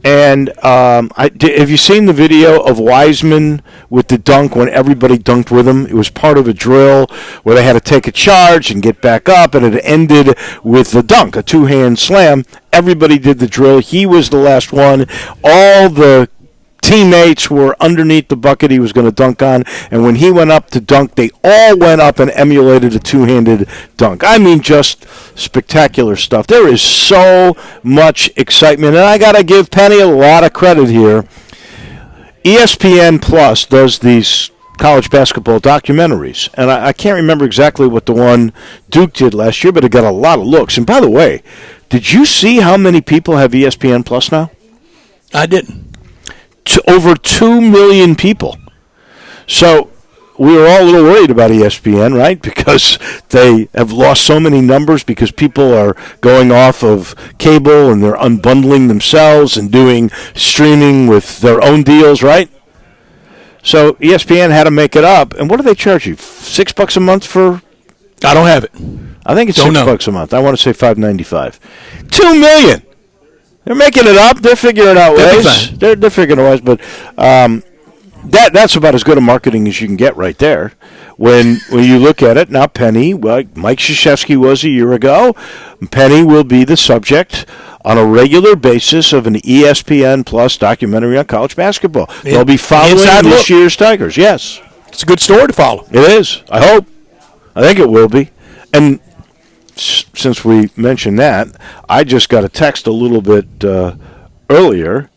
And have you seen the video of Wiseman with the dunk when everybody dunked with him? It was part of a drill where they had to take a charge and get back up, and it ended with the dunk, a two-hand slam. Everybody did the drill. He was the last one. All the teammates were underneath the bucket he was going to dunk on, and when he went up to dunk, they all went up and emulated a two-handed dunk. I mean, just spectacular stuff. There is so much excitement, and I got to give Penny a lot of credit here. ESPN Plus does these college basketball documentaries, and I can't remember exactly what the one Duke did last year, but it got a lot of looks. And by the way, did you see how many people have ESPN Plus now? I didn't. Over 2 million people. So we were all a little worried about ESPN, right? Because they have lost so many numbers because people are going off of cable and they're unbundling themselves and doing streaming with their own deals, right? So ESPN had to make it up. And what do they charge you? $6 a month for? I don't have it. I think it's $6 a month. I want to say $5.95. $2 million. They're making it up. They're figuring out ways. They're figuring out ways. But that's about as good a marketing as you can get right there. When you look at it now, Penny, like Mike Krzyzewski was a year ago, Penny will be the subject on a regular basis of an ESPN Plus documentary on college basketball. They'll be following this year's Tigers. Yes, it's a good story to follow. It is. I hope. I think it will be. And since we mentioned that, I just got a text a little bit earlier.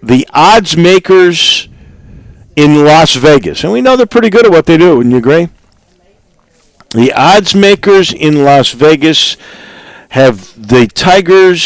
The odds makers in Las Vegas, and we know they're pretty good at what they do, wouldn't you agree? The odds makers in Las Vegas have the Tigers